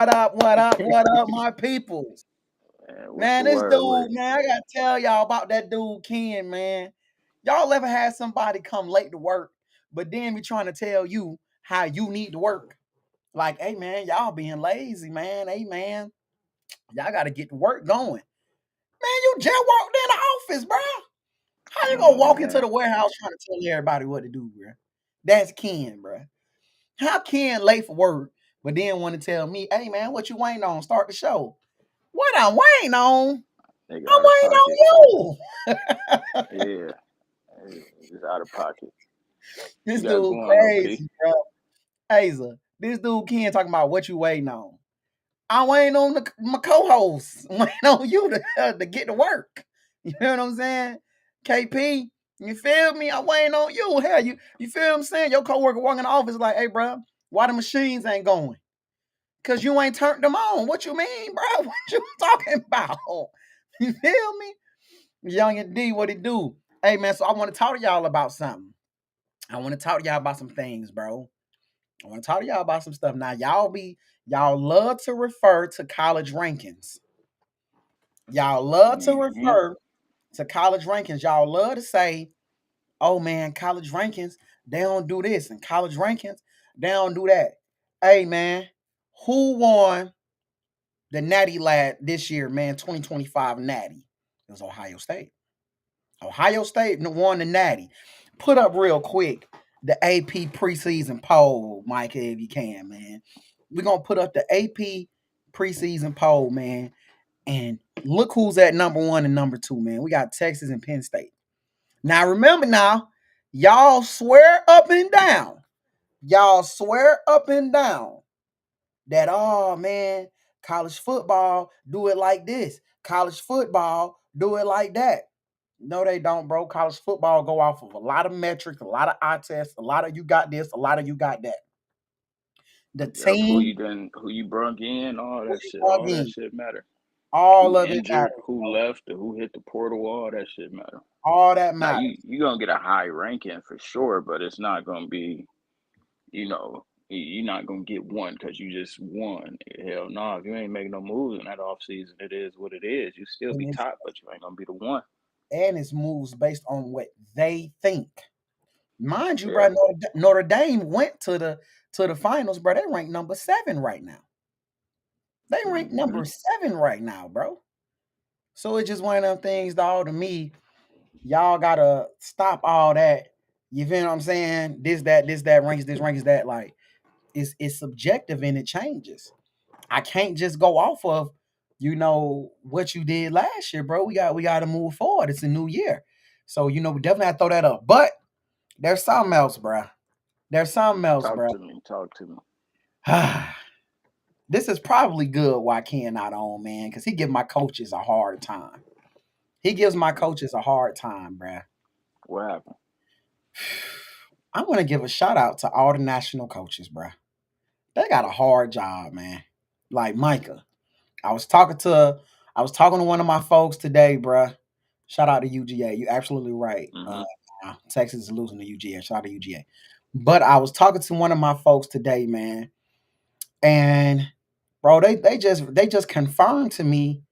What up, my peoples? Man, what's Man, the this word with dude, it? man, I gotta tell y'all about that dude Ken, man. Y'all ever had somebody come late to work, but then be trying to tell you how you need to work? Like, hey man, y'all being lazy, man. Hey man, y'all gotta get the work going. Man, you just walked in the office, bro. How you Come gonna on, walk into man. the warehouse trying to tell everybody what to do, bro? That's Ken, bro. How Ken late for work, but then want to tell me, hey man, what you waiting on? Start the show. What I'm waiting on? Nigga I'm out of waiting on pocket. you. Yeah, just out of pocket. What This you got dude going on, P? crazy, bro. Hazel, this dude Ken talking about what you waiting on. I'm waiting on my co-host. I'm waiting on you to get to work. You know what I'm saying? KP, you feel me? I'm waiting on you. Hell, you feel what I'm saying? Your coworker walking in the office like, hey, bro, why the machines ain't going? Cause you ain't turned them on. What you mean, bro? What you talking about? You feel me? Young and D, what it do? Hey man, so I want to talk to y'all about something. I want to talk to y'all about some things, bro. I want to talk to y'all about some stuff. Now, y'all love to refer to college rankings. Y'all love to Mm-hmm. refer to college rankings. Y'all love to say, oh man, college rankings, they don't do this, and college rankings, they don't do that. Hey man, who won the Natty Lad this year, man? 2025 Natty. It was Ohio State. Ohio State won the Natty. Put up real quick the AP preseason poll, Mike, if you can, man. We're gonna put up the AP preseason poll, man, and look who's at number one and number two, man. We got Texas and Penn State. Now remember now, y'all swear up and down. Y'all swear up and down that oh man, college football do it like this. College football do it like that. No, they don't, bro. College football go off of a lot of metrics, a lot of eye tests, a lot of you got this, a lot of you got that. The Yep. team, Who you brung in, who you plug all that in, shit matter. all Who of it injured, matters, who bro. left, or who hit the portal, all that shit matter. All that Now matters. you gonna get a high ranking for sure, but it's not gonna be, you know, you're not gonna get one because you just won. Hell no, if you ain't making no moves in that off season, it is what it is. You still And be it's top, but you ain't gonna be the one. moves based on what they think. Mind you, bro, Yeah. Notre Dame went to the finals, bro. They ranked number 7 right now. They ranked Mm-hmm. number 7 right now, bro. So it's just one of them things, dog, to me. Y'all gotta stop all that. You feel what I'm saying? This, that ranks, this ranks that. Like, it's subjective and it changes. I can't just go off of, what you did last year, bro. We gotta move forward. It's a new year. So, we definitely have to throw that up. But there's something else, bro. There's something else, Talk bro. to me. Talk to me. This is probably good why Ken not on, man, because he give my coaches a hard time. He gives my coaches a hard time, bruh. What happened? I'm gonna give a shout out to all the national coaches, bruh. They got a hard job, man. Like Micah. I was talking to one of my folks today, bruh. Shout out to UGA. You absolutely right. Mm-hmm. Texas is losing to UGA. Shout out to UGA. But I was talking to one of my folks today, man, and bro, they just confirmed to me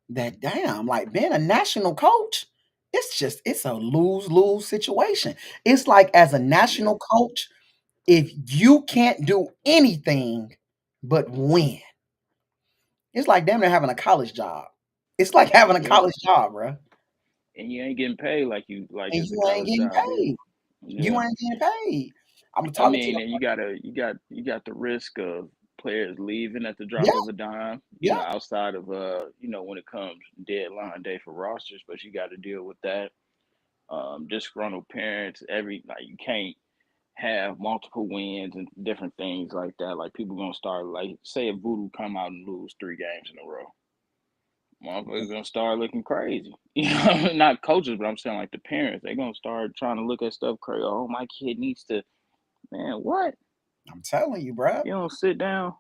that damn, like being a national coach, it's a lose-lose situation. It's like as a Yeah. national coach, if you can't do anything but win, it's like damn near having a college job. It's like having a Yeah. college job, bro. And you ain't getting paid like you like And as a you ain't college getting job is. paid. You Yeah. ain't getting paid. I'm I talking to mean, the and you got the risk of players leaving at the drop yeah, of a dime, yeah. outside of when it comes deadline day for rosters, but you got to deal with that. Disgruntled parents, like you can't have multiple wins and different things like that. Like people gonna start like say if Voodoo come out and lose 3 games in a row, motherfuckers gonna start looking crazy. Not coaches, but I'm saying like the parents. They gonna start trying to look at stuff crazy. Oh, my kid needs to. Man, what? I'm telling you, bro. You don't sit down.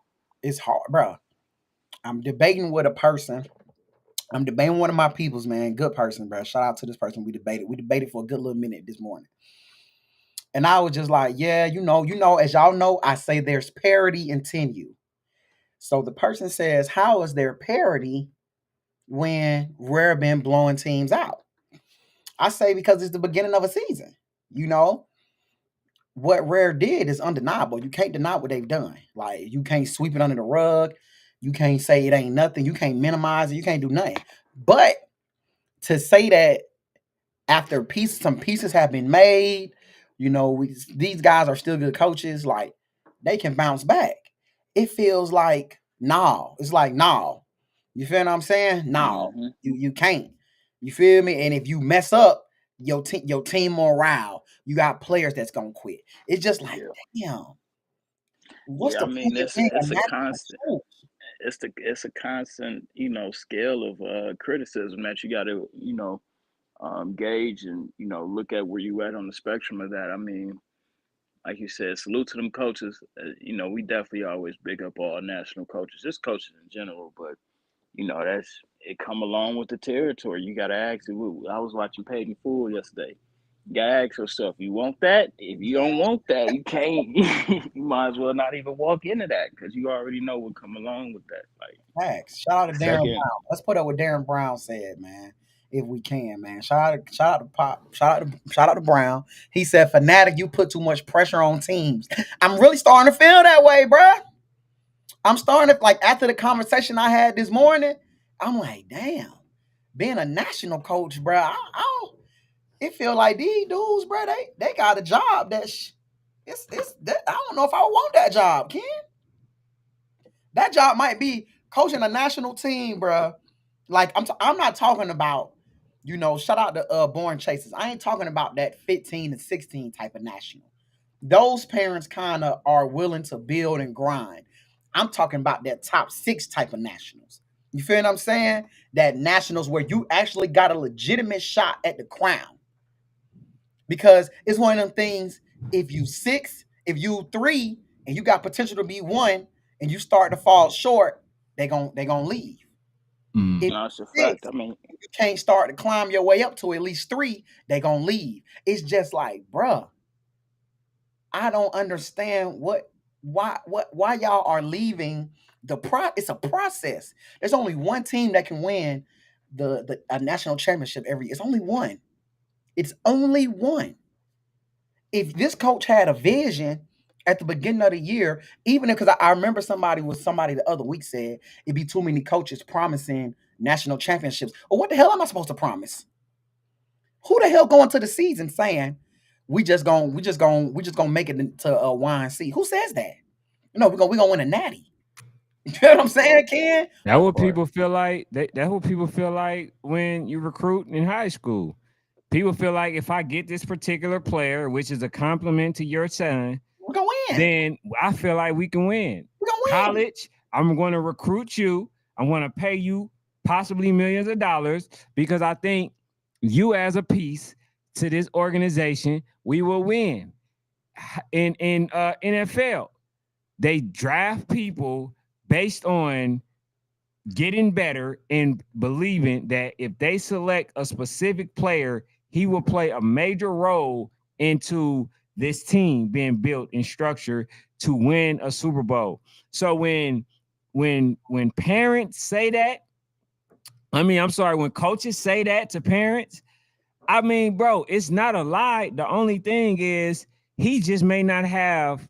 It's hard, bro. I'm debating with a person. I'm debating one of my peoples, man. Good person, bro. Shout out to this person. We debated. We debated for a good little minute this morning. And I was just like, yeah, as y'all know, I say there's parity in tenure. So the person says, how is there parity when Rare been blowing teams out? I say because it's the beginning of a season. You know, what Rare did is undeniable. You can't deny what they've done. Like you can't sweep it under the rug. You can't say it ain't nothing. You can't minimize it. You can't do nothing. But to say that after some pieces have been made, these guys are still good coaches. Like they can bounce back. It feels like no. It's like no. You feel what I'm saying? No, Mm-hmm. you can't. You feel me? And if you mess up your team morale, you got players that's gonna quit. It's just like Yeah. damn. What's Yeah, the I point mean, of being a it's a national constant coach? it's a constant, scale of criticism that you got to, gauge and, look at where you at on the spectrum of that. I mean, like you said, salute to them coaches. We definitely always big up all national coaches, just coaches in general. But that's it. Come along with the territory. You got to ask. I was watching Paid in Full yesterday. You got to ask yourself, you want that? If you don't want that, you can't. You might as well not even walk into that because you already know what come along with that. Like Facts. Shout out to Darren second, Brown. Let's put up what Darren Brown said, man. If we can, man. Shout out to Pop. Shout out to Brown. He said, "Fanatic, you put too much pressure on teams." I'm really starting to feel that way, bruh. I'm starting to like after the conversation I had this morning. I'm like, damn, being a national coach, bruh. I don't. It feel like these dudes, bruh. They got a job it's that, I don't know if I want that job, Ken. That job might be coaching a national team, bro. Like I'm not talking about, shout out to Born Chasers. I ain't talking about that 15 and 16 type of national. Those parents kind of are willing to build and grind. I'm talking about that top 6 type of nationals. You feel what I'm saying? That nationals where you actually got a legitimate shot at the crown. Because it's one of them things, if you 6, if you 3, and you got potential to be 1, and you start to fall short, they gonna leave. Mm. If no, it's a you fact. 6, I mean, and you can't start to climb your way up to at least 3, they gonna leave. It's just like, bruh, I don't understand why y'all are leaving it's a process. There's only one team that can win the a national championship it's only one. It's only one. If this coach had a vision at the beginning of the year, even because I remember somebody the other week said it'd be too many coaches promising national championships. Or what the hell am I supposed to promise? Who the hell going to the season saying we just gonna make it to a YNC? Who says that? No, we gonna win a natty. You know what I'm that saying, part, Ken? That that what part. people feel like. That's what people feel like when you recruit in high school. People feel like if I get this particular player, which is a compliment to your son, We're gonna win. then I feel like we can win. We're gonna win. College, I'm going to recruit you. I'm going to pay you possibly millions of dollars because I think you as a piece to this organization, we will win. In NFL, they draft people based on getting better and believing that if they select a specific player, he will play a major role into this team being built and structured to win a Super Bowl. So when parents say that, I'm sorry, when coaches say that to parents, I mean, bro, it's not a lie. The only thing is he just may not have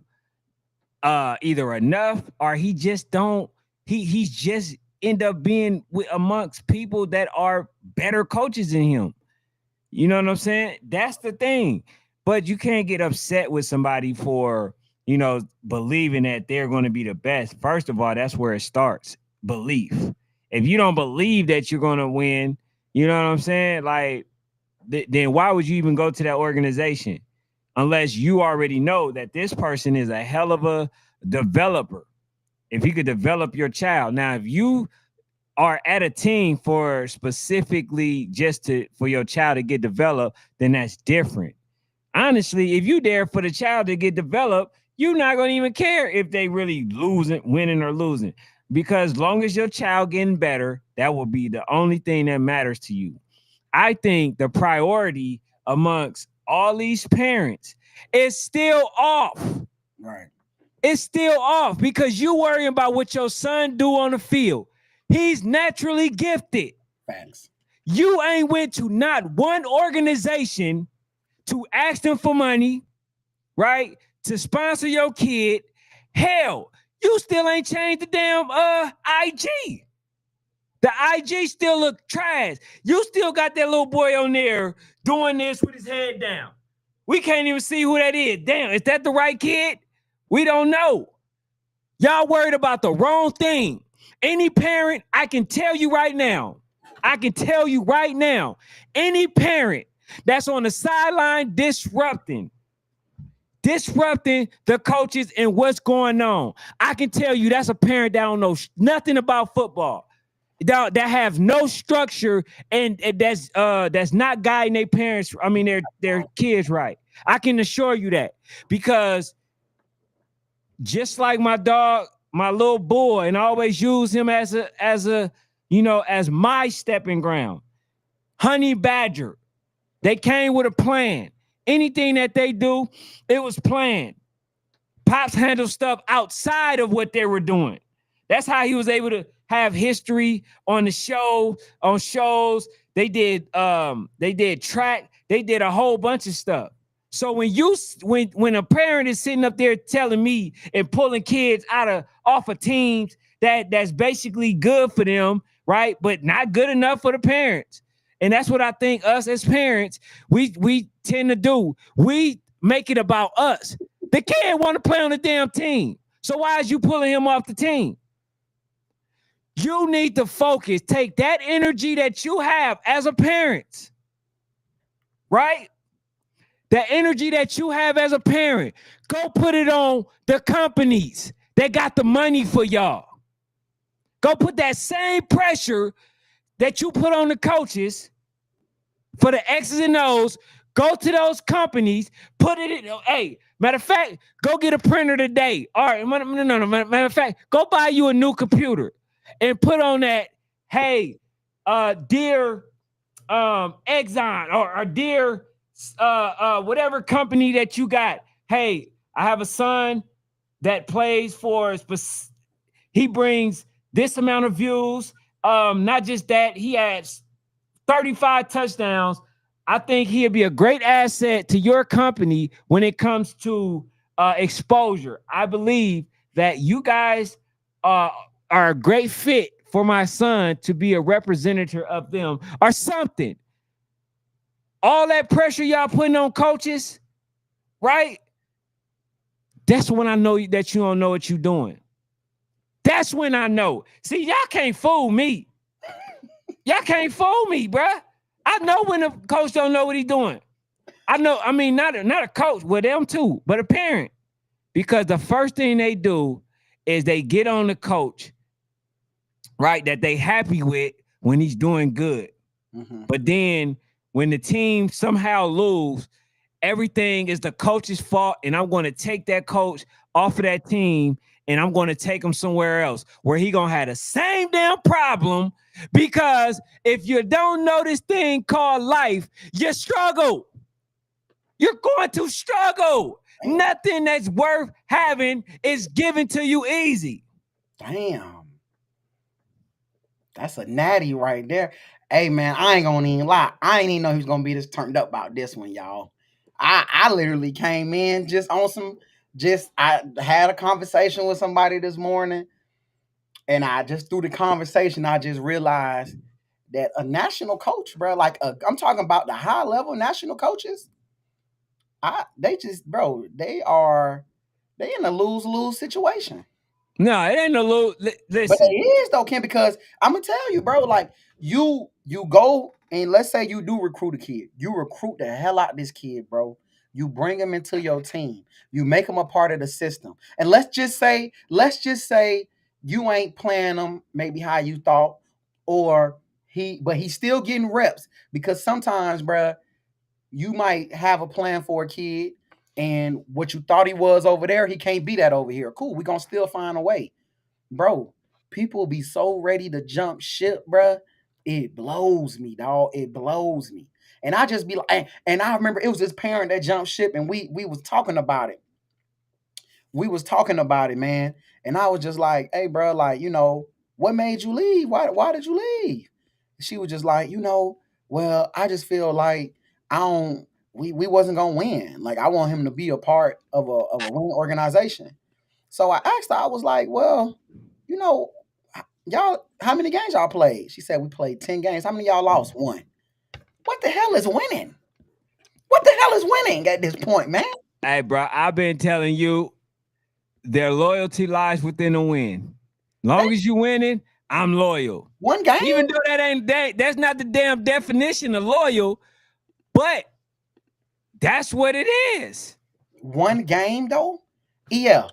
either enough or he just don't he's just end up being amongst people that are better coaches than him. You know what I'm saying? That's the thing. But you can't get upset with somebody for, believing that they're going to be the best. First of all, that's where it starts. Belief. If you don't believe that you're going to win, you know what I'm saying? Like then why would you even go to that organization unless you already know that this person is a hell of a developer? If he could develop your child. Now, if you are at a team for specifically just to for your child to get developed, then that's different. Honestly, if you there for the child to get developed, you're not gonna even care if they really winning or losing, because long as your child getting better, that will be the only thing that matters to you. I think the priority amongst all these parents is still off. Right. it's still off because you worrying about what your son do on the field. He's naturally gifted. Facts. You ain't went to not one organization to ask them for money, right? To sponsor your kid. Hell, you still ain't changed the damn IG. The IG still look trash. You still got that little boy on there doing this with his head down. We can't even see who that is. Damn, is that the right kid? We don't know. Y'all worried about the wrong thing. Any parent, I can tell you right now, any parent that's on the sideline disrupting the coaches and what's going on, I can tell you that's a parent that don't know nothing about football, that have no structure, and that's not guiding their parents. I mean their kids right. I can assure you that, because just like my dog, my little boy, and I always use him as a as my stepping ground. Honey Badger, they came with a plan. Anything that they do, it was planned. Pops handled stuff outside of what they were doing. That's how he was able to have history on the show, on shows. They did track, they did a whole bunch of stuff. So when a parent is sitting up there telling me and pulling kids off of teams that's basically good for them, right? But not good enough for the parents. And that's what I think us as parents, we tend to do. We make it about us. The kid want to play on the damn team. So why is you pulling him off the team? You need to focus. Take that energy that you have as a parent, right? The energy that you have as a parent, go put it on the companies that got the money for y'all. Go put that same pressure that you put on the coaches for the X's and O's. Go to those companies, put it in. Hey, matter of fact, go get a printer today. All right, no. Matter of fact, go buy you a new computer and put on that. Hey, dear Exxon or dear whatever company that you got. Hey, I have a son that plays for. He brings this amount of views. Not just that, he has 35 touchdowns. I think he'll be a great asset to your company when it comes to exposure. I believe that you guys are a great fit for my son to be a representative of them or something. All that pressure y'all putting on coaches, right? That's when I know that you don't know what you're doing. That's when I know. See, y'all can't fool me. Y'all can't fool me, bruh. I know when a coach don't know what he's doing. I know, I mean, not a coach, with them too, but a parent. Because the first thing they do is they get on the coach, right, that they happy with when he's doing good. Mm-hmm. But then when the team somehow lose, everything is the coach's fault, and I'm going to take that coach off of that team, and I'm going to take him somewhere else where he going to have the same damn problem, because if you don't know this thing called life, you struggle. You're going to struggle. Nothing that's worth having is given to you easy. Damn. That's a natty right there. Hey, man, I ain't gonna even lie. I ain't even know he was gonna be this turned up about this one, y'all. I literally came in just on some, I had a conversation with somebody this morning, and I just through the conversation, I just realized that a national coach, bro, I'm talking about the high level national coaches, they in a lose-lose situation. No, it ain't a lose. Listen. But it is though, Ken, because I'm gonna tell you, bro, like you go and let's say you do recruit a kid. You recruit the hell out of this kid, bro. You bring him into your team. You make him a part of the system. And let's just say you ain't playing him maybe how you thought, or but he's still getting reps, because sometimes, bro, you might have a plan for a kid, and what you thought he was over there, he can't be that over here. Cool, we're gonna still find a way. Bro, people be so ready to jump ship, bro. It blows me, dog. It blows me. And I just be like, and I remember it was this parent that jumped ship, and we was talking about it. we was talking about it, man, and I was just like, "Hey, bro, like, what made you leave? Why did you leave?" She was just like, well, I just feel like I don't. We wasn't gonna win. Like, I want him to be a part of a winning organization. So I asked her. I was like, well, you know, y'all, how many games y'all played? She said we played 10 games. How many y'all lost? One. What the hell is winning? What the hell is winning at this point, man? Hey, bro, I've been telling you their loyalty lies within the win. That Long as you winning, I'm loyal. one game, Even though that's not the damn definition of loyal, but that's what it is. one game though. Yeah,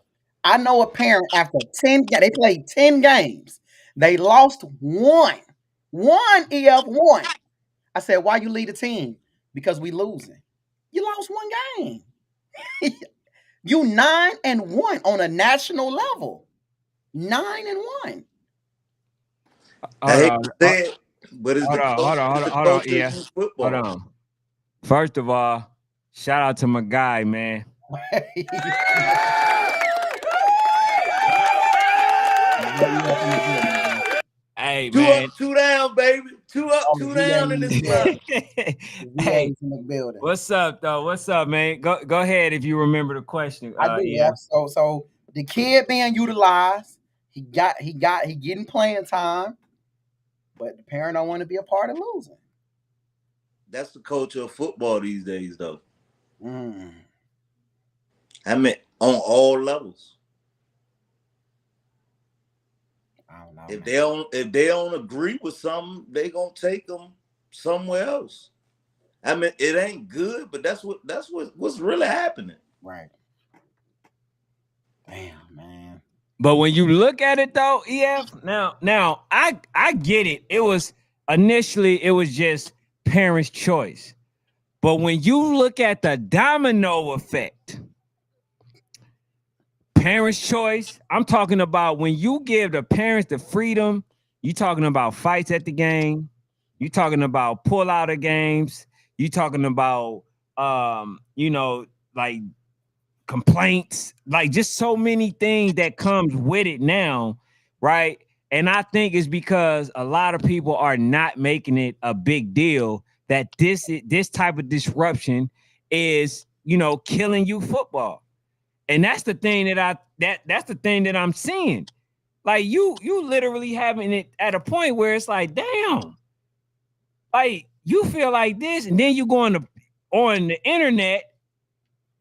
I know a parent after they played 10 games, they lost one, one. I said, why you lead the team? Because we losing. You lost one game. You 9-1 on a national level. 9-1. Hold I hate on, to say it, but it's the culture. It's the hold on, culture of yeah. youth Hold football. on. First of all, shout out to my guy, man. Hey, Two up, man. two down, baby. Two up, Oh, the two VA down in in the this building. mug. The Hey, VA's in the building. what's up, though? What's up, man? Go ahead if you remember the question. I do, Yeah. yeah. So the kid being utilized, he getting playing time, but the parent don't want to be a part of losing. That's the culture of football these days, though. Mm, I mean, on all levels. I don't know, If man. they don't agree with something, they gonna take them somewhere else. I mean, it ain't good, but what's really happening. Right. Damn, man. But when you look at it though, EF, now I get it. It was initially it was just parents' choice. But when you look at the domino effect, parents' choice, I'm talking about when you give the parents the freedom, you talking about fights at the game, you talking about pull out of games, you talking about like complaints, like just so many things that comes with it now, right? And I think it's because a lot of people are not making it a big deal that this type of disruption is, killing you football. And that's the thing that's the thing that I'm seeing. Like you literally having it at a point where it's like, damn, like you feel like this, and then you go on the internet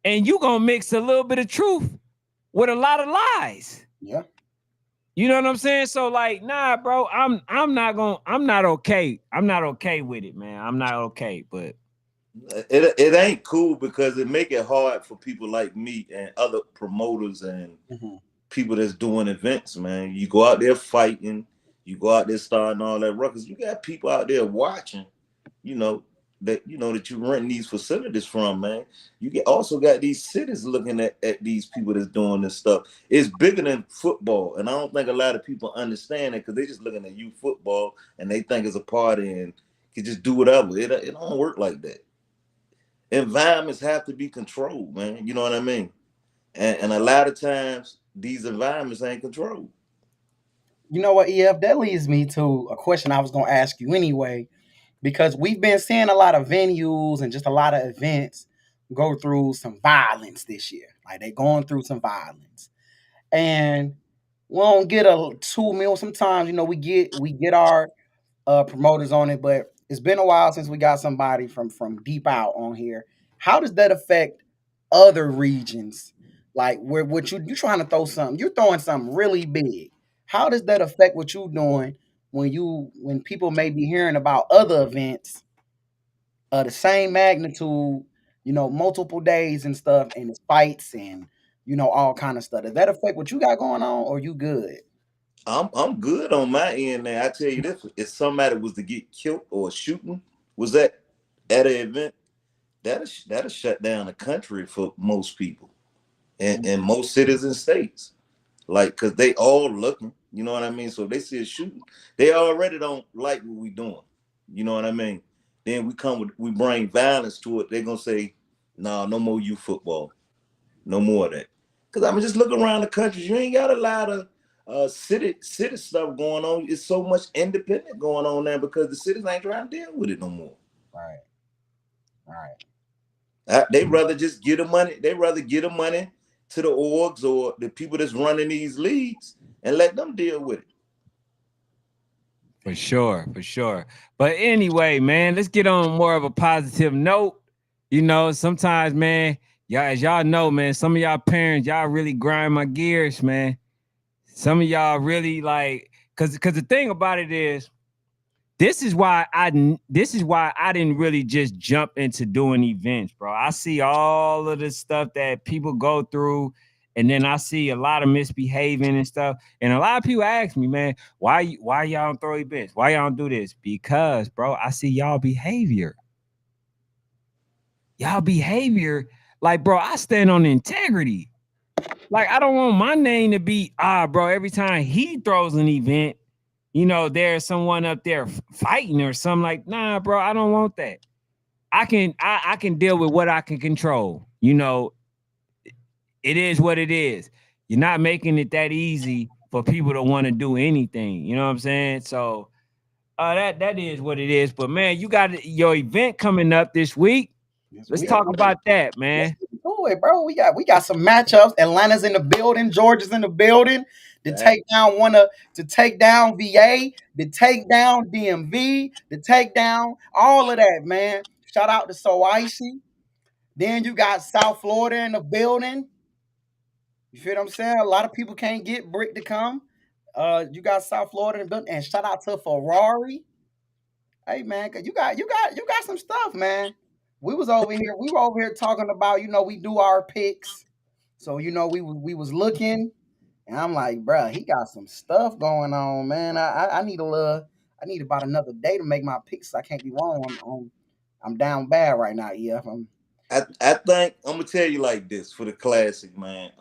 and you gonna mix a little bit of truth with a lot of lies. Yeah. You know what I'm saying? So like, nah, bro, I'm not okay. I'm not okay with it, man. I'm not okay, but It ain't cool because it make it hard for people like me and other promoters and Hmm. people that's doing events, man. You go out there fighting, you go out there starting all that ruckus. You got people out there watching, you know, that you rent these facilities from, man. You also got these cities looking at these people that's doing this stuff. It's bigger than football. And I don't think a lot of people understand it because they just looking at youth football and they think it's a party and can just do whatever. It don't work like that. Environments have to be controlled, man. You know what I mean? And a lot of times these environments ain't controlled. You know what, EF? That leads me to a question I was going to ask you anyway, because we've been seeing a lot of venues and just a lot of events go through some violence this year. Like, they going through some violence, and we don't get a 2 mil. Sometimes, we get our promoters on it, but it's been a while since we got somebody from deep out on here. How does that affect other regions? Like, where what you trying to throw something, you're throwing something really big. How does that affect what you doing when people may be hearing about other events of the same magnitude, multiple days and stuff, and it's fights and all kind of stuff? Does that affect what you got going on, or you good? I'm good on my end now. I tell you this: if somebody was to get killed or shooting was that at an event, that'll shut down the country for most people and most cities and states. Like, cause they all looking, you know what I mean? So if they see a shooting, they already don't like what we doing. You know what I mean? Then we bring violence to it, they're gonna say, nah, no more youth football. No more of that. Because I mean, just look around the country. You ain't got a lot of city stuff going on. It's so much independent going on there because the cities ain't trying to deal with it no more. Right. Right. They rather just get the money. They rather get the money to the orgs or the people that's running these leagues and let them deal with it. For sure, for sure. But anyway, man, let's get on more of a positive note. You know, sometimes, man, y'all, as y'all know, man, some of y'all parents, y'all really grind my gears, man. Some of y'all really like, cause the thing about it is, this is why I didn't really just jump into doing events, bro. I see all of the stuff that people go through, and then I see a lot of misbehaving and stuff. And a lot of people ask me, man, why y'all don't throw events? Why y'all don't do this? Because, bro, I see y'all behavior. Y'all behavior, like, bro, I stand on integrity. Like, I don't want my name to be, bro, every time he throws an event, you know, there's someone up there fighting or something. Like, nah, bro, I don't want that. I can deal with what I can control. You know, it is what it is. You're not making it that easy for people to want to do anything. You know what I'm saying? So that is what it is. But man, you got your event coming up this week. This Let's week. talk about that, Let's man. get to it, bro. We got some matchups. Atlanta's in the building. Georgia's in the building to That take down to take down VA, to take down DMV, to take down all of that, man. Shout out to So Icy. Then you got South Florida in the building. You feel what I'm saying? A lot of people can't get Brick to come. You got South Florida in the building, and shout out to Ferrari. Hey man, 'cause you got some stuff, man. We were over here talking about, we do our picks. So we was looking, and I'm like, bruh, he got some stuff going on, man. I need I need about another day to make my picks. I can't be wrong. I'm down bad right now. Yeah, I think I'm gonna tell you like this for the classic, man.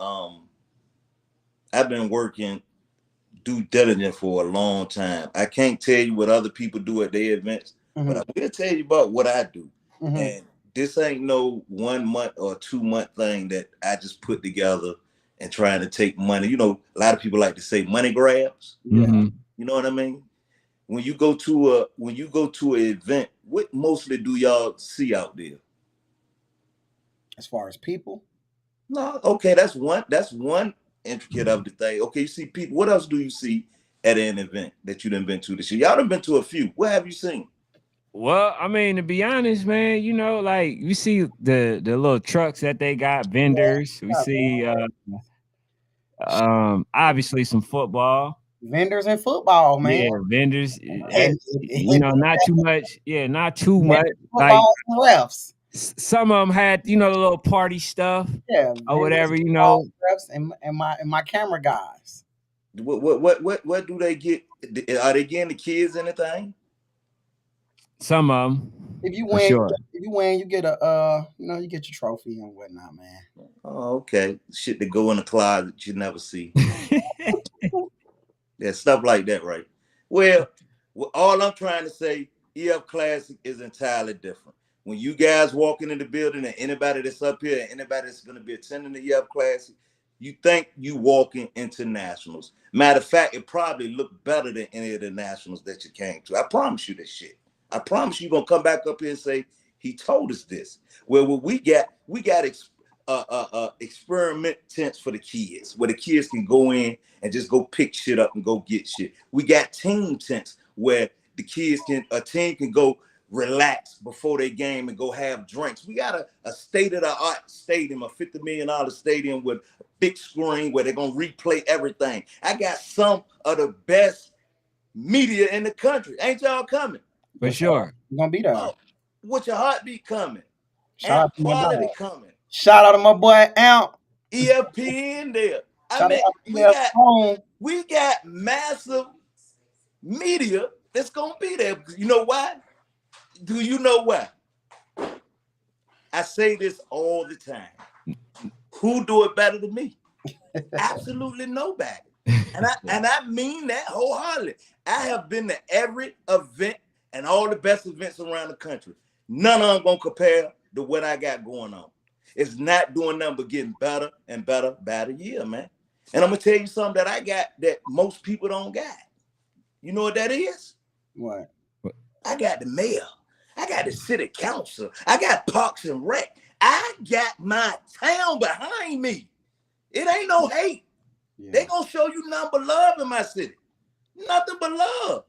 I've been working due diligence for a long time. I can't tell you what other people do at their events, but hmm I will tell you about what I do. hmm And this ain't no 1 month or 2 month thing that I just put together and trying to take money. You know, a lot of people like to say money grabs. yeah. Mm-hmm. You know what I mean? When you go to an event, what mostly do y'all see out there? As far as people, No, okay, that's one intricate of the thing. Okay, you see people. What else do you see at an event that you done been to this year? Y'all done been to a few. What have you seen? Well, I mean, to be honest, man, you know, like you see the little trucks that they got, vendors. We yeah, see obviously some football. vendors in football, man, Yeah, vendors. and, You know, not too much. Yeah, not too much. Like football and refs. some of them had, you know, the little party stuff Yeah, or vendors, whatever. You football, know, refs, and my camera guys. What do they get? Are they getting the kids anything? some of them If you for win, sure. you get you get your trophy and whatnot, man. Oh, okay. Shit that go in the closet you never see. Yeah, stuff like that, right? Well, all I'm trying to say, EF Classic is entirely different. When you guys walk into the building and anybody that's up here and anybody that's going to be attending the EF Classic, you think you walking into nationals. Matter of fact, it probably looked better than any of the nationals that you came to. I promise you this shit. I promise you going to come back up here and say, he told us this. Well, what we got experiment tents for the kids where the kids can go in and just go pick shit up and go get shit. We got team tents where a team can go relax before they game and go have drinks. We got a state of the art stadium, a $50 million stadium with a big screen where they're gonna replay everything. I got some of the best media in the country. Ain't y'all coming? For For sure, sure. you're gonna be there. Oh, with your heartbeat coming. Shout Amp out to my quality dog. coming. Shout out to my boy Amp. EFP in there. I Shout mean, out to we Lil got Home. we got massive media that's gonna be there. Because you know why? Do you know why? I say this all the time. Who do it better than me? Absolutely nobody. And I mean that wholeheartedly. I have been to every event and all the best events around the country. None of them gonna compare to what I got going on. is not doing nothing but getting better and better by the year, man. And I'm gonna tell you something that I got that most people don't got. You know what that is? What? I got the mayor. I got the city council. I got Parks and Rec. I got my town behind me. It ain't no hate. Yeah. They gonna show you nothing but love in my city. Nothing but love.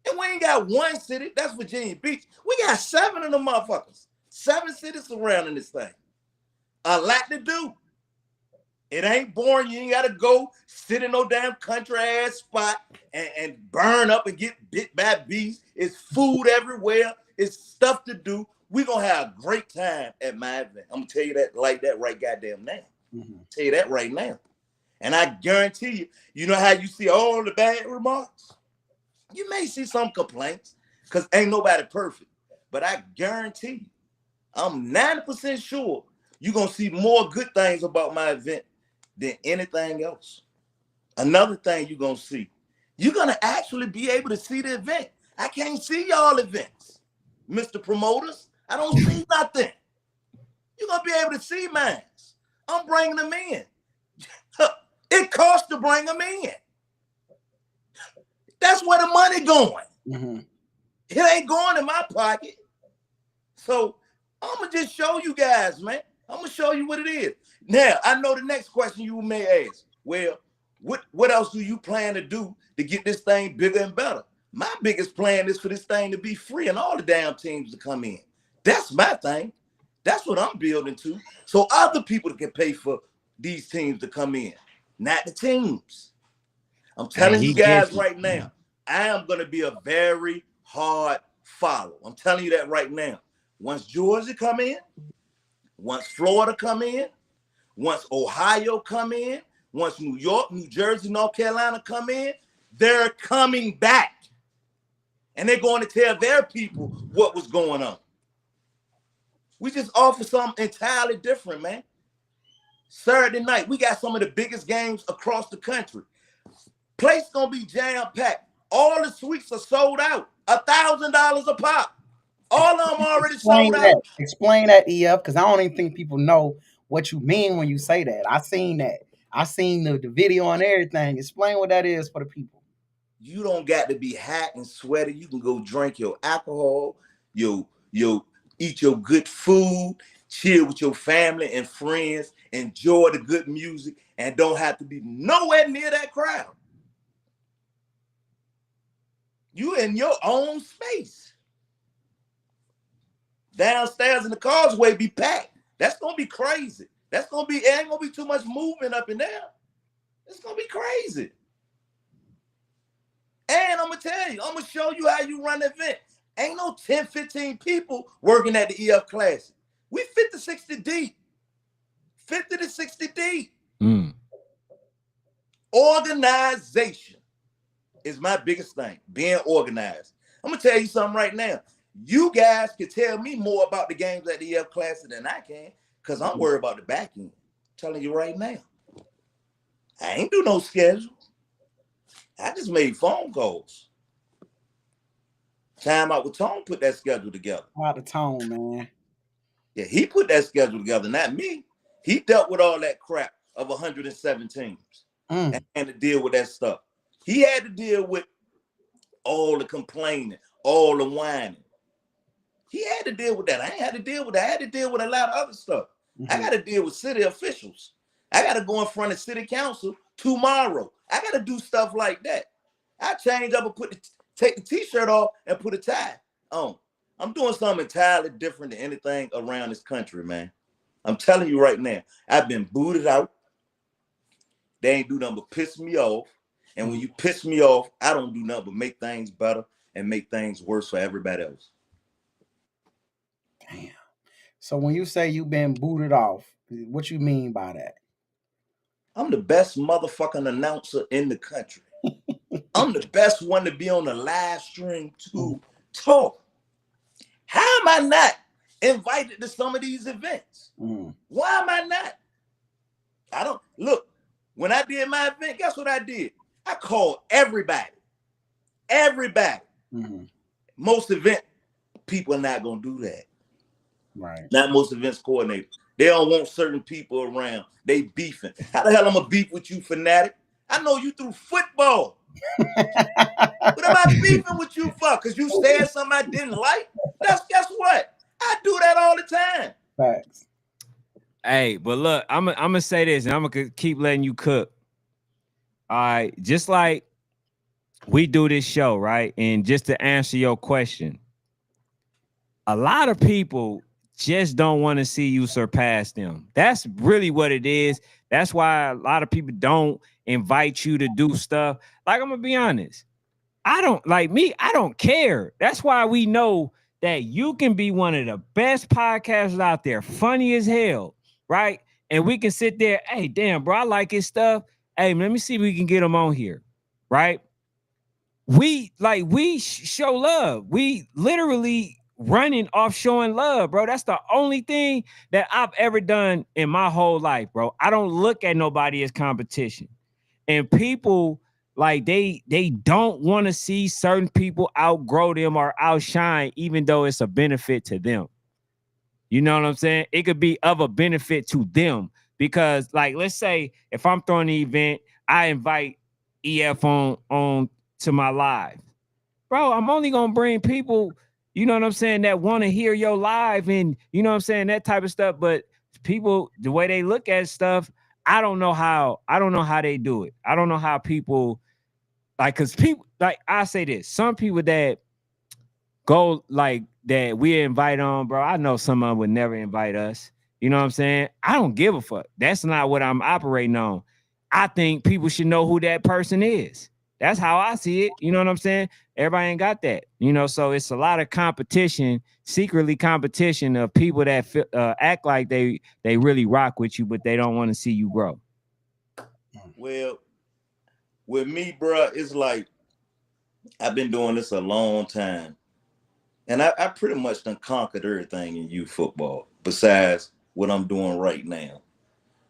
And we ain't got one city. That's Virginia Beach. We got 7 of them motherfuckers. 7 cities surrounding this thing. A lot to do. It ain't boring. You ain't got to go sit in no damn country ass spot and burn up and get bit by bees. It's food everywhere. It's stuff to do. We're going to have a great time at my event. I'm going to tell you that like that right goddamn now. Tell you that right now. And I guarantee you, you know how you see all the bad remarks? You may see some complaints because ain't nobody perfect. But I guarantee you, I'm 90% sure you're going to see more good things about my event than anything else. Another thing you're going to see, you're going to actually be able to see the event. I can't see y'all events, Mr. Promoters. I don't see nothing. You're going to be able to see mine. I'm bringing them in. It costs to bring them in. That's where the money going. It ain't going in my pocket. So I'm going to just show you guys, man. I'm going to show you what it is. Now, I know the next question you may ask, well, what else do you plan to do to get this thing bigger and better? My biggest plan is for this thing to be free and all the damn teams to come in. That's my thing. That's what I'm building to. So other people can pay for these teams to come in, not the teams. I'm telling you guys right now, I am going to be a very hard follow. I'm telling you that right now. Once Georgia come in, once Florida come in, once Ohio come in, once New York, New Jersey, North Carolina come in, they're coming back. And they're going to tell their people what was going on. We just offer something entirely different, man. Saturday night, we got some of the biggest games across the country. Place gonna be jam-packed. All the suites are sold out. $1,000 a pop. All of them already sold out. Explain that, EF, because I don't even think people know what you mean when you say that. I seen that. I seen the video and everything. Explain what that is for the people. You don't got to be hot and sweaty. You can go drink your alcohol, you eat your good food, chill with your family and friends, enjoy the good music, and don't have to be nowhere near that crowd. You in your own space. Downstairs in the causeway be packed. That's gonna be crazy. It ain't gonna be too much movement up and down. It's gonna be crazy. And I'm gonna tell you, I'm gonna show you how you run the event. Ain't no 10, 15 people working at the EF Classic. We 50 to 60 deep. 50 to 60 deep. Organization is my biggest thing, being organized. I'm gonna tell you something right now. You guys can tell me more about the games at the EF Classic than I can, because I'm worried about the back end. I'm telling you right now. I ain't do no schedule. I just made phone calls. Time Out with Tone put that schedule together. Out of Tone, man. Yeah, he put that schedule together, not me. He dealt with all that crap of 107 teams and had to deal with that stuff. He had to deal with all the complaining, all the whining. He had to deal with that. I ain't had to deal with that. I had to deal with a lot of other stuff. I got to deal with city officials. I got to go in front of city council tomorrow. I got to do stuff like that. I change up and take the t-shirt off and put a tie on. I'm doing something entirely different than anything around this country, man. I'm telling you right now, I've been booted out. They ain't do nothing but piss me off. And when you piss me off, I don't do nothing but make things better and make things worse for everybody else. Damn. So when you say you've been booted off, what you mean by that? I'm the best motherfucking announcer in the country. I'm the best one to be on the live stream to talk. How am I not invited to some of these events? Why am I not? I don't look. When I did my event, guess what I did? I called everybody. Everybody. Most event people are not gonna do that. Right. Not most events coordinators. They don't want certain people around. They beefing. How the hell I'm gonna beef with you, fanatic? I know you through football. What am I beefing with you for? Because you said something I didn't like? Guess what? I do that all the time. Facts. Hey, but look, I'm gonna say this, and I'm gonna keep letting you cook. All right, just like we do this show, right? And just to answer your question, a lot of people just don't want to see you surpass them. That's really what it is. That's why a lot of people don't invite you to do stuff. Like, I'm gonna be honest. I don't like me. I don't care. That's why we know that you can be one of the best podcasters out there, funny as hell, right? And we can sit there, hey, damn, bro, I like his stuff. Hey, let me see if we can get him on here, right? We show love. We literally running off showing love, bro. That's the only thing that I've ever done in my whole life, bro. I don't look at nobody as competition. And people like they don't want to see certain people outgrow them or outshine, even though it's a benefit to them. You know what I'm saying? It could be of a benefit to them because, like, let's say if I'm throwing an event, I invite EF on to my live, bro. I'm only gonna bring people, you know what I'm saying, that want to hear your live and you know what I'm saying, that type of stuff. But people, the way they look at stuff, I don't know how they do it. I don't know how people like, cause people like I say this, some people that go like that we invite on, bro. I know someone would never invite us. You know what I'm saying? I don't give a fuck. That's not what I'm operating on. I think people should know who that person is. That's how I see it. You know what I'm saying? Everybody ain't got that. You know, so it's a lot of competition, secretly competition of people that act like they really rock with you, but they don't want to see you grow. Well, with me, bro, it's like I've been doing this a long time. And I pretty much done conquered everything in youth football besides what I'm doing right now.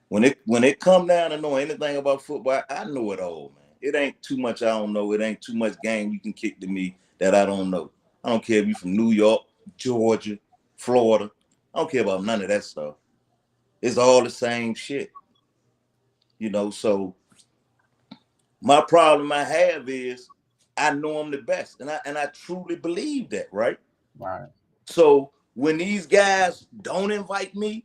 When it come down to know anything about football, I know it all, man. It ain't too much I don't know. It ain't too much game you can kick to me that I don't know. I don't care if you from New York, Georgia, Florida. I don't care about none of that stuff. It's all the same shit, you know. So my problem I have is I know I'm the best, and I truly believe that, right? Right. So when these guys don't invite me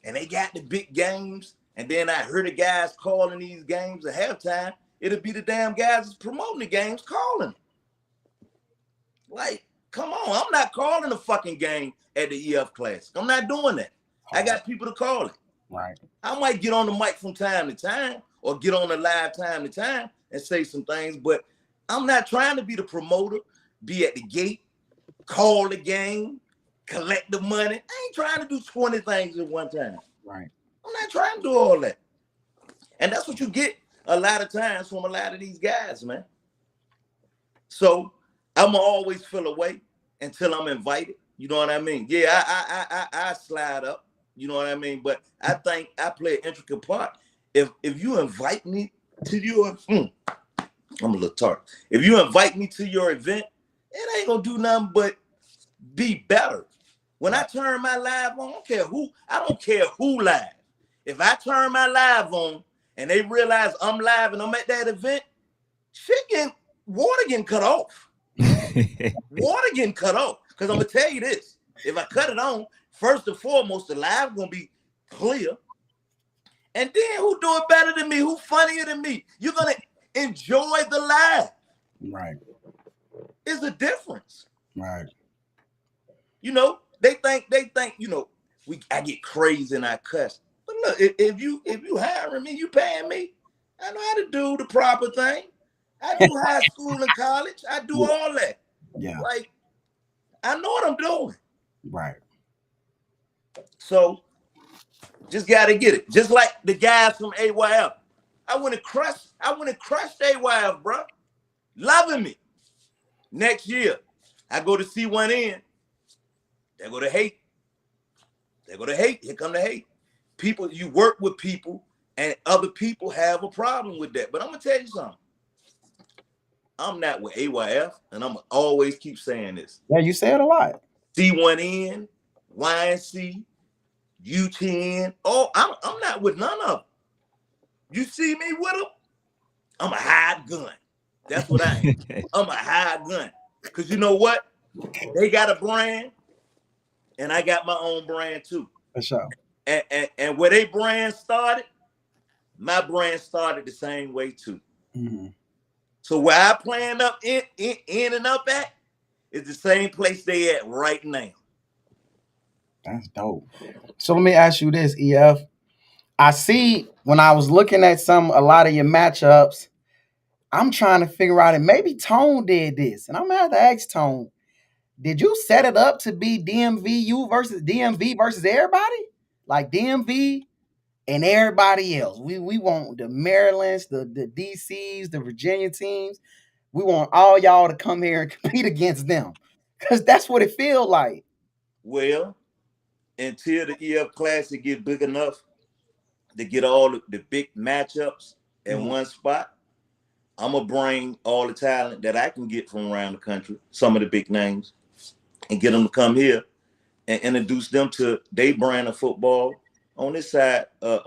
and they got the big games, and then I hear the guys calling these games at halftime, it'll be the damn guys that's promoting the games calling. Like, come on, I'm not calling a fucking game at the EF Classic. I'm not doing that. I got people to call it. Right. I might get on the mic from time to time or get on the live time to time and say some things, but I'm not trying to be the promoter, be at the gate, call the game, collect the money. I ain't trying to do 20 things at one time. Right. I'm not trying to do all that. And that's what you get a lot of times from a lot of these guys, man. So I'm gonna always feel away until I'm invited. You know what I mean? Yeah, I slide up. You know what I mean? But I think I play an intricate part. If you invite me to your, I'm a little tart. If you invite me to your event, it ain't gonna do nothing but be better. When I turn my live on, I don't care who live. If I turn my live on and they realize I'm live and I'm at that event, water getting cut off. Water getting cut off. Because I'm gonna tell you this: if I cut it on, first and foremost, the live gonna be clear. And then who do it better than me? Who funnier than me? You're gonna enjoy the live. Right. It's a difference. Right. You know, they think, you know, I get crazy and I cuss. But look, if you hiring me, you paying me. I know how to do the proper thing. I do high school and college. I do all that. Yeah. Like, I know what I'm doing. Right. So just gotta get it. Just like the guys from AYF. I went and crushed AYF, bro. Loving me. Next year, I go to C1N. They go to hate. They go to hate. Here come the hate. People, you work with people, and other people have a problem with that. But I'm gonna tell you something. I'm not with AYF, and I'm gonna always keep saying this. Yeah, you say it a lot. C1N, YNC, U10. Oh, I'm not with none of them. You see me with them, I'm a hide gun. That's what I am. I'm a hide gun. Because you know what? They got a brand, and I got my own brand too. For sure. And where they brand started, my brand started the same way too. Mm-hmm. So where I plan up in and up at is the same place they at right now. That's dope. So let me ask you this, EF. I see when I was looking at a lot of your matchups, I'm trying to figure out, and maybe Tone did this, and I'm gonna have to ask Tone, did you set it up to be DMVU versus DMV versus everybody? Like DMV and everybody else. We want the Marylands, the DCs, the Virginia teams. We want all y'all to come here and compete against them. Cause that's what it feels like. Well, until the EF Classic get big enough to get all the big matchups in Mhm. one spot, I'm gonna bring all the talent that I can get from around the country, some of the big names, and get them to come here and introduce them to their brand of football on this side of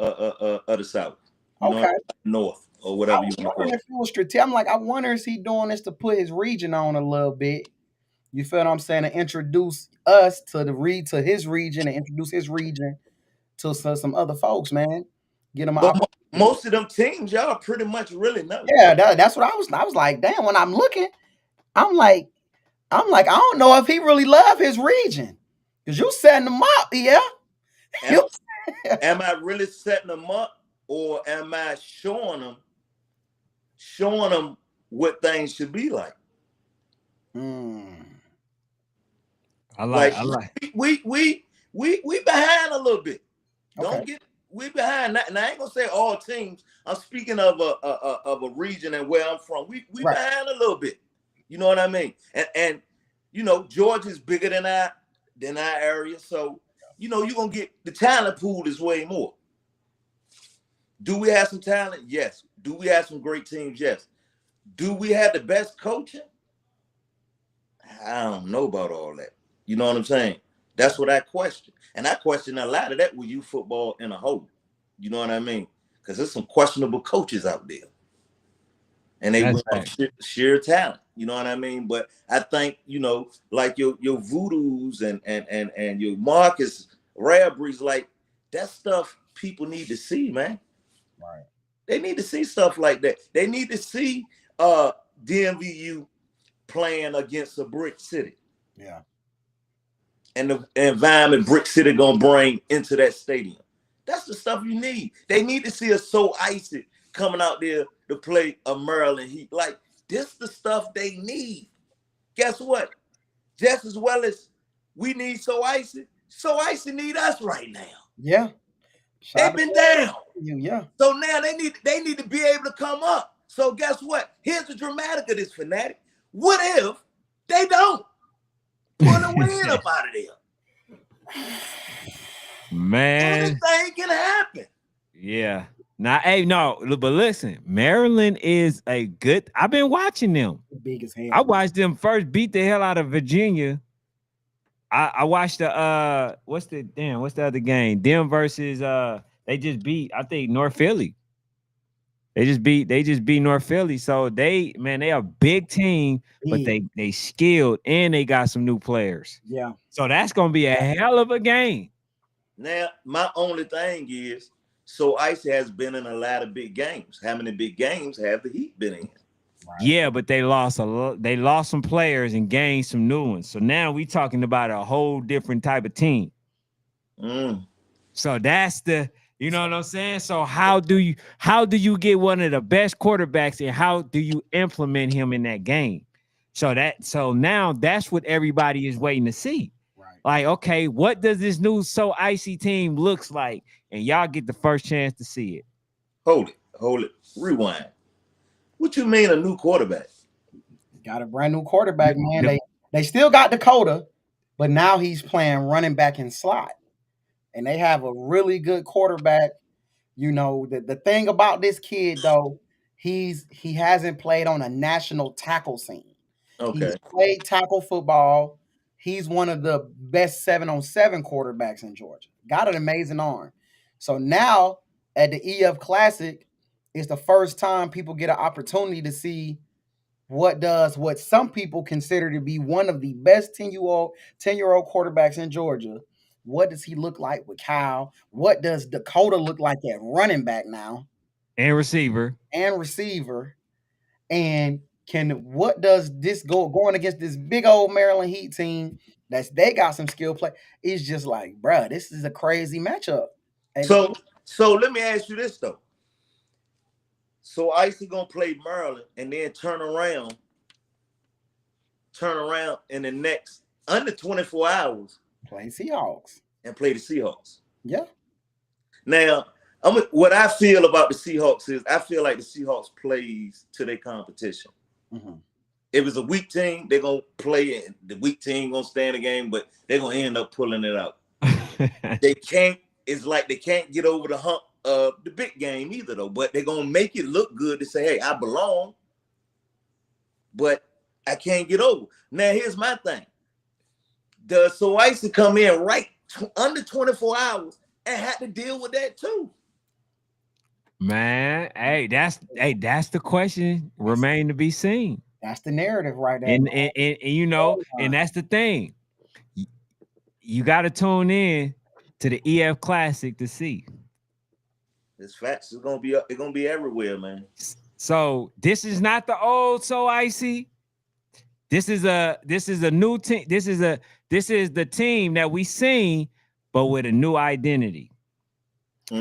the South. You know, Okay. North or I whatever you was want to wondering call if it was strategic. I'm like, I wonder is he doing this to put his region on a little bit? You feel what I'm saying? To introduce us to to his region and introduce his region to some other folks, man. Get them it. an But opportunity. most of them teams, y'all pretty much really know. Yeah, that's what I was. I was like, damn. When I'm looking, I'm like, I don't know if he really love his region, cause you setting them up, yeah. Am, You, am I really setting them up, or am I showing them what things should be like? mm, I like, Like I like. we behind a little bit. okay, Don't get we behind. And I ain't gonna say all teams. I'm speaking of a region and where I'm from. We right, behind a little bit. You know what I mean? And you know Georgia's bigger than our area, so you know you're gonna get the talent pool is way more. Do we have some talent? Yes. Do we have some great teams? Yes. Do we have the best coaching? I don't know about all that. You know what I'm saying? That's what I question. And I question a lot of that with youth football in a whole. You know what I mean? Because there's some questionable coaches out there. And they That's went off fact. sheer talent. You know what I mean? But I think, you know, like your voodoos and your Marcus Rivalries, like that stuff people need to see, man. right, They need to see stuff like that. They need to see DMVU playing against a brick city yeah, and the environment brick city gonna bring into that stadium. That's the stuff you need. They need to see us so icy coming out there to play a Maryland Heat. Like this the stuff they need. Guess what? Just as well as we need so icy need us right now. yeah. Shout They've out been down. to you, yeah, So now they need to be able to come up. So guess what? Here's the dramatic of this fanatic. What if they don't pull a win up out of there? Man, Anything can happen. yeah. Now, hey, no, but listen, Maryland is a good. I've been watching them. big as I hell. watched them first beat the hell out of Virginia. I watched what's the other game? Them versus they just beat, I think, North Philly. They just beat North Philly. So they are a big team, but Big, they skilled and they got some new players. yeah. So that's gonna be a hell of a game. Now, my only thing is, so Icy has been in a lot of big games. How many big games have the Heat been in? Right. Yeah, but they lost a lot. They lost some players and gained some new ones. So now we talking about a whole different type of team. Mm. So that's you know what I'm saying? So how do you get one of the best quarterbacks and how do you implement him in that game? So now that's what everybody is waiting to see. Right. Like, okay, what does this new so icy team looks like? And y'all get the first chance to see it. Hold it, rewind. What you mean a new quarterback? Got a brand new quarterback, man. The- They still got Dakota, but now he's playing running back in slot. And they have a really good quarterback. You know, the thing about this kid though, he hasn't played on a national tackle scene. He's Okay. played tackle football. He's one of the best 7-on-7 quarterbacks in Georgia. got an amazing arm. So now at the EF Classic, it's the first time people get an opportunity to see what some people consider to be one of the best 10-year-old quarterbacks in Georgia. What does he look like with Kyle? What does Dakota look like at running back now And receiver. and receiver? And can what does this going against this big old Maryland Heat team that's they got some skill play? It's just like, bruh, this is a crazy matchup. And So so let me ask you this though. So Icy gonna play Maryland and then turn around in the next under 24 hours play Seahawks. and play the Seahawks. Yeah. Now, what I feel about the Seahawks is I feel like the Seahawks plays to their competition. Mm-hmm. If it's a weak team, they're gonna play it. The weak team gonna stay in the game, but they're gonna end up pulling it out. They can't. It's like they can't get over the hump of the big game either, though. But they're gonna make it look good to say, "Hey, I belong," but I can't get over. Now, here's my thing: does Icy come in right under 24 hours and had to deal with that too? Man, that's the question. Remain to be seen. That's the narrative right there. And you know, and that's the thing. You got to tune in to the EF Classic to see. It's facts. It's gonna be everywhere, man. So this is not the old So Icy. This is a new team. This is the team that we seen, but with a new identity.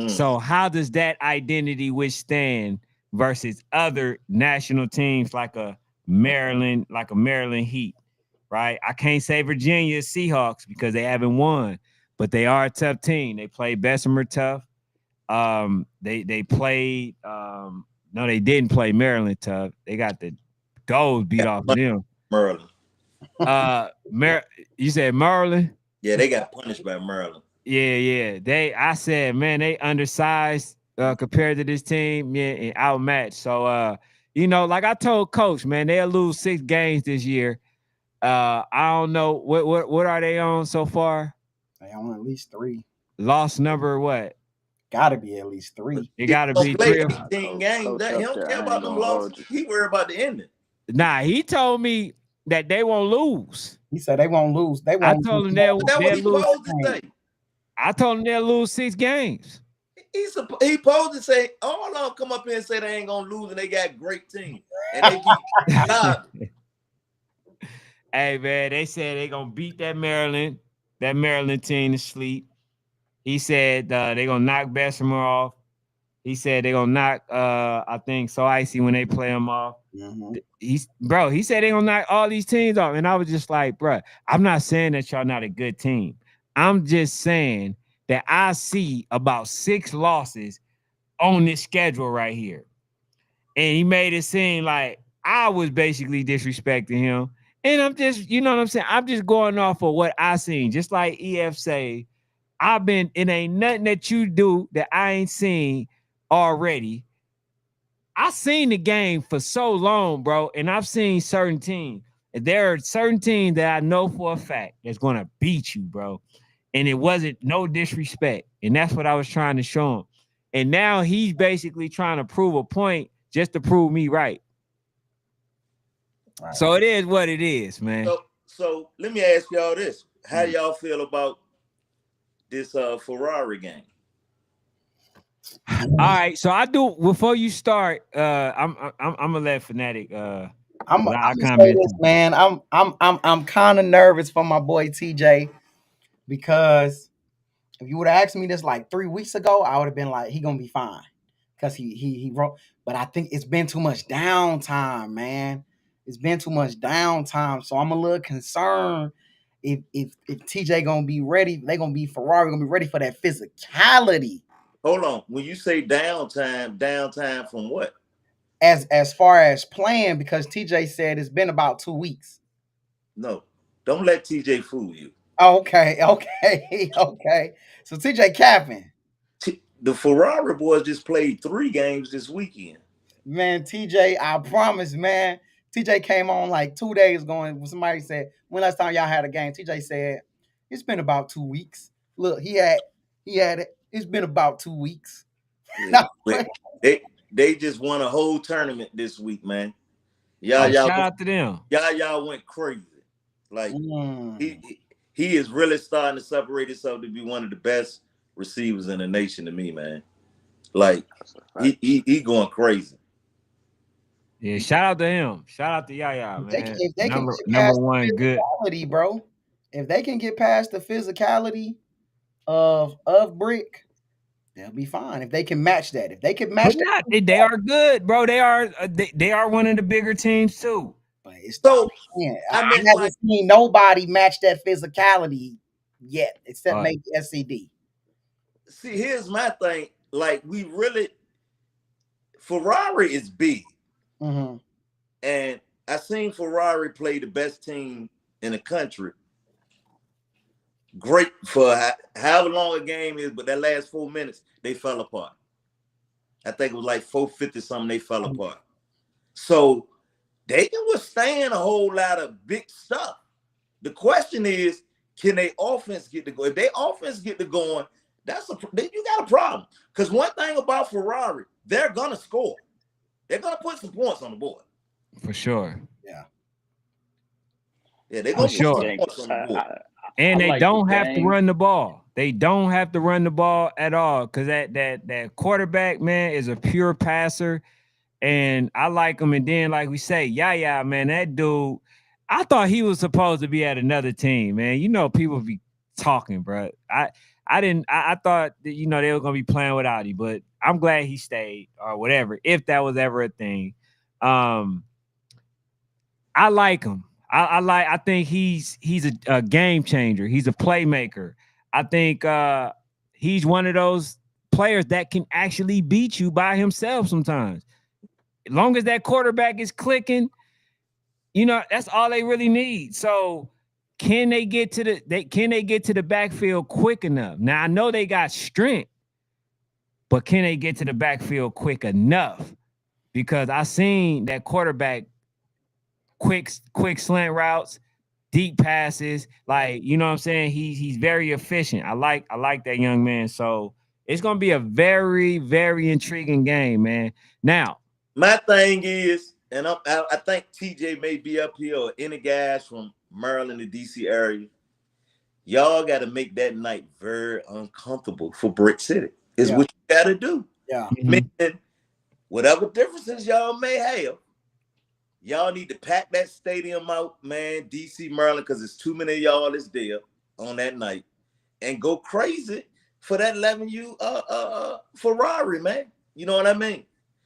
So how does that identity withstand versus other national teams like a Maryland Heat, right? I can't say Virginia Seahawks because they haven't won, but they are a tough team. They played Bessemer tough. They played no, they didn't play Maryland tough. They got the dogs beat off of them. Maryland. You said Maryland? Yeah, they got punished by Maryland. Yeah. I said, man, they undersized compared to this team, yeah, and outmatched. So you know, like I told Coach, man, they'll lose 6 games this year. I don't know what are they on so far? They on at least 3. Loss number what? Gotta be at least 3. It gotta be 3 or 4. 18 games. He don't care about them losses. He worry about the ending. Nah, he told me that they won't lose. He said they won't lose. They won't. I told him they'll lose. I told him they'll lose 6 games. He supposed to say, all of them come up here and say they ain't gonna lose and they got great team. And they beat Hey man, they said they gonna beat that Maryland team to sleep. He said they gonna knock Bessemer off. He said they gonna knock I think So Icy when they play them off. Mm-hmm. He said they gonna knock all these teams off. And I was just like, bro, I'm not saying that y'all not a good team. I'm just saying that I see about 6 losses on this schedule right here. And he made it seem like I was basically disrespecting him. And I'm just, you know what I'm saying? I'm just going off of what I seen. Just like EF say, it ain't nothing that you do that I ain't seen already. I seen the game for so long, bro, and I've seen certain teams. There are certain teams that I know for a fact that's going to beat you, bro. And it wasn't no disrespect. And that's what I was trying to show him. And now he's basically trying to prove a point just to prove me right. So it is what it is, man. So let me ask y'all this. How y'all feel about this Ferrari game? All right, so I do before you start. I'm gonna let Fanatic. I'm gonna say this, man. I'm kind of nervous for my boy TJ because if you would have asked me this like 3 weeks ago, I would have been like, he gonna be fine because he wrote. But I think it's been too much downtime, man. It's been too much downtime, so I'm a little concerned if TJ gonna be ready. They gonna be Ferrari gonna be ready for that physicality. Hold on. When you say downtime from what? As far as playing, because TJ said it's been about 2 weeks. No, don't let TJ fool you. Okay. So TJ capping. The Ferrari boys just played 3 games this weekend. Man, TJ, I promise, man. TJ came on like 2 days ago. Somebody said, when last time y'all had a game? TJ said, it's been about 2 weeks. Look, he had He had it. It's been about 2 weeks. Yeah. Not playing. They just won a whole tournament this week, man. Oh, Y'all shout out to them. y'all went crazy. Like Mm. he is really starting to separate himself to be one of the best receivers in the nation to me, man. Like That's a fact. he going crazy. Yeah, shout out to him. Shout out to Yaya, man. If they can get Number past one, the good. physicality, bro. If they can get past the physicality of Brick, they'll be fine. If they can match that, if they can But match that, not they are good, bro. They are one of the bigger teams too. but it's So yeah, I I meant like haven't seen nobody match that physicality yet, except Uh, maybe SCD. see here's my thing. Like we really Ferrari is big. Mm-hmm. And I seen Ferrari play the best team in the country. Great for however long a game is, but that last 4 minutes, they fell apart. I think it was like 450 something, they fell apart. So they can withstand a whole lot of big stuff. The question is, can they offense get to go? If they offense get to going, you got a problem. Because one thing about Ferrari, they're gonna score. They're gonna put some points on the board. for sure. Yeah. Yeah, they're I For gonna put like the some sure. game. points on the board. And I they like the don't have to game. run the ball. They don't have to run the ball at all. Cause that quarterback, man, is a pure passer. And I like him. And then, like we say, yeah, man, that dude, I thought he was supposed to be at another team, man. You know, people be talking, bro. I didn't. I thought that they were gonna be playing without him, but I'm glad he stayed or whatever, if that was ever a thing. Um, I like him. I think he's a game changer. He's a playmaker. I think he's one of those players that can actually beat you by himself sometimes. As long as that quarterback is clicking, that's all they really need. So can they get to the backfield quick enough? Now I know they got strength, but can they get to the backfield quick enough? Because I seen that quarterback quick slant routes, deep passes, like you know what I'm saying? He's very efficient. I like that young man. So it's gonna be a very, very intriguing game, man. Now, My thing is, and I think TJ may be up here or any guys from Maryland, the DC area. Y'all got to make that night very uncomfortable for Brick City. Is Yeah. what you got to do. Yeah. mhm, Man, whatever differences y'all may have, y'all need to pack that stadium out, man. DC, Maryland, because it's too many of y'all is there on that night, and go crazy for that 11U Ferrari, man. You know what I mean?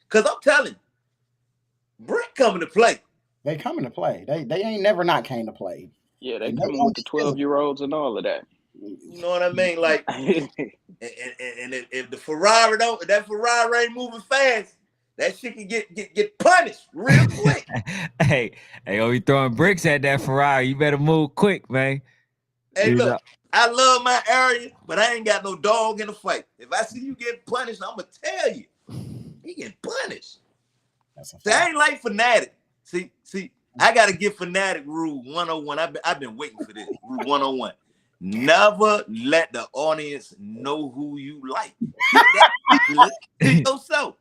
Because I'm telling you, Brick coming to play. They coming to play. They ain't never not came to play. Yeah, they And they coming gonna with the be 12-year-olds and all of that. You know what I mean? Like, and if the Ferrari don't, if that Ferrari ain't moving fast, that shit can get punished real quick. hey, oh, you throwing bricks at that Ferrari? You better move quick, man. Hey, look, I love my area, but I ain't got no dog in the fight. If I see you getting punished, I'm gonna tell you, he getting punished. That's a See, I fact. ain't like Fanatic. See, I gotta give Fanatic rule 101. I've been waiting for this. Rule 101. Never let the audience know who you like. Keep that secret to yourself.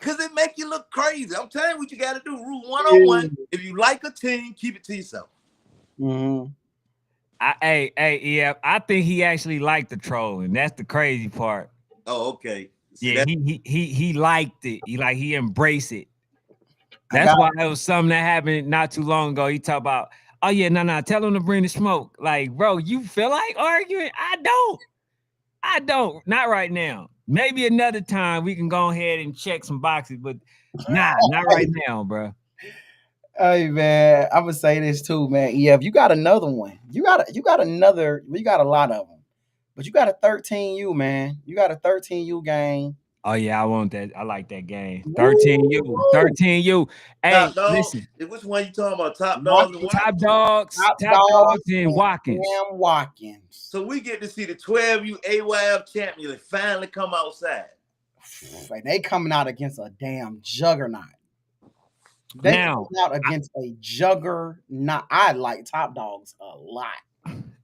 Cause it make you look crazy. I'm telling you what you gotta do. Rule 101. If you like a team, keep it to yourself. Mm-hmm. Yeah, I think he actually liked the trolling. That's the crazy part. Oh, okay. See Yeah, that? he liked it. He embraced it. I That's got why it was something that happened not too long ago. He talked about, oh yeah, no, tell him to bring the smoke. Like, bro, you feel like arguing? I don't. Not right now. Maybe another time we can go ahead and check some boxes, but not right now, bro. Hey man, I'm gonna say this too, man. Yeah, if you got another one, you got a lot of them, but you got a 13U, man. You got a 13U game. Oh yeah, I want that. I like that game. Woo! 13U. Hey, Top dog. listen. Which one you talking about? Top dogs and Watkins, what? Top dogs Dogs and and Watkins. Cam Watkins. So we get to see the 12U AYF champion finally come outside. Like, they coming out against a damn juggernaut. They Now, coming out against a juggernaut. I like Top Dogs a lot.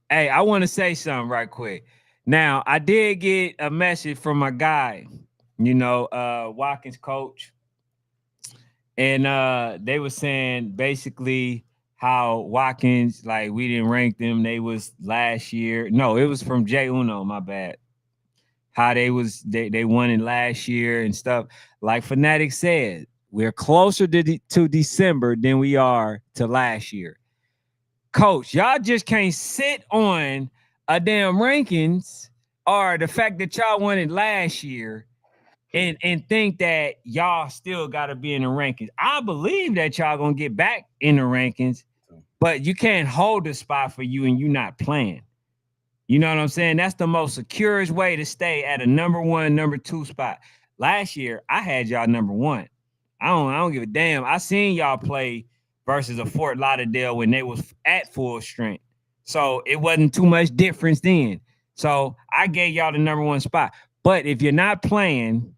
hey, I want to say something right quick. Now, I did get a message from my guy, Watkins coach, and they were saying basically how Watkins, like, we didn't rank them. They was last year. No, it was from Jay Uno, my bad. How they won it last year and stuff. Like Fanatic said, we're closer to December than we are to last year. Coach, y'all just can't sit on a damn rankings or the fact that y'all won it last year and think that y'all still got to be in the rankings. I believe that y'all gonna get back in the rankings, but you can't hold the spot for you and you not playing. You know what I'm saying? That's the most securest way to stay at a number one, number two spot. Last year, I had y'all number one. I don't give a damn. I seen y'all play versus a Fort Lauderdale when they was at full strength. So it wasn't too much difference then. So I gave y'all the number one spot. But if you're not playing,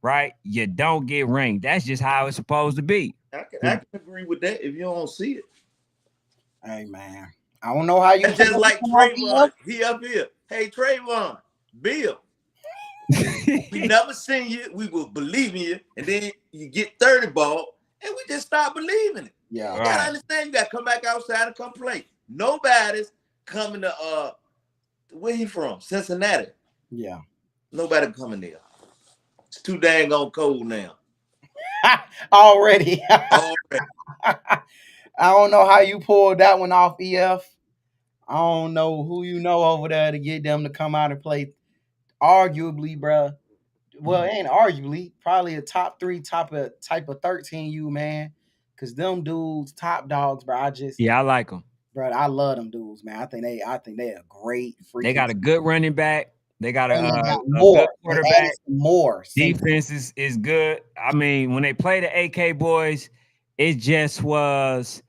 right, you don't get ranked. That's just how it's supposed to be. I can agree with that if you don't see it. Hey man, I don't know how you That's just pull like come off Trayvon. He up here. Hey, Trayvon, Bill, we never seen you. We will believe in you. And then you get 30 ball, and we just stop believing it. Yeah. You got to understand, you got to come back outside and come play. Nobody's coming to, where he from? Cincinnati. Yeah. Nobody coming there. It's too dang on cold now. Already. Already. I don't know how you pulled that one off, EF. I don't know who you know over there to get them to come out and play. Arguably, bruh. Well, it ain't arguably. Probably a top three, type of 13U, man. Cause them dudes, top dogs, bro. Yeah, I like them. Bro, I love them dudes, man. I think they a great freaking. They got a good running back. They got and they got a good more. They quarterback. added some more. Defense is good. I mean, when they play the AK boys, it just was.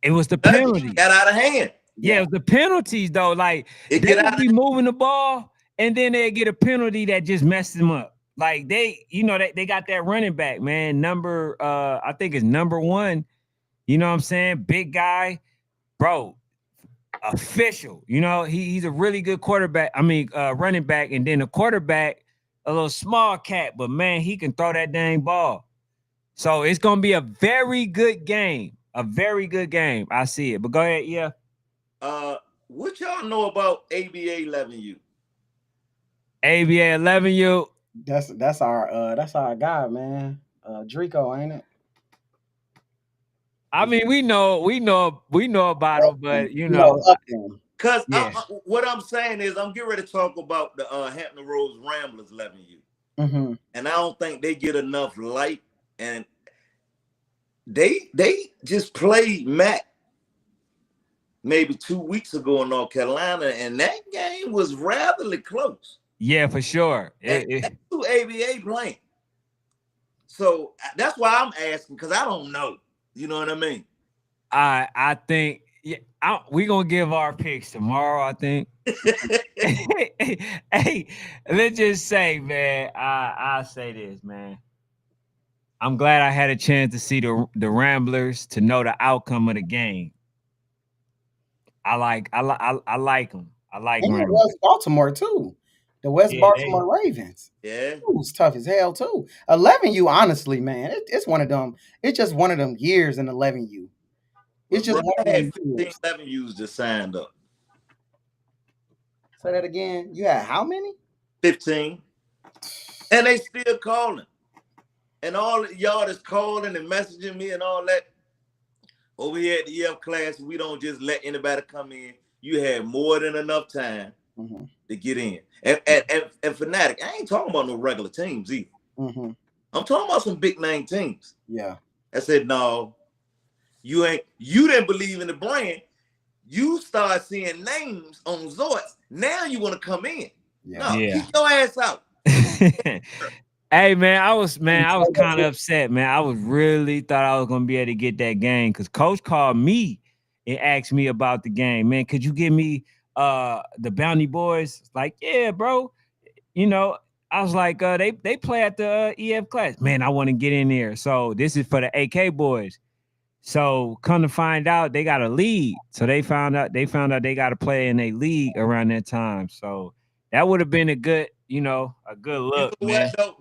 It was the penalties. Got out of hand. Yeah, it was the penalties though. Like It they get would out be moving the ball, and then they get a penalty that just messed them up. Like they got that running back, man. I think it's number one. You know what I'm saying? Big guy, bro. Official. He's a really good quarterback. I mean, running back, and then a quarterback, a little small cat, but man, he can throw that dang ball. So it's gonna be a very good game. A very good game. I see it. But go ahead, yeah. What y'all know about ABA 11U? ABA 11U. That's our guy, man. Drico, ain't it? I mean, we know about him, but Because yeah. what I'm saying is, I'm getting ready to talk about the Hampton Roads Ramblers 11U, and I don't think they get enough light. And they just played Mac maybe 2 weeks ago in North Carolina, and that game was rather close. Yeah, for sure. That's who ABA playing. So that's why I'm asking, because I don't know. You know what I mean? I think we're gonna give our picks tomorrow, I think. Hey, let's just say, man, I'll say this, man. I'm glad I had a chance to see the Ramblers, to know the outcome of the game. I like them. I like and West Baltimore too. The West Baltimore Ravens. Yeah. It was tough as hell too. 11U, honestly, man, it's one of them. It's just one of them years in 11U. It's just one of them 15, 11U's just signed up. Say that again. You had how many? 15. And they still calling. And all y'all that's calling and messaging me and all that. Over here at the EF class, we don't just let anybody come in. You had more than enough time to get in. And Fanatic, I ain't talking about no regular teams either. I'm talking about some big name teams. Yeah. I said, no, you didn't believe in the brand. You start seeing names on Zorts. Now you want to come in. Yeah. No, keep your ass out. Hey man, I was kind of upset, man. I was really thought I was gonna be able to get that game, because Coach called me and asked me about the game. Man, could you give me the Bounty Boys? Like, yeah, bro. I was like, they play at the EF class. Man, I want to get in there. So this is for the AK boys. So come to find out, they got a league. So they found out they got to play in a league around that time. So that would have been a good, a good You look, know what man. though?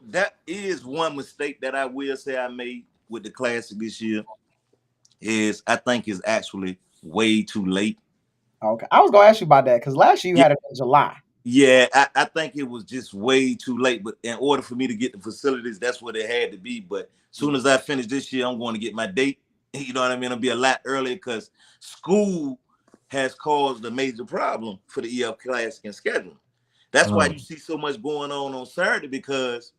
That is one mistake that I will say I made with the classic this year. Is I think is actually way too late. Okay, I was gonna ask you about that because last year you Yeah, had it in July. yeah, I think it was just way too late. But in order for me to get the facilities, that's what it had to be. But as soon as I finish this year, I'm going to get my date. You know what I mean? It'll be a lot earlier because school has caused a major problem for the EF Classic and scheduling. That's why you see so much going on Saturday because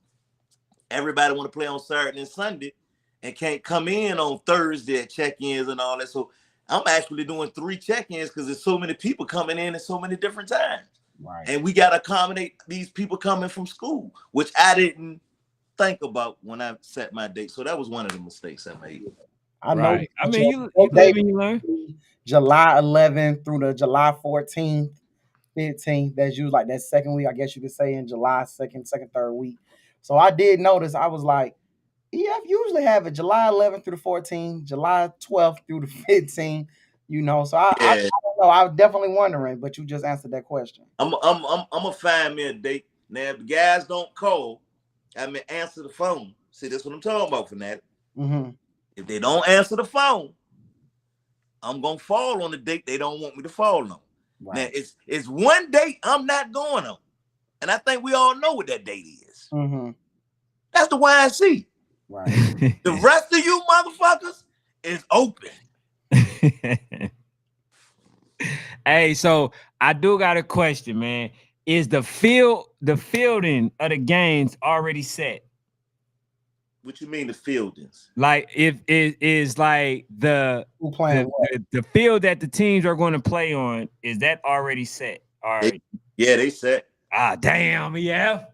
everybody want to play on Saturday and Sunday and can't come in on Thursday at check-ins and all that. So I'm actually doing 3 check-ins because there's so many people coming in at so many different times. Right. And we got to accommodate these people coming from school, which I didn't think about when I set my date. So that was one of the mistakes I made. I know Right. I mean, your, you date live and you learn. July 11th through the July 14th, 15th. That's usually like that second week, I guess you could say in July, second, third week. So I did notice, I was like, EF usually have it July 11th through the 14th, July 12th through the 15th, So I Yeah, don't know. I was definitely wondering, but you just answered that question. I'm gonna find me a date. Now, if the guys don't call, I mean answer the phone. See, that's what I'm talking about, Fanatic. Mm-hmm. If they don't answer the phone, I'm gonna fall on the date they don't want me to fall on. Now, Right. it's one date I'm not going on, and I think we all know what that date is. Mm-hmm. That's the YNC. Right. The rest of you motherfuckers is open. Hey, so I do got a question, man. Is the fielding of the games already set? What you mean the fieldings? Like if it is like Who playing what? the field that the teams are going to play on, is that already set? All They, right. yeah, they set. Damn, yeah.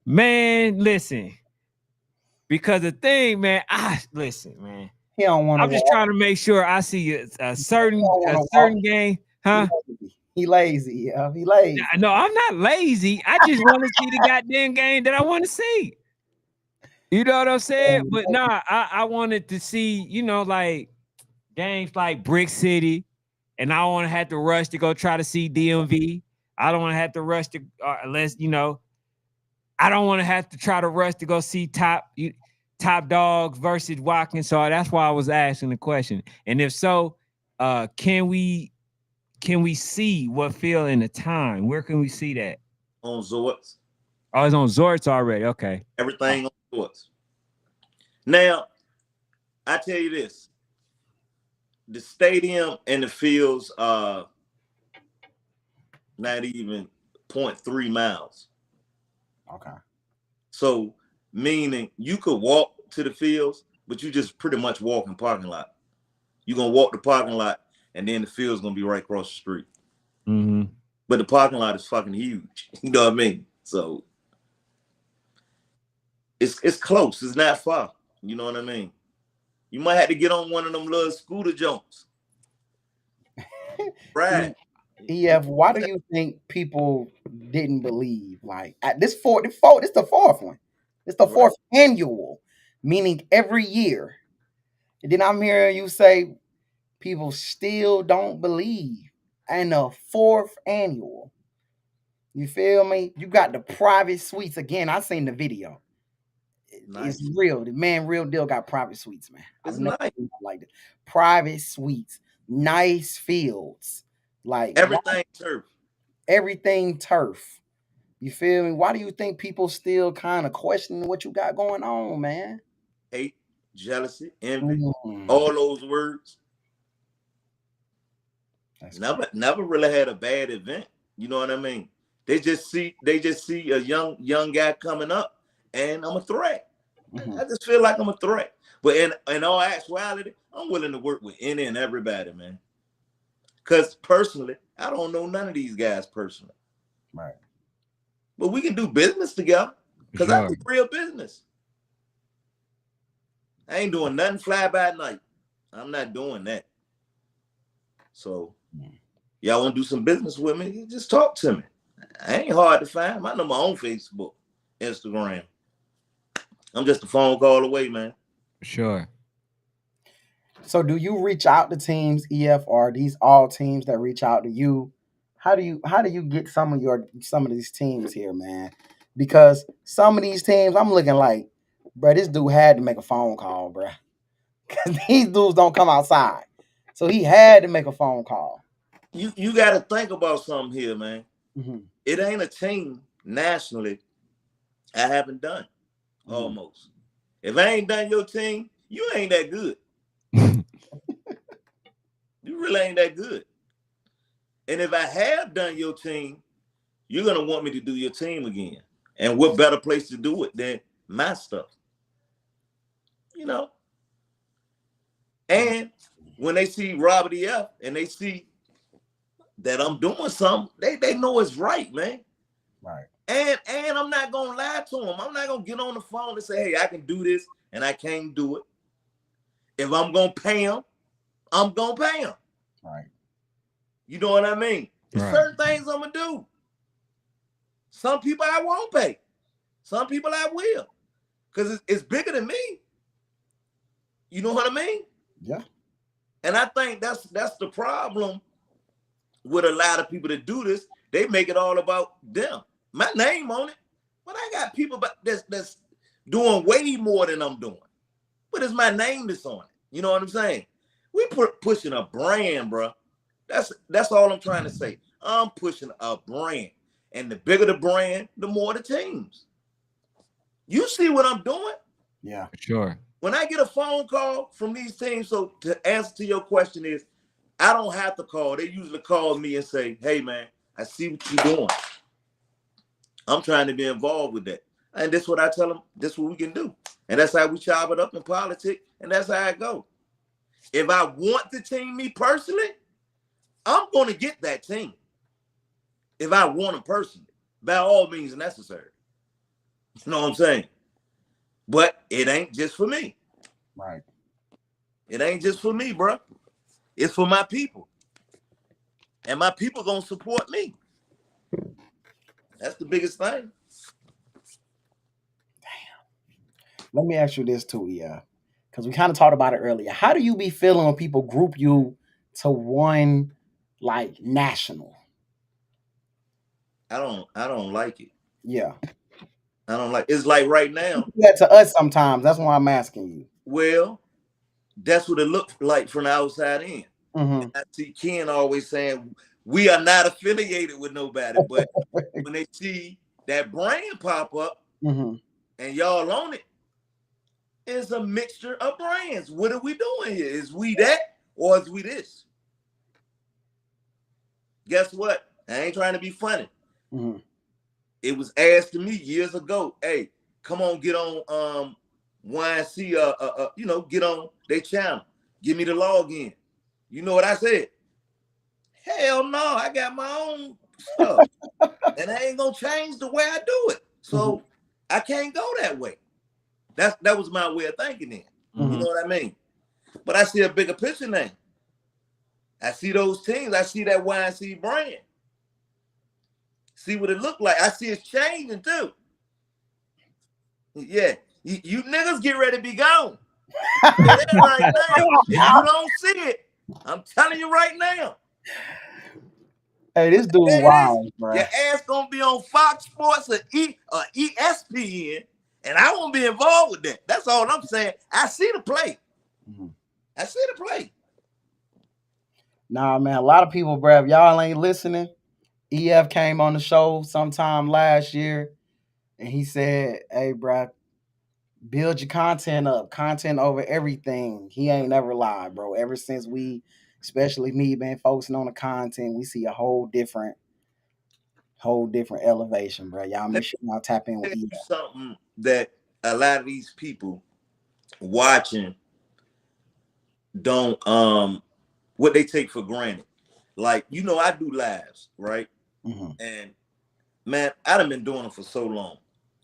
Man, listen. Because the thing, man, listen, man. He don't want to I'm just walk. trying to make sure I see a He certain don't want a to walk. certain game, He huh? lazy. He lazy. Yeah, he lazy. No, I'm not lazy. I just want to see the goddamn game that I want to see. You know what I'm saying? But nah, I wanted to see, like games like Brick City, and I don't want to have to rush to go try to see DMV. I don't want to have to rush to unless I don't want to have to try to rush to go see Top Dog versus Watkins. So that's why I was asking the question. And if so, can we see what field in the time? Where can we see that? On Zorts. Oh, it's on Zorts already. Okay. Everything on Zorts. Now, I tell you this. The stadium and the fields are not even 0.3 miles. Okay. So, meaning you could walk to the fields, but you just pretty much walk in parking lot. You're going to walk the parking lot, and then the field's going to be right across the street. Mm-hmm. But the parking lot is fucking huge. You know what I mean? So, it's close. It's not far. You know what I mean? You might have to get on one of them little scooter jumps. Right. EF, why do you think people didn't believe? Like at this this the fourth one. It's the fourth annual, meaning every year. And then I'm hearing you say people still don't believe. And the fourth annual. You feel me? You got the private suites again. I seen the video. It's Nice. real. The man, real deal, got private suites, man. I've It's never nice. seen that like this. Private suites, nice fields, like Everything turf. everything turf. You feel me? Why do you think people still kind of questioning what you got going on, man? Hate, jealousy, envy, Mm, all those words. that's crazy. Never really had a bad event. You know what I mean? They just see a young guy coming up, and I'm a threat. Mhm. I just feel like I'm a threat. But in all actuality, I'm willing to work with any and everybody, man. Because personally, I don't know none of these guys personally. Right. But we can do business together. Because I Sure. do real business. I ain't doing nothing fly by night. I'm not doing that. So y'all want to do some business with me? Just talk to me. I ain't hard to find. My number on Facebook, Instagram. I'm just a phone call away, man. Sure. So do you reach out to teams, EF, or are these all teams that reach out to you? How do you get some of these teams here, man? Because some of these teams, I'm looking like, bro, this dude had to make a phone call, bro. Because these dudes don't come outside. So he had to make a phone call. You got to think about something here, man. Hmm. It ain't a team nationally I haven't done Hmm. almost. If I ain't done your team, you ain't that good. You really ain't that good. And if I have done your team, you're gonna want me to do your team again. And what better place to do it than my stuff, you know? And when they see Robert EF and they see that I'm doing something, they know it's right, man. Right. And I'm not gonna lie to them. I'm not gonna get on the phone and say, hey, I can do this and I can't do it. If I'm gonna pay them, I'm gonna pay them. Right. You know what I mean? There's Right. certain things I'm gonna do. Some people I won't pay. Some people I will. Because it's bigger than me. You know what I mean? Yeah. And I think that's the problem with a lot of people that do this. They make it all about them. My name on it. But I got people that's doing way more than I'm doing. But it's my name that's on it. You know what I'm saying? We pushing a brand, bro. That's all I'm trying to say. I'm pushing a brand. And the bigger the brand, the more the teams. You see what I'm doing? Yeah. Sure. When I get a phone call from these teams, so to answer to your question is, I don't have to call. They usually call me and say, hey, man, I see what you're doing. I'm trying to be involved with that. And that's what I tell them, this is what we can do. And that's how we chop it up in politics, and that's how I go. If I want the team, me personally, I'm going to get that team. If I want them personally, by all means necessary. You know what I'm saying? But it ain't just for me. Right. It ain't just for me, bro. It's for my people. And my people going to support me. That's the biggest thing. Let me ask you this too, yeah. Because we kind of talked about it earlier. How do you be feeling when people group you to one like national? I don't like it. Yeah. I don't like it's like right now. Do that to us sometimes. That's why I'm asking you. Well, that's what it looks like from the outside in. Hmm. I see Ken always saying we are not affiliated with nobody, but when they see that brand pop up Hmm. and y'all on it, it's a mixture of brands. What are we doing here? Is we that or is we this? Guess what? I ain't trying to be funny. Hmm. It was asked to me years ago, hey, come on, get on YNC, get on their channel. Give me the login. You know what I said? Hell no, I got my own stuff. And I ain't gonna change the way I do it. Hmm. So I can't go that way. That was my way of thinking then. You Hmm. know what I mean? But I see a bigger picture now. I see those teams, I see that YNC brand. See what it looked like. I see it's changing too. Yeah. You niggas get ready to be gone. Say that right now. If you don't see it, I'm telling you right now. Hey, this dude There it is. wild, Your bruh. ass gonna be on Fox Sports or ESPN, and I won't be involved with that. That's all I'm saying. I see the play. Mhm. I see the play. Nah, man, a lot of people, bruh, if y'all ain't listening, EF came on the show sometime last year and he said, hey, bruh, build your content up, content over everything. He ain't never lied, bro. Ever since especially me, been focusing on the content, we see a whole different elevation, bro. Y'all Let make sure y'all tap in me with tell you EF. something that a lot of these people watching don't what they take for granted. Like, I do lives, right? Hmm. And man, I done been doing it for so long.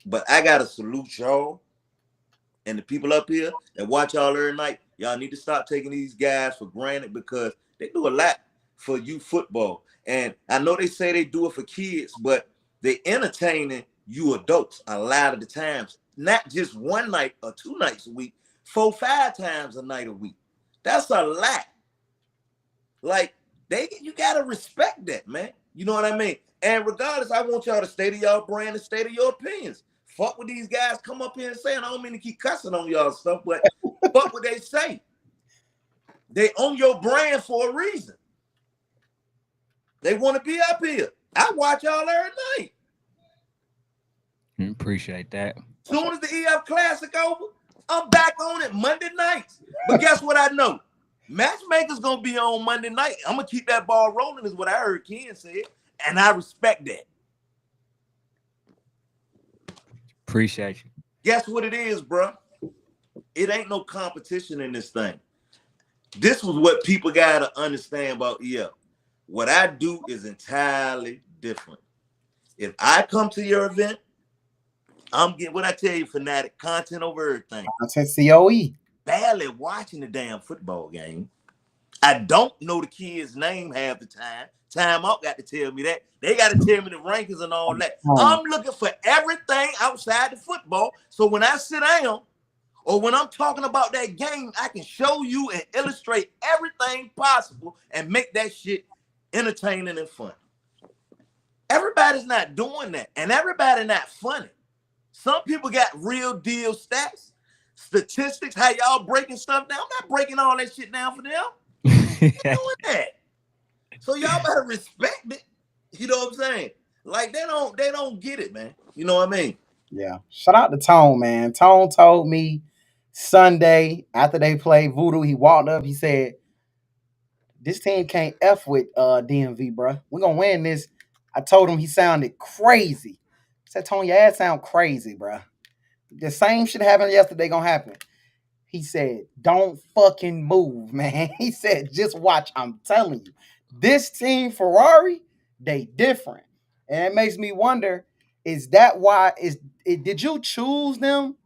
But I gotta salute y'all and the people up here that watch y'all every night. Y'all need to stop taking these guys for granted because they do a lot for youth football. And I know they say they do it for kids, but they entertaining you adults a lot of the times. Not just one night or two nights a week, 4, 5 times a night a week. That's a lot. Like, you gotta respect that, man. You know what I mean? And regardless, I want y'all to stay to y'all brand and stay to your opinions. Fuck what these guys come up here and say. And I don't mean to keep cussing on y'all stuff, but fuck what they say. They own your brand for a reason. They want to be up here. I watch y'all every night. Appreciate that. Soon as the EF Classic over, I'm back on it Monday nights. But guess what I know? Matchmaker's gonna be on Monday night. I'm gonna keep that ball rolling, is what I heard Ken say, and I respect that. Appreciate you. Guess what it is, bro? It ain't no competition in this thing. This was what people gotta understand about EF. What I do is entirely different. If I come to your event, I'm getting what I tell you, fanatic, content over everything. Content COE. Barely watching the damn football game. I don't know the kid's name half the time. Time out got to tell me that. They got to tell me the rankings and all that. I'm looking for everything outside the football. So when I sit down or when I'm talking about that game, I can show you and illustrate everything possible and make that shit entertaining and fun. Everybody's not doing that, and everybody not funny. Some people got real deal stats, statistics, how y'all breaking stuff down. I'm not breaking all that shit down for them. I'm doing that. So y'all better respect it. You know what I'm saying? Like they don't get it, man. You know what I mean? Yeah. Shout out to Tone, man. Tone told me Sunday after they played Voodoo, he walked up, he said, "This team can't F with DMV, bro. We're gonna win this." I told him he sounded crazy. I said, "Tone, your ass sound crazy, bro. The same shit happened yesterday gonna happen." He said, "Don't fucking move, man." He said, "Just watch. I'm telling you. This team, Ferrari, they different." And it makes me wonder, is that why did you choose them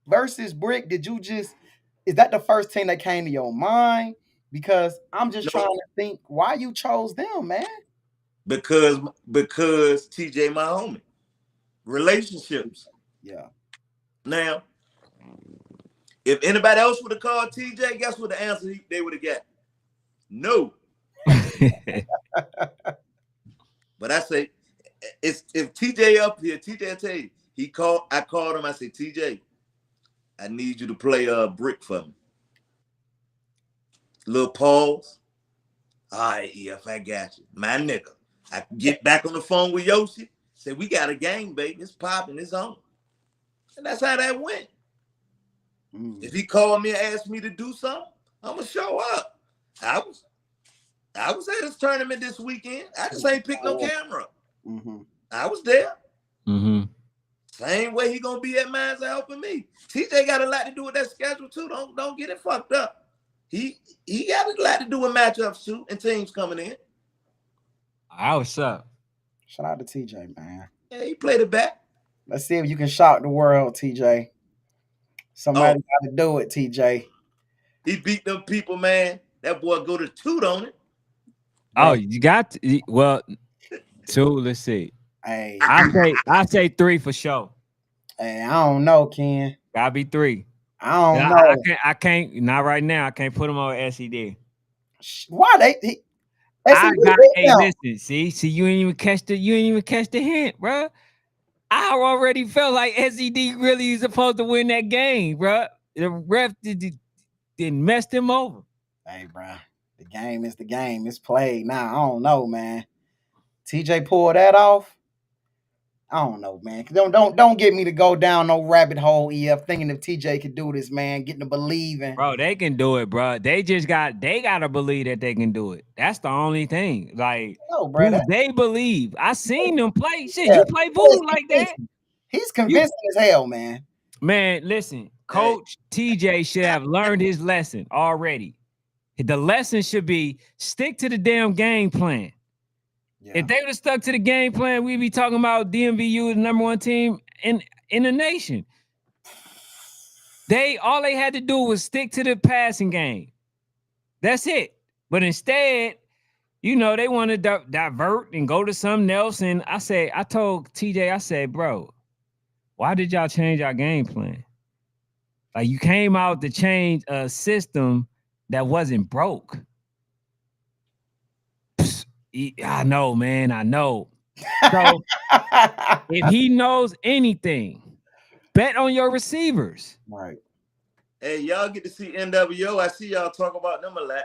versus Brick? Is that the first team that came to your mind? Because I'm just trying No, to think why you chose them, man. because TJ my homie. Relationships. Yeah. Now, if anybody else would have called TJ, guess what the answer they would have got? No. But I say, if TJ up here, TJ tell you, I called him, I said, TJ, I need you to play Brick for me. Little pause. All right, EF, I got you. My nigga. I get back on the phone with Yoshi, say, we got a game, baby. It's popping, it's on. And that's how that went. If he called me and asked me to do something, I'm gonna show up. I was at this tournament this weekend. I just ain't picked no camera. I was there. Same way he gonna be at mine helping me. TJ got a lot to do with that schedule too. Don't get it fucked up. He got a lot to do with matchups too and teams coming in. What's up? Shout out to TJ, man. Yeah, he played it back. Let's see if you can shock the world, TJ. Somebody got to do it, TJ. He beat them people, man. That boy go to 2, don't it? Oh, you got to, well, 2. Let's see. Hey, I say 3 for sure. Hey, I don't know, Ken. Gotta be 3. I don't know. I can't. Not right now. I can't put him on SED. Why they Hey, listen. See, you ain't even catch the hint, bro. I already felt like SED really is supposed to win that game, bro. The ref didn't mess them over. Hey, bro, the game is the game. It's played now. I don't know, man. TJ pulled that off. I don't know, man. Don't get me to go down no rabbit hole, EF, thinking if TJ could do this, man. Getting to believing. Bro, they can do it, bro. They gotta believe that they can do it. That's the only thing. Like, bro, they believe. I seen them play. Shit, you play voodoo like that. He's convincing as hell, man. Man, listen, Coach TJ should have learned his lesson already. The lesson should be stick to the damn game plan. Yeah. If they would have stuck to the game plan, we'd be talking about DMVU, the #1 team in the nation. All they had to do was stick to the passing game. That's it. But instead, they want to divert and go to something else. And I told TJ, I said, bro, why did y'all change our game plan? Like, you came out to change a system that wasn't broke. I know, man. I know. So if he knows anything, bet on your receivers. Right. Hey, y'all get to see NWO. I see y'all talk about them a lot.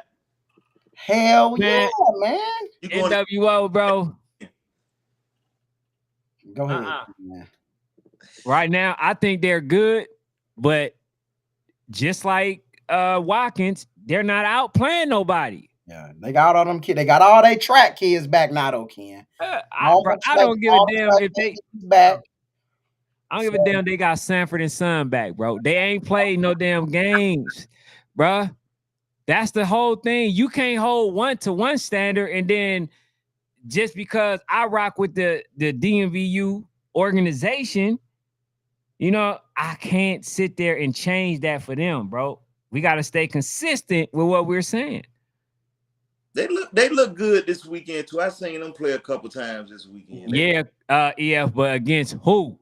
Hell yeah, Man, man. You going NWO, bro. to Go ahead, Uh-uh. man. Right now, I think they're good, but just like Watkins, they're not out playing nobody. Yeah, they got all them kids. They got all their track kids back now, though, Ken. All Bro, the I track, don't give a all the damn track if they. kids back. I don't So, give a damn. They got Sanford and Son back, bro. They ain't played no damn games, bro. That's the whole thing. You can't hold one to one standard, and then just because I rock with the DMVU organization, I can't sit there and change that for them, bro. We got to stay consistent with what we're saying. they look good this weekend too. I seen them play a couple times this weekend. Yeah, EF, but against who?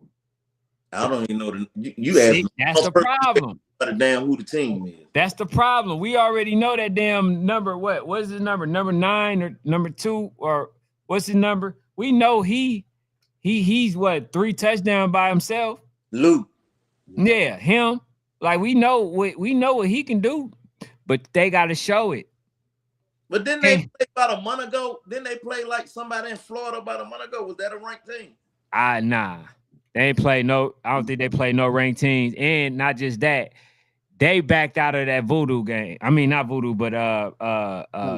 I don't even know you asked See, me that's one the person problem. the damn who the team is. That's the problem. We already know that damn number. What is his number? Number 9 or number 2 or what's his number? We know he's what 3 touchdowns by himself. Luke. Yeah, him. Like we know what he can do, but they got to show it. But then they Okay. play about a month ago. Then they play like somebody in Florida about a month ago. Was that a ranked team? Nah. They ain't play no. I don't think they play no ranked teams, and not just that. They backed out of that voodoo game. I mean, not voodoo, but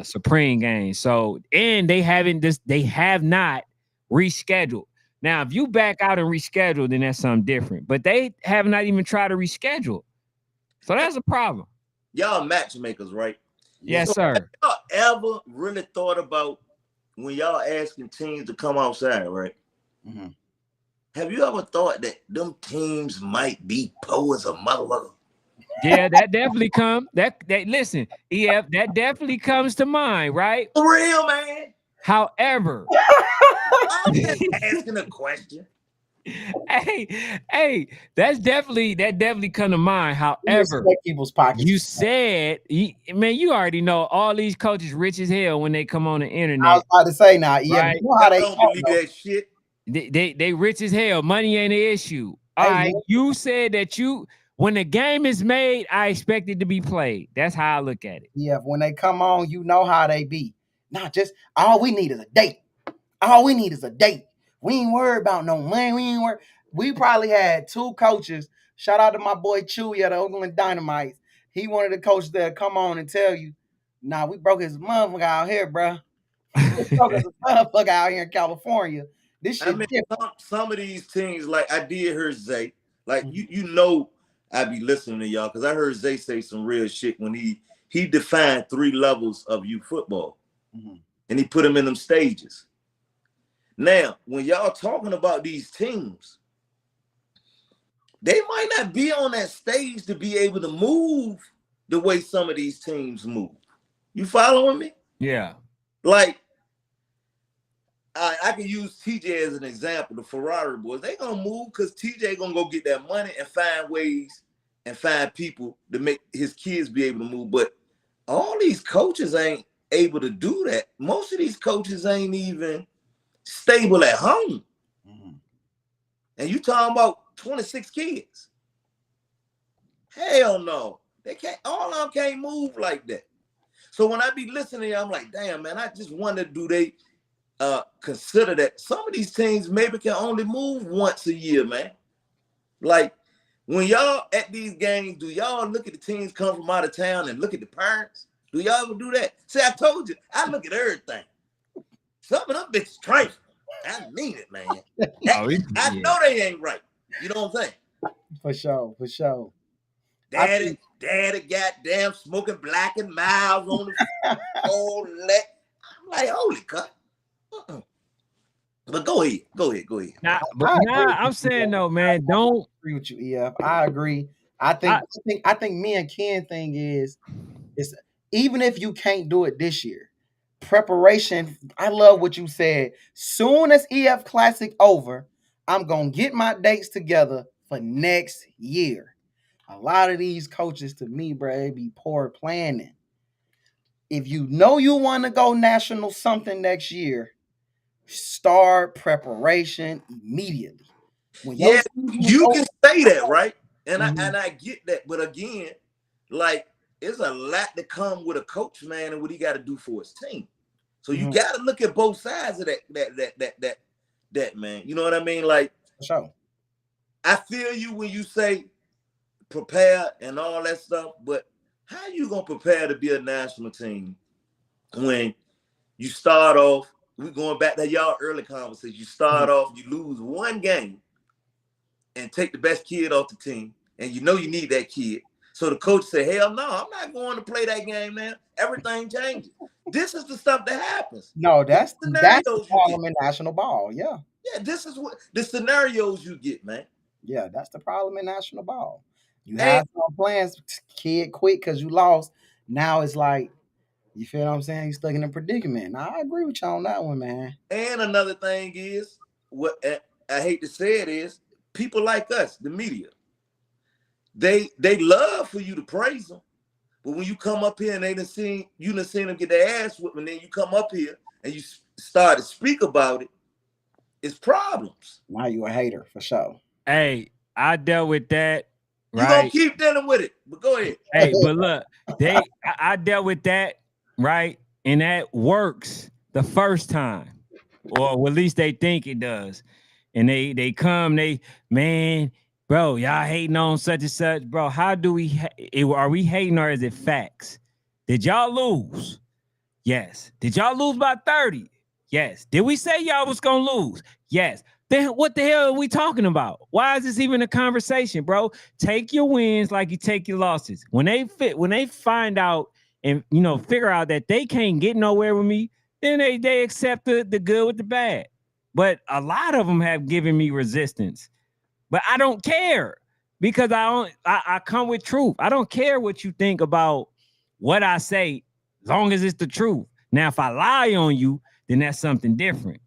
Supreme game. So, and they have not rescheduled. Now, if you back out and reschedule, then that's something different. But they have not even tried to reschedule. So that's a problem. Y'all matchmakers, right? yeah. Yes, So have sir. y'all ever really thought about when y'all asking teams to come outside, right? Mm-hmm. Have you ever thought that them teams might be poor as a motherfucker? Yeah, that definitely come. That listen, EF, that definitely comes to mind, right? For real, man. However, I'm just asking a question. hey, hey, that definitely come to mind. We However, respect people's pockets. you said, man, you already know all these coaches rich as hell when they come on the I was internet, about to say now, yeah, you right? know how I they don't talk, believe though. that shit. They rich as hell. Money ain't an issue. All Hey, right, man, you said that when the game is made, I expect it to be played. That's how I look at it. yeah, when they come on, you know how they be. Not just all we need is a date. All we need is a date. We ain't worried about no money. We ain't worried. We probably had 2 coaches. Shout out to my boy Chewy at the Oakland Dynamites. He wanted the coach that come on and tell you, nah, we broke his motherfucker out here, bro. We broke his motherfucker out here in California. This I shit mean, different. some of these teams, like I did hear Zay, like Mhm, you know, I be listening to y'all because I heard Zay say some real shit when he defined 3 levels of youth football mhm. and he put them in them stages. Now, when y'all talking about these teams, they might not be on that stage to be able to move the way some of these teams move. You following me? Yeah. Like I can use TJ as an example. The Ferrari boys, they gonna move because TJ gonna go get that money and find ways and find people to make his kids be able to move. But all these coaches ain't able to do that. Most of these coaches ain't even stable at home. Mhm. And you talking about 26 kids. Hell no. They can't, all of them can't move like that. So when I be listening, I'm like, damn, man, I just wonder, do they consider that some of these teams maybe can only move once a year, man? Like when y'all at these games, do y'all look at the teams come from out of town and look at the parents? Do y'all ever do that? See, I told you, I look at everything. Some of them bitches trifling. I mean it, man. Oh, I yeah. know they ain't right. You know what I'm saying? For sure, for sure. I Daddy, think daddy, goddamn smoking black and miles on the whole leg. I'm like, holy cut. Uh-uh. But go ahead. Nah, but I agree nah, with I'm you. saying though, man, don't. Agree with you, EF. I agree. I I think me and Ken thing is even if you can't do it this year, preparation. I love what you said. Soon as EF Classic over, I'm gonna get my dates together for next year. A lot of these coaches, to me, bro, they be poor planning. If you know you want to go national something next year, start preparation immediately. When your Yeah, season is you over, can say that, right? And I mhm, and I get that, but again, like it's a lot to come with a coach, man, and what he got to do for his team. So you mhm, got to look at both sides of that, man. You know what I mean? Like for sure. I feel you when you say prepare and all that stuff, but how you gonna prepare to be a national team when you start off? We going back to y'all early conversation. You start Mhm. off, you lose one game, and take the best kid off the team, and you know you need that kid. So the coach said, "Hell no, I'm not going to play that game, man. Everything changes." This is the stuff that happens. No, These that's the scenarios you get. problem in national ball. Yeah, Yeah, this is what the scenarios you get, man. yeah, that's the problem in national ball. You And have some plans, kid, quit because you lost. Now it's like, you feel what I'm saying? You stuck in a predicament. Now, I agree with you on that one, man. and another thing is what I hate to say it is people like us, the media, they love for you to praise them. But when you come up here and you done seen them get their ass whipped, and then you come up here and you start to speak about it, it's problems. Now you a hater for sure. Hey, I dealt with that, You gonna right? keep dealing with it, but go ahead. Hey, but look, I dealt with that, right? And that works the first time, or at least they think it does. And they come, man, bro, y'all hating on such and such, bro. How do are we hating or is it facts? Did y'all lose? Yes. Did y'all lose by 30? Yes. Did we say y'all was gonna lose? Yes. Then what the hell are we talking about? Why is this even a conversation, bro? Take your wins like you take your losses. When they find out and figure out that they can't get nowhere with me, then they accept the good with the bad. But a lot of them have given me resistance. But I don't care because I come with truth. I don't care what you think about what I say, long as it's the truth. Now, if I lie on you, then that's something different.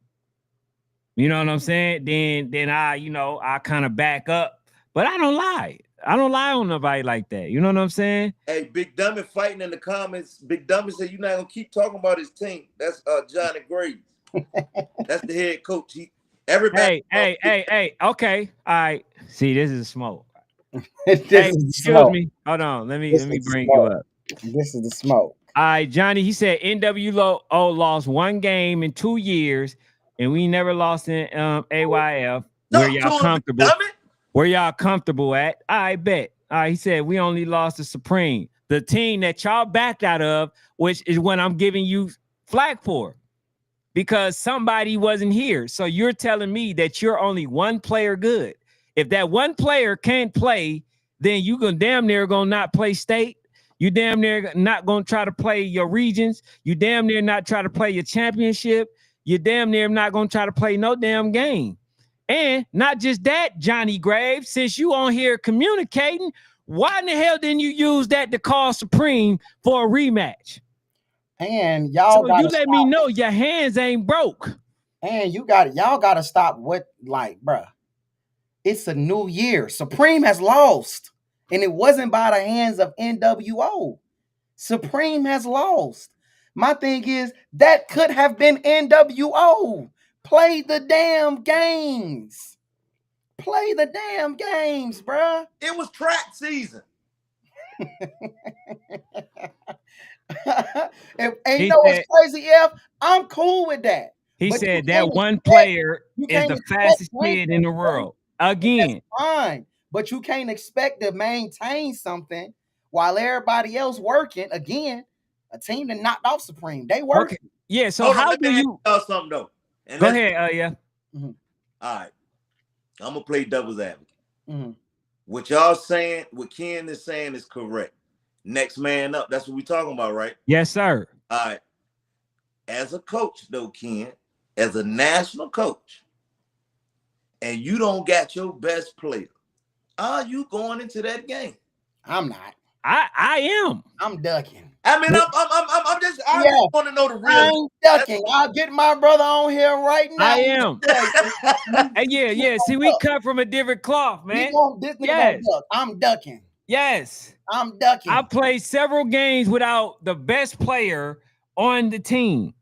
You know what I'm saying? Then I kind of back up. But I don't lie. I don't lie on nobody like that. You know what I'm saying? Hey, Big Dummy fighting in the comments. Big Dummy said you're not gonna keep talking about his team. That's Johnny Graves. That's the head coach. Everybody Hey. Okay. All right. See, this is smoke. This Hey, is the excuse smoke. me. Hold on. Let This me is the bring you smoke. up. This is the smoke. All right, Johnny, he said NWO lost one game in 2 years, and we never lost in AYF. Where talk to y'all him, Big comfortable? Dummy. Where y'all comfortable at? I bet. He said we only lost to Supreme, the team that y'all backed out of, which is what I'm giving you flag for, because somebody wasn't here. So you're telling me that you're only one player good. If that one player can't play, then you gonna damn near gonna not play state. You damn near not gonna try to play your regions. You damn near not try to play your championship. You damn near not gonna try to play no damn game. And not just that, Johnny Graves, since you on here communicating, why in the hell didn't you use that to call Supreme for a rematch? And y'all So you gotta let me stop. know your hands ain't broke. And y'all gotta stop what, like, bruh. It's a new year. Supreme has lost. And it wasn't by the hands of NWO. Supreme has lost. My thing is that could have been NWO. Play the damn games. Play the damn games, bruh. It was track season. And you He know what's said crazy, F? I'm cool with that. he But said that one player you is can't the expect fastest kid in greatness, the bro. world. And that's Again, fine. But you can't expect to maintain something while everybody else working. Again, a team that knocked off Supreme. They okay. working. Yeah, so Hold on, how let me do ask you y'all something though. And go let's ahead, yeah. Mhm, all right. I'm gonna play devil's advocate. mhm. What y'all saying, what Ken is saying is correct. Next man up. That's what we talking about, right? Yes, sir. All right. As a coach, though, Ken, as a national coach, and you don't got your best player, are you going into that game? I'm not. I am. I'm ducking. I mean, I Yeah, just want to know the real. I'm ducking. I'll get my brother on here right now. I am. Tell you, And yeah. See, we cut from a different cloth, man. this nigga gonna Yes. duck. I'm ducking. Yes. I'm I ducking. played several games without the best player on the team.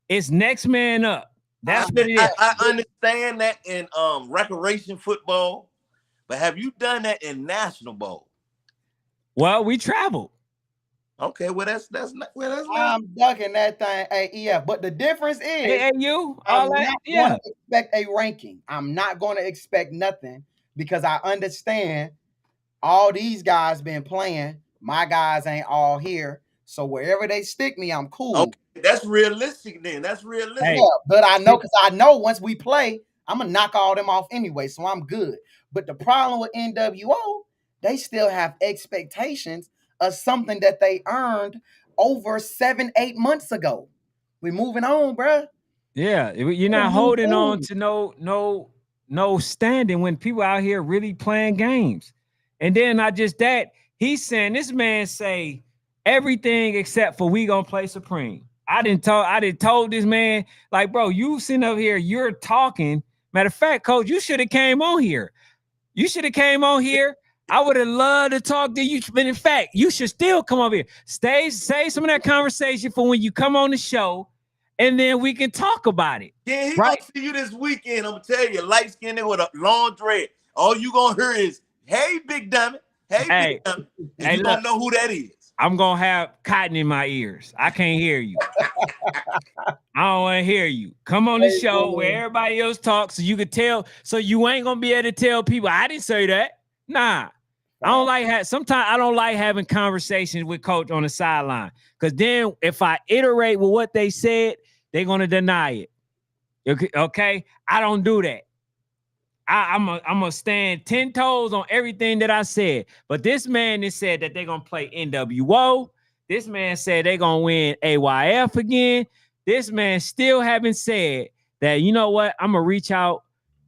It's next man up. That's I'm what it is. I understand that in recreation football, but have you done that in national ball? Well, we traveled. Okay, well that's not well that's not I'm ducking that thing. Hey, yeah. But the difference is AAU, I'm all that. not going Yeah. to expect a ranking. I'm not going to expect nothing because I understand all these guys been playing. My guys ain't all here. So wherever they stick me, I'm cool. okay. That's realistic then. That's Yeah, Hey, realistic. but I know because I know once we play, I'm gonna knock all them off anyway, so I'm good. But the problem with NWO, they still have expectations of something that they earned over 7, 8 months ago. We moving on, bruh. yeah, you're We not move holding on on. to no standing when people out here really playing games. And then not just that, he's saying this man say everything except for we gonna play Supreme. I didn't told this man, like, bro, you sitting up here, you're talking. Matter of fact, coach, you should have came on here. You should have came on here. I would have loved to talk to you. But in fact, you should still come over here. Save some of that conversation for when you come on the show, and then we can talk about it. Yeah, he gonna Right? see you this weekend. I'm gonna tell you, light skinned with a long dread. All you gonna hear is, "Hey, big dummy, hey, big Hey, dummy," and hey, you look, gonna know who that is. I'm gonna have cotton in my ears. I can't hear you. I don't want to hear you. Come on the Hey, show where man. everybody else talks so you could tell. So you ain't gonna be able to tell people I didn't say that. Nah. I don't Fact. like sometimes I don't like having conversations with coach on the sideline. Because then if I iterate with what they said, they're gonna deny it. Okay? I don't do that. I'm gonna stand 10 toes on everything that I said. But this man has said that they're gonna play NWO. This man said they're gonna win AYF again. This man still haven't said that, you know what, I'm gonna reach out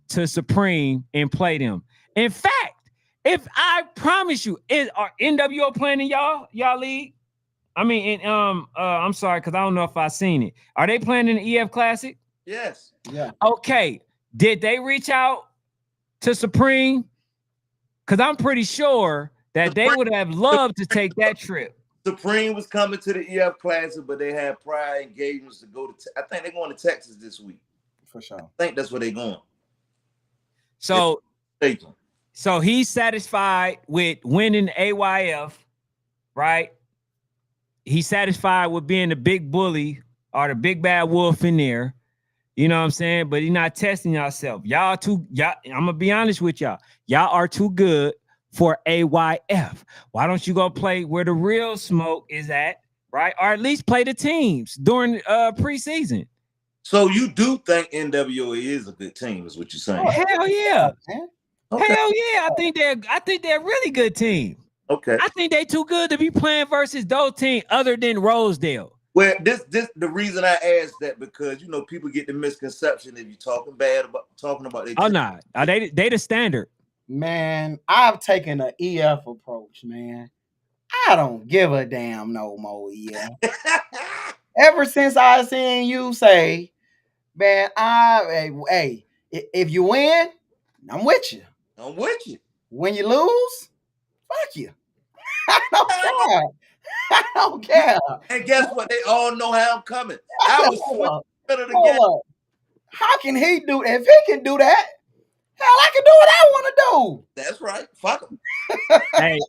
to Supreme and play them. In fact, if I promise you, are NWO playing in y'all league? I mean, I'm sorry, because I don't know if I seen it. Are they playing in the EF Classic? Yes, Yeah. Okay. Did they reach out to Supreme? Because I'm pretty sure that they Supreme, would have loved to take that trip. Supreme was coming to the EF Classic, but they had prior engagements to go to. I think they're going to Texas this week. For sure. I think that's where they're going. So, If so he's satisfied with winning AYF, right? He's satisfied with being the big bully or the big bad wolf in there. You know what I'm saying? But he's not testing yourself. Y'all, I'm gonna be honest with y'all. Y'all are too good for AYF. Why don't you go play where the real smoke is at, right? Or at least play the teams during preseason. So you do think NWA is a good team, is what you're saying? Oh, Hell yeah. man. Okay, Hell yeah. I think they're a really good team. okay. I think they too good to be playing versus those teams other than Rosedale. Well, this the reason I asked that because people get the misconception if you're talking about their Oh team. no. Nah. They the standard. Man, I've taken an EF approach, man. I don't give a damn no more EF. Ever since I seen you say, man, if you win, I'm with you. I'm with you. When you lose, fuck you. I don't care. I don't care. And guess what? They all know how I'm coming. I I said, was hold switching up, middle of the game. hold up. How can he do? If he can do that, hell, I can do what I want to That's right. Fuck them.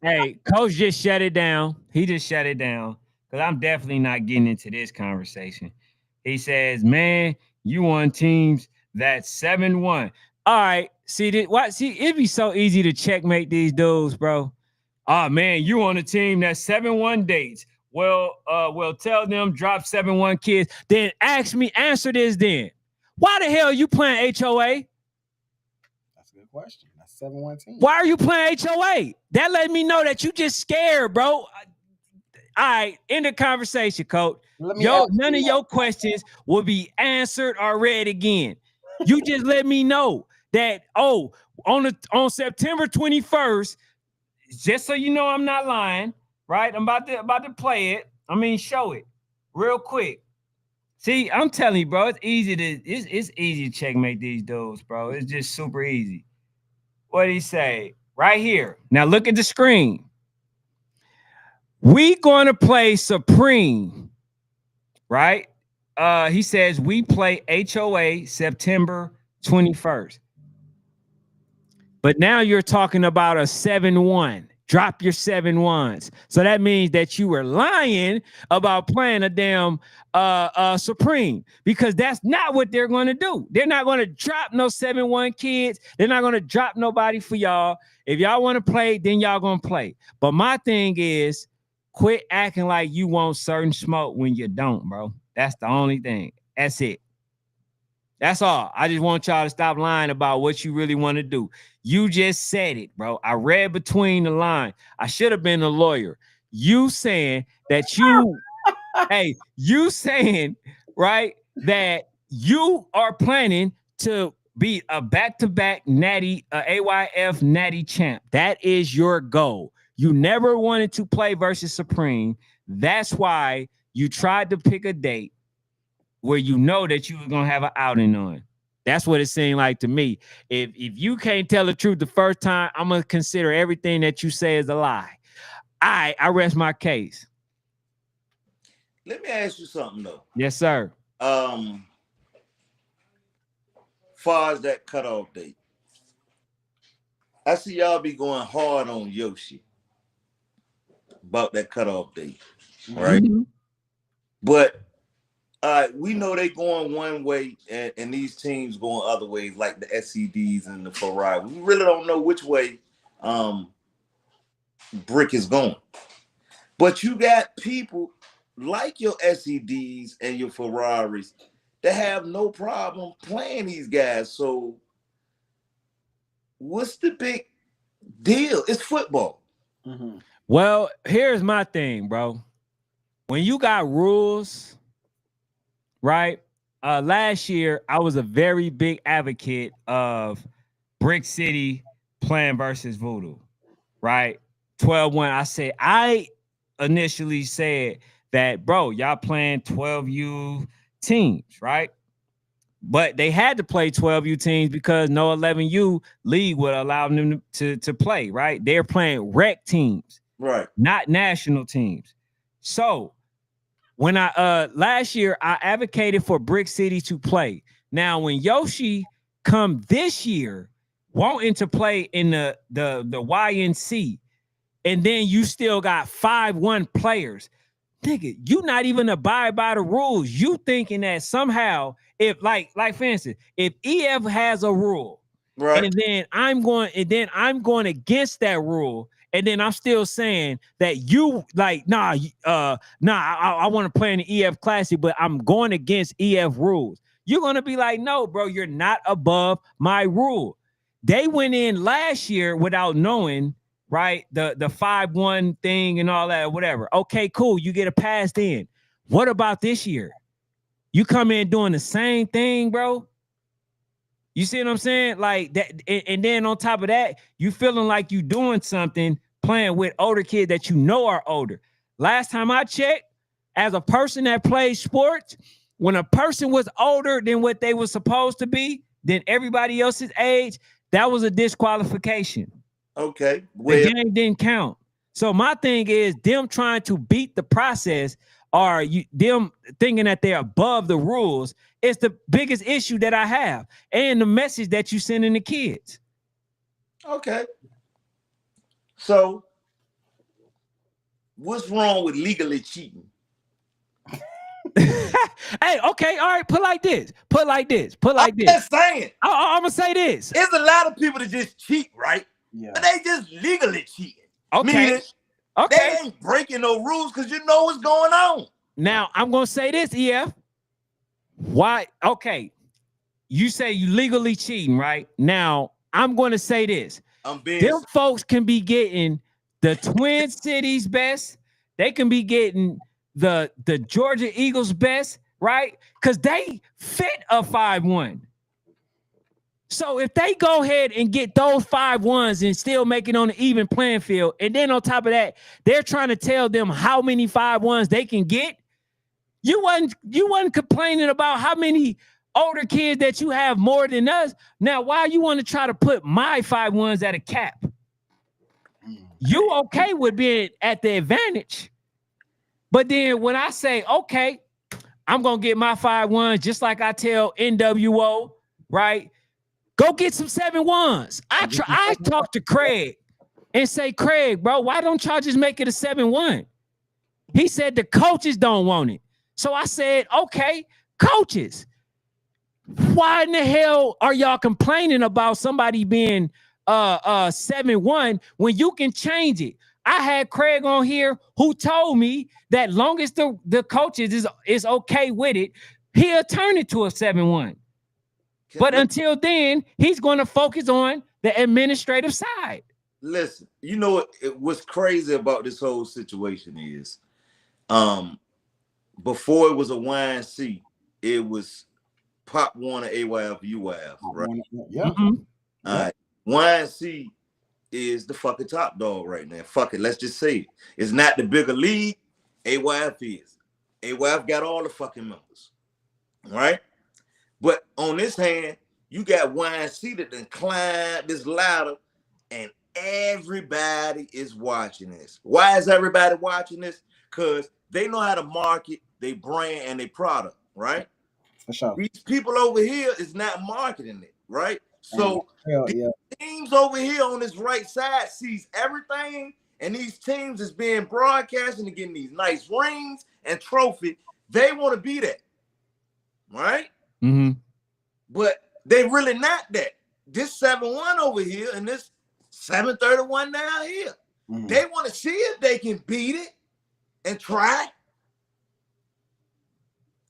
Hey, coach just shut it down. He just shut it down because I'm definitely not getting into this conversation. He says, man, you on teams that's 7-1. All right. See, it'd be so easy to checkmate these dudes, bro. Oh man, you on a team that's 7-1 dates. Well, tell them drop 7-1 kids. Then answer this then. Why the hell you playing HOA? That's a good question. That's 7-1 team. Why are you playing HOA? That let me know that you just scared, bro. All right, end the conversation, coach. None of your questions will be answered or read again. You just let me know that on September 21st, just so you know I'm not lying, right? I'm about to play it. I mean, show it real quick. See, I'm telling you, bro, it's easy to checkmate these dudes, bro. It's just super easy. What did he say? Right here. Now look at the screen. We gonna play Supreme, right? He says we play HOA September 21st. But now you're talking about a 7-1. Drop your 7-1s. So that means that you were lying about playing a damn Supreme, because that's not what they're going to do. They're not going to drop no 7-1 kids. They're not going to drop nobody for y'all. If y'all want to play, then y'all going to play. But my thing is, quit acting like you want certain smoke when you don't, bro. That's the only thing. That's it. That's all. I just want y'all to stop lying about what you really want to do. You just said it, bro. I read between the lines. I should have been a lawyer. You saying that you saying, right, that you are planning to be a back-to-back natty, AYF natty champ. That is your goal. You never wanted to play versus Supreme. That's why you tried to pick a date where you know that you were gonna have an outing on. That's what it seemed like to me. If you can't tell the truth the first time, I'm gonna consider everything that you say as a lie. I rest my case. Let me ask you something though. Yes, sir. Far as that cutoff date, I see y'all be going hard on Yoshi about that cutoff date, right? Mm-hmm. But we know they going one way and these teams going other ways, like the SCDs and the Ferrari. We really don't know which way Brick is going. But you got people like your SCDs and your Ferraris that have no problem playing these guys. So what's the big deal? It's football. Mm-hmm. Well, here's my thing, bro. When you got rules, right? Last year, I was a very big advocate of Brick City playing versus Voodoo, right? 12-1. I initially said that, bro, y'all playing 12U teams, right? But they had to play 12U teams because no 11U league would allow them to play, right? They're playing rec teams, right? Not national teams. So when I last year I advocated for Brick City to play. Now when Yoshi come this year wanting to play in the YNC, and then you still got 5-1 players, nigga, you not even abide by the rules. You thinking that somehow, if like for instance, if EF has a rule, right, and then I'm going against that rule, and then I'm still saying that you like, I want to play in the EF Classic, but I'm going against EF rules. You're gonna be like, no, bro, you're not above my rule. They went in last year without knowing, right? The 5-1 thing and all that, whatever. Okay, cool. You get a pass in. What about this year? You come in doing the same thing, bro. You see what I'm saying? Like that, and then on top of that, you feeling like you doing something, playing with older kids that you know are older. Last time I checked, as a person that plays sports, when a person was older than what they were supposed to be, than everybody else's age, that was a disqualification. Okay. Well, the game didn't count. So my thing is them trying to beat the process, or them thinking that they're above the rules, is the biggest issue that I have, and the message that you sending the kids. Okay. So what's wrong with legally cheating? Hey, okay, all right, put like this. I'm just saying. I'm gonna say this. There's a lot of people that just cheat, right? Yeah. But they just legally cheating. Okay. Meaning, they ain't breaking no rules because you know what's going on. Now, I'm gonna say this, EF. Why? Okay. You say you legally cheating, right? Now, I'm gonna say this. Them folks can be getting the Twin Cities best. They can be getting the Georgia Eagles best, right? Because they fit a 5-1. So if they go ahead and get those 5-1s and still make it on an even playing field, and then on top of that, they're trying to tell them how many 5-1s they can get. You wasn't complaining about how many older kids that you have more than us. Now, why you want to try to put my 5-1s at a cap? You okay with being at the advantage? But then when I say, okay, I'm gonna get my 5-1s, just like I tell NWO, right? Go get some 7-1s. I talk to Craig and say, Craig, bro, why don't y'all just make it a 7-1? He said the coaches don't want it. So I said, okay, coaches, why in the hell are y'all complaining about somebody being 7-1 when you can change it? I had Craig on here who told me that long as the coaches is okay with it, he'll turn it to a 7-1. But until then, he's going to focus on the administrative side. Listen, you know what's crazy about this whole situation is, before it was a YNC, it was Pop Warner, AYF, UYF, right? Yeah. Mm-hmm. All right. YNC is the fucking top dog right now. Fuck it, let's just say it. It's not the bigger league. AYF is. AYF got all the fucking members, right? But on this hand, you got YNC that then climbed this ladder, and everybody is watching this. Why is everybody watching this? Because they know how to market their brand and their product, right? For sure. These people over here is not marketing it, right? So yeah. Teams over here on this right side sees everything, and these teams is being broadcast and getting these nice rings and trophy. They want to be that, right? Mm-hmm. But they really not that. This 7-1 over here and this 7-31 down here. Mm-hmm. They want to see if they can beat it and try.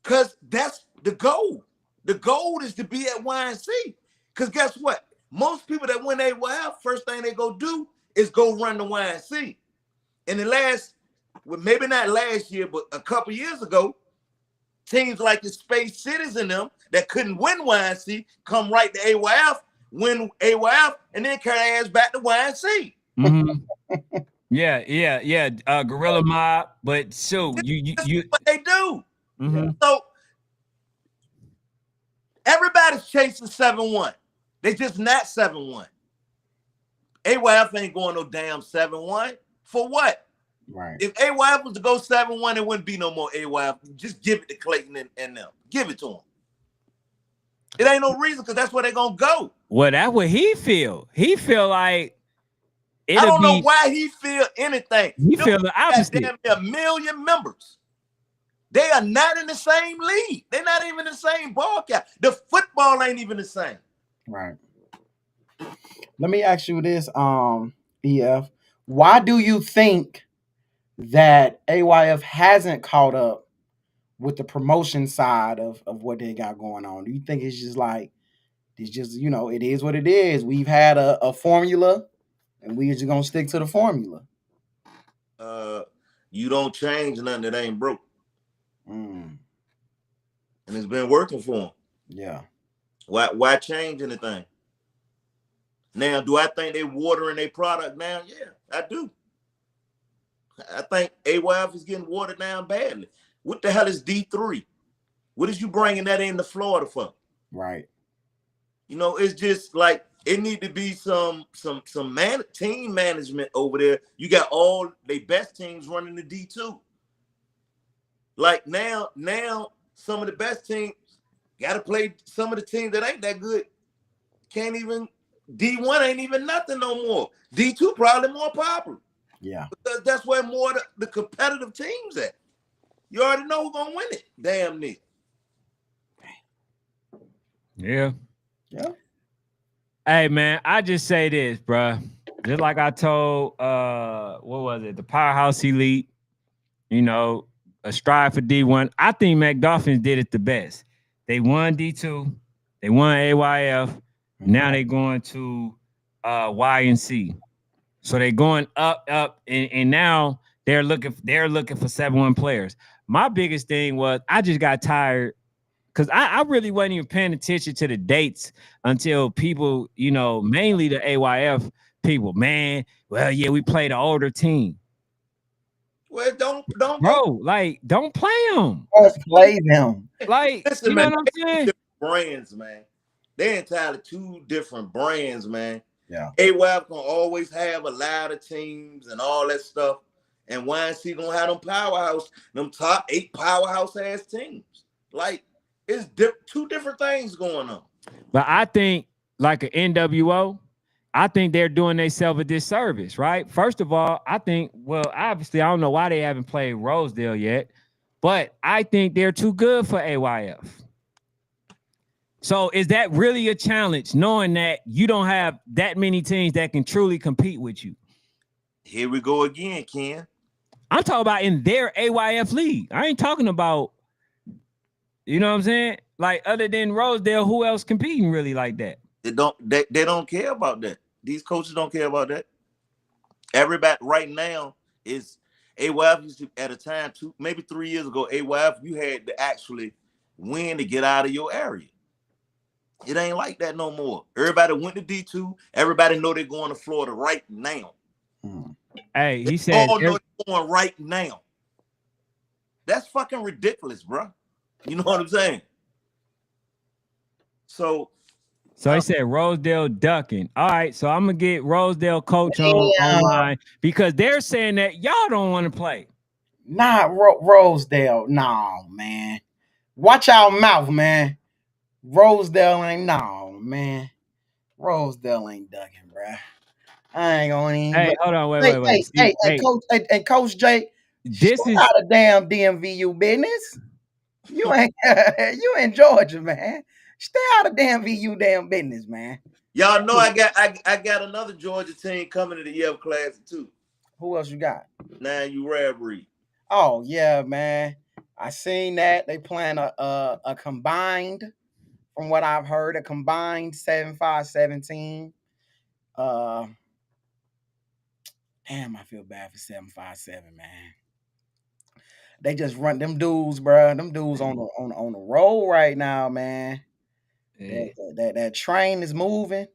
Because that's the goal. The goal is to be at YNC. Because guess what? Most people that win AYF, first thing they go do is go run the YNC. In the last, well, maybe not last year, but a couple years ago, teams like the Space Cities and them that couldn't win YNC come right to AYF, win AYF, and then carry their ass back to YNC. Mm-hmm. yeah. Gorilla Mob, but so you what they do. Mm-hmm. So everybody's chasing 7-1. They just not 7-1. AYF ain't going no damn 7-1. For what? Right. If AYF was to go 7-1, it wouldn't be no more AYF. Just give it to Clayton and them. Give it to them. It ain't no reason, because that's where they're going to go. Well, that's what he feel. He feel like I don't know why he feel anything. He feel the opposite. Damn near 1 million members. They are not in the same league. They're not even in the same ball cap. The football ain't even the same. Right. Let me ask you this, EF. Why do you think that AYF hasn't caught up with the promotion side of what they got going on? Do you think it's just like, it's just, it is what it is? We've had a formula, and we're just going to stick to the formula. You don't change nothing that ain't broke. And it's been working for them. Yeah. Why change anything? Now, do I think they watering their product now? Yeah, I do. I think AYF is getting watered down badly. What the hell is D3? What is you bringing that into Florida for? Right. It's just like it need to be some team management over there. You got all the best teams running the D2. Like now some of the best teams got to play some of the teams that ain't that good. Can't even, D1 ain't even nothing no more. D2 probably more popular. Yeah. Because that's where more the competitive teams at. You already know who's going to win it. Damn near. Yeah. Yeah. Hey, man, I just say this, bro. Just like I told, what was it? The Powerhouse Elite, a strive for D1. I think McDolphins did it the best. They won D2. They won AYF. Now they're going to YNC. So they're going up, and now they're looking for 7-1 players. My biggest thing was I just got tired because I really wasn't even paying attention to the dates until people, mainly the AYF people, man, well, yeah, we played an older team. Well, don't bro, like, don't play them. Just play them. Like, listen, you know man, what I'm saying? Brands, man. They're entirely two different brands, man. Yeah. AYF gonna always have a lot of teams and all that stuff. And YNC gonna have them top 8 powerhouse ass teams. Like, it's two different things going on. But I think like an NWO, I think they're doing themselves a disservice, right? First of all, I think, well, obviously, I don't know why they haven't played Rosedale yet, but I think they're too good for AYF. So is that really a challenge, knowing that you don't have that many teams that can truly compete with you? Here we go again, Ken. I'm talking about in their AYF league. I ain't talking about, you know what I'm saying? Like, other than Rosedale, who else competing really like that? They don't care about that. These coaches don't care about that. Everybody right now is AYF used to, at a time, maybe 3 years ago, AYF, you had to actually win to get out of your area. It ain't like that no more. Everybody went to D2. Everybody know they're going to Florida right now. Hey, he said all know they're going right now. That's fucking ridiculous, bro. You know what I'm saying? So he said Rosedale ducking. All right, so I'm gonna get Rosedale coach online because they're saying that y'all don't want to play. Not Rosedale. No, man. Watch our mouth, man. Rosedale ain't man. Rosedale ain't ducking, bruh. I ain't gonna even. Hey, hold on, wait. Hey, Coach Jay. This is out of damn DMVU business. You ain't you in Georgia, man. Stay out of damn VU damn business, man. Y'all know I got another Georgia team coming to the EF Classic too. Who else you got? Now you rivalry. Oh yeah, man. I seen that they plan a combined, from what I've heard, a combined 7-5-17. Damn, I feel bad for 7-5-7, man. They just run them dudes, bro. Them dudes on the roll right now, man. Yeah. That train is moving.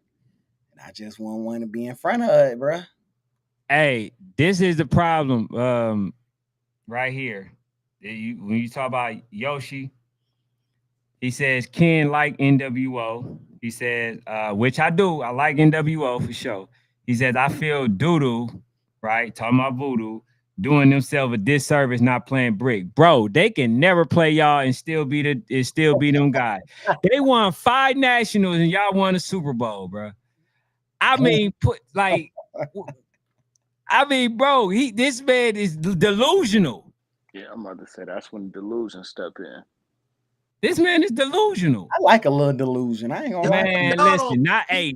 And I just want to be in front of it, bro. Hey, this is the problem right here. When you talk about Yoshi, he says Ken like NWO. He says, which I do. I like NWO for sure. He says, I feel doo-doo, right? Talking about voodoo, doing themselves a disservice not playing brick. Bro, they can never play y'all and still be them guys. They won 5 nationals and y'all won a Super Bowl, bro. I mean, bro, this man is delusional. Yeah, I'm about to say that's when delusion step in. This man is delusional. I like a little delusion. I ain't gonna lie. Man, listen, no. I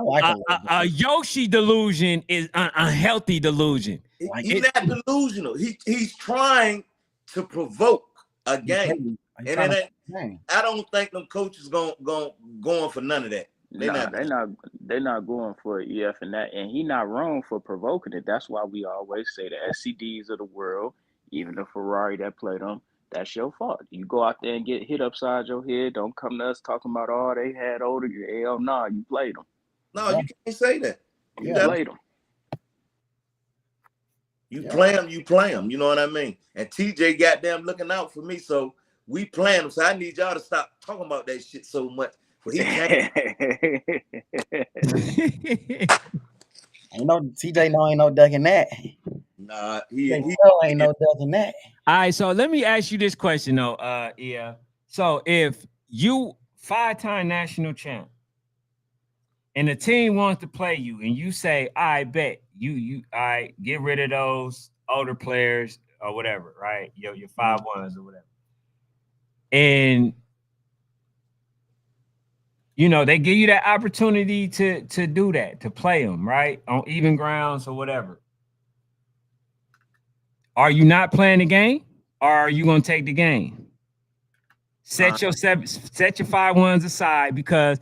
like a Yoshi delusion is an unhealthy delusion. He's not delusional. He's trying to provoke a game, and I don't think them coaches going for none of that. They're not going for EF and that, and he not wrong for provoking it. That's why we always say the SCDs of the world, even the Ferrari that played them, that's your fault. You go out there and get hit upside your head. Don't come to us talking about, oh, they had older. Hell no, you played them. No, you can't say that. You played them. You play them. You know what I mean? And TJ goddamn looking out for me, so we playing them. So I need y'all to stop talking about that shit so much. But he can't. Ain't no TJ. Ain't no ducking that. Nah, he ain't no ducking that. All right, so let me ask you this question though, yeah. So if you 5-time national champ and the team wants to play you and you say, I bet you get rid of those older players or whatever, right? Your 5-1s or whatever. And they give you that opportunity to do that, to play them, right? On even grounds or whatever. Are you not playing the game, or are you going to take the game? Set your 5-1s aside, because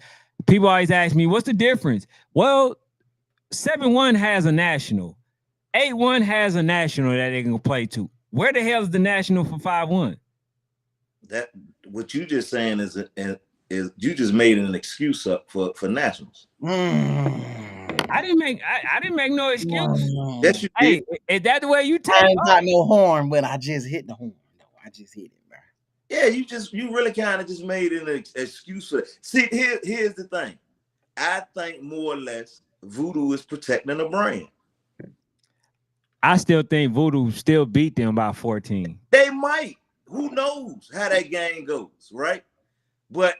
people always ask me, what's the difference? Well, 7-1 has a national. 8-1 has a national that they can play to. Where the hell is the national for 5-1? That what you just saying is you just made an excuse up for nationals. I didn't make no excuse. Yes, you did. Hey, is that the way you take? I ain't got no horn, but I just hit the horn. No, I just hit it, bro. Yeah, you really kind of just made an excuse for it. See, here's the thing. I think more or less voodoo is protecting the brand. I still think Voodoo still beat them by 14. They might. Who knows how that game goes, right? But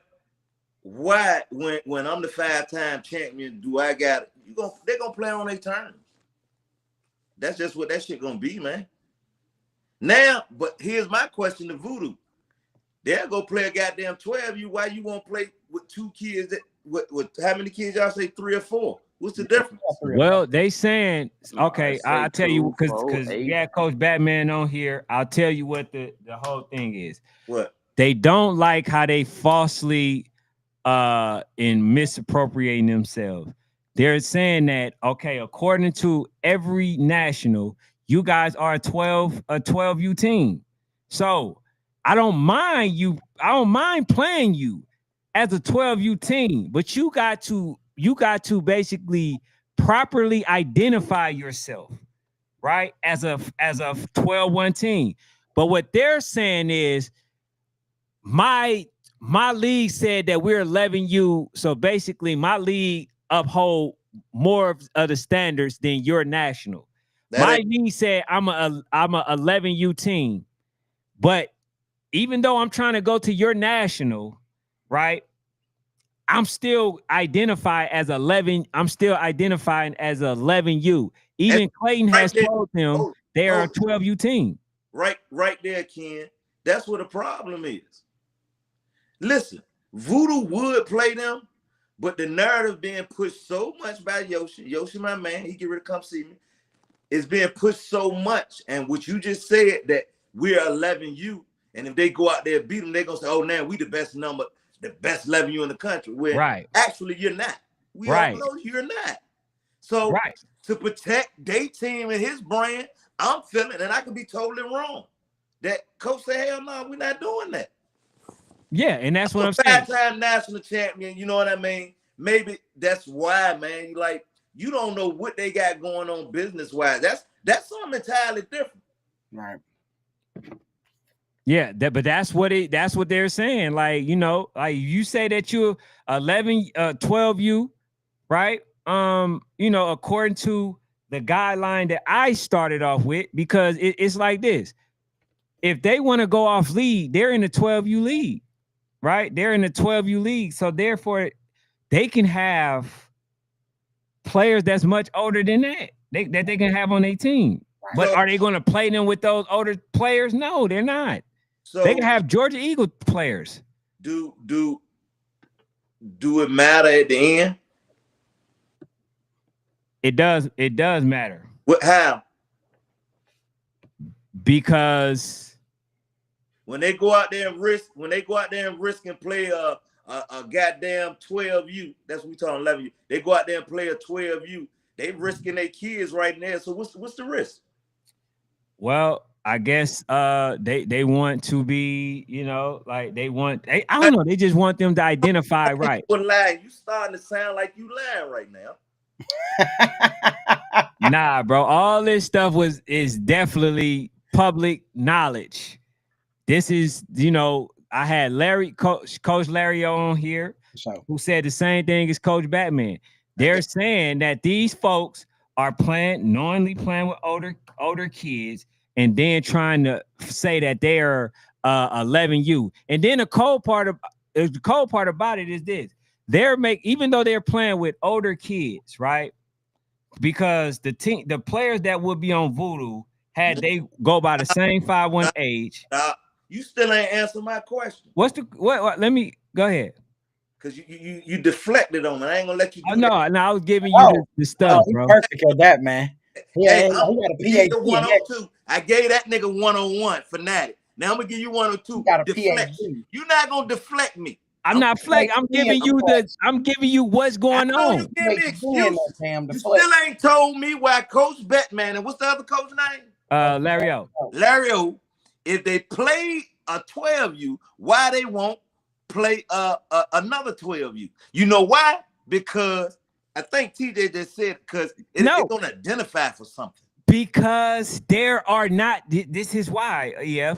why, when I'm the 5-time champion, do I got they're gonna play on their terms. That's just what that shit gonna be, man. Now, but here's my question to Voodoo. They'll go play a goddamn 12U. Why you won't play with 2 kids with how many kids y'all say, 3 or 4? What's the difference? Well, they saying, okay, I'll tell you, 2, 4, because 8. you had Coach Batman on here. I'll tell you what the whole thing is. What? They don't like how they falsely in misappropriating themselves. They're saying that, okay, according to every national, you guys are a 12U team. So I don't mind playing you as a 12U team, but you got to basically properly identify yourself, right? As a 12-1 team. But what they're saying is my league said that we're 11U, so basically my league uphold more of the standards than your national. My league said I'm a 11U team, but even though I'm trying to go to your national, right? I'm still identified as 11. I'm still identifying as 11U. Even Clayton has told them they are a 12U team. Right there, Ken. That's what the problem is. Listen, Voodoo would play them, but the narrative being pushed so much by Yoshi, my man, he get ready to come see me. It's being pushed so much, and what you just said, that we're 11U, and if they go out there and beat them, they're gonna say, "Oh, now we the best 11U in the country." Where actually you're not. We all know you're not. So to protect their team and his brand, I'm feeling, and I could be totally wrong, that coach said, "Hell no, we're not doing that." Yeah, and that's what I'm saying. 5-time national champion, you know what I mean? Maybe that's why, man. Like, you don't know what they got going on business-wise. That's something entirely different. Right. Yeah, but that's what they're saying. Like, you know, like you say that you're 12U, right? You know, according to the guideline that I started off with, because it's like this. If they want to go off league, they're in the 12U league, right? They're in the 12U league. So therefore, they can have players that's much older than that they can have on their team. But are they going to play them with those older players? No, they're not. So they can have Georgia Eagle players. Do it matter at the end? It does matter. What? How? Because when they go out there and risk, and play a goddamn 12U, that's what we talking 11U. They go out there and play a 12U. They risking their kids right now. So what's the risk? Well, I guess they want to be, you know, like I don't know, they just want them to identify right. You starting to sound like you lying right now. Nah, bro. All this stuff is definitely public knowledge. This is, you know, I had Coach Larry on here who said the same thing as Coach Batman. They're saying that these folks are knowingly playing with older kids, and then trying to say that they're 11U. And then the cold part about it is this: even though they're playing with older kids, right? Because the players that would be on Voodoo, had they go by the same 5-1 age. You still ain't answer my question. What? Let me go ahead. Because you deflected on it. I ain't gonna let you do no, I was giving you the stuff, bro. Perfect at that, man. Yeah, he got a PhD. 102. I gave that nigga 101 fanatic. Now I'm gonna give you 102. Deflection. You're not gonna deflect me. I'm not flex. I'm giving you what's going on. You give me excuse. You still ain't told me why Coach Batman and what's the other coach name? Larry O. Larry O. If they play a 12U, why they won't play another 12U? You know why? Because I think TJ just said because it's going to identify for something. Because there are not. This is why. Yeah,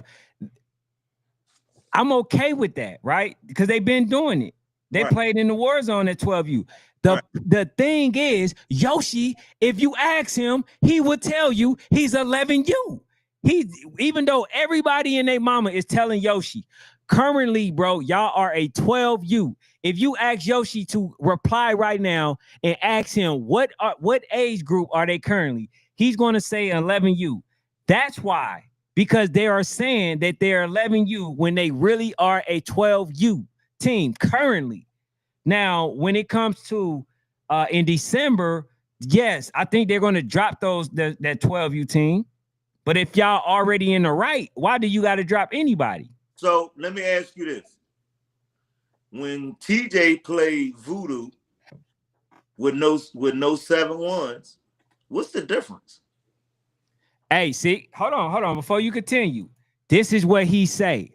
I'm okay with that, right? Because they've been doing it. They Right. played in the war zone at 12U. The thing is, Yoshi, if you ask him, he would tell you he's 11U. Even though everybody and their mama is telling Yoshi, currently, bro, y'all are a 12U. If you ask Yoshi to reply right now and ask him what age group are they currently, he's going to say 11U. That's why, because they are saying that they're 11U when they really are a 12U team currently. Now, when it comes to in December, yes, I think they're going to drop that 12U team. But if y'all already in the right, why do you got to drop anybody? So let me ask you this: when TJ played Voodoo with no 7-1s, what's the difference? Hey, see, hold on. Before you continue, this is what he say.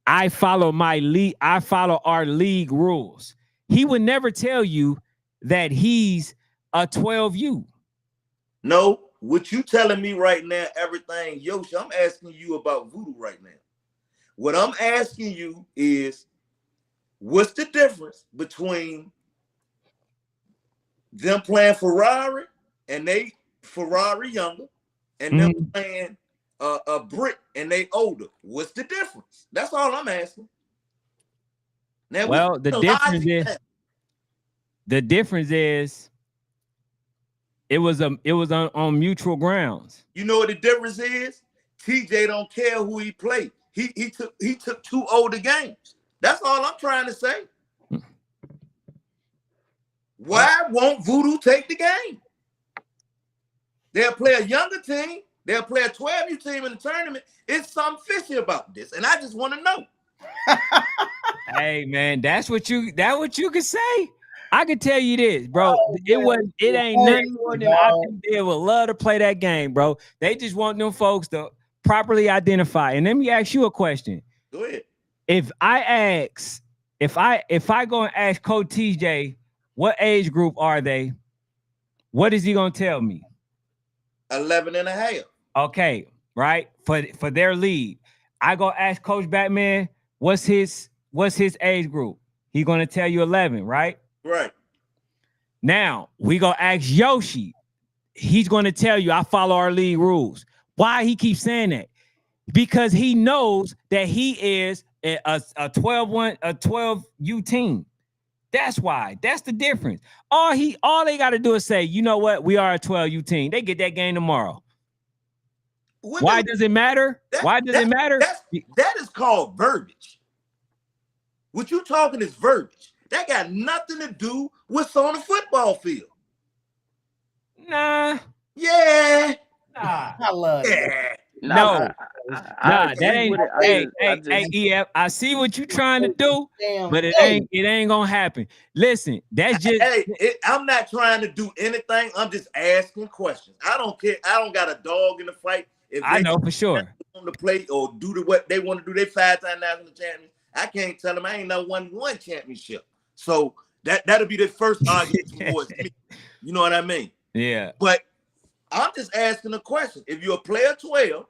I follow our league rules. He would never tell you that he's a 12U. No, what you telling me right now, everything, Yoshi, I'm asking you about Voodoo right now. What I'm asking you is, what's the difference between them playing Ferrari and they Ferrari younger, and them playing a brick and they older? What's the difference? That's all I'm asking. Now, well, the difference is it was on mutual grounds. You know what the difference is? TJ don't care who he played. He took 2 older games. That's all I'm trying to say. Why won't Voodoo take the game? They'll play a younger team. They'll play a 12U team in the tournament. It's something fishy about this, and I just want to know. Hey man, that's what you can say. I can tell you this, bro. It ain't nothing more than I think they would love to play that game, bro. They just want them folks to properly identify. And let me ask you a question. Go ahead. If I go and ask Coach TJ, what age group are they? What is he gonna tell me? 11 and a half. Okay, right? For their league. I go ask Coach Batman, what's his age group? He's gonna tell you 11, right? Right. Now we go ask Yoshi. He's gonna tell you I follow our league rules. Why he keeps saying that? Because he knows that he is a 12U team. That's why. That's the difference. All they got to do is say, you know what? We are a 12U team. They get that game tomorrow. Why does it matter? Why does it matter? That is called verbiage. What you talking is verbiage. That got nothing to do with what's on the football field. Nah. Yeah. Nah. I love it. No. That ain't. Hey, EF, I see what you're trying to do, but it ain't gonna happen. Listen, that's just. I'm not trying to do anything. I'm just asking questions. I don't care. I don't got a dog in the fight. If I know for sure. On the play or do what they want to do, they 5-time national champions. I can't tell them I ain't not won one championship. So that'll be the first argument towards me. You know what I mean? Yeah. But I'm just asking a question. If you're a player 12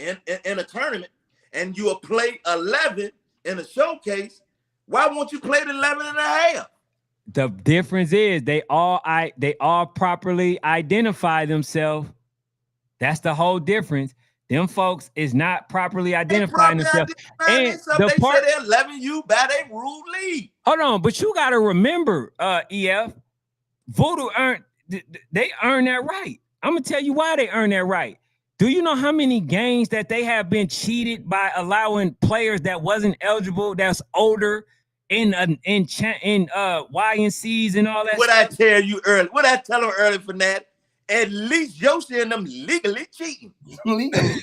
in a tournament and you play 11 in a showcase, why won't you play the 11 and a half? The difference is they all properly identify themselves. That's the whole difference. Them folks is not properly identifying themselves. And they say they're 11U by their rule league. Hold on, but you got to remember, EF, Voodoo earned that right. I'm gonna tell you why they earned that right. Do you know how many games that they have been cheated by allowing players that wasn't eligible, that's older, in YNCs and all that? What stuff? I tell you early? What I tell them early for that? At least Yoshi and them legally cheating. Legally.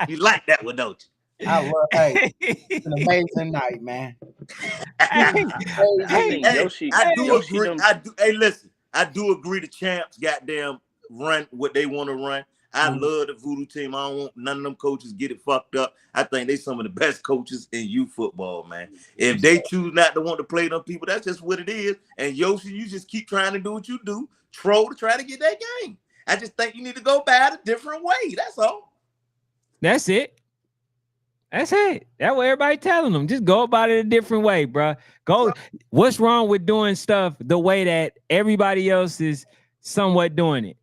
You like that one, don't you? I love. Hey, it's an amazing night, man. Yoshi. I do agree. Hey, listen. I do agree. The champs, goddamn, run what they want to run. I love the Voodoo team. I don't want none of them coaches get it fucked up. I think they some of the best coaches in youth football, man. If they choose not to want to play them people, that's just what it is. And Yoshi, you just keep trying to do what you do, troll to try to get that game. I just think you need to go about it a different way. That's all. That's it. That's it. That's what everybody telling them. Just go about it a different way, bro. Go. What's wrong with doing stuff the way that everybody else is somewhat doing it?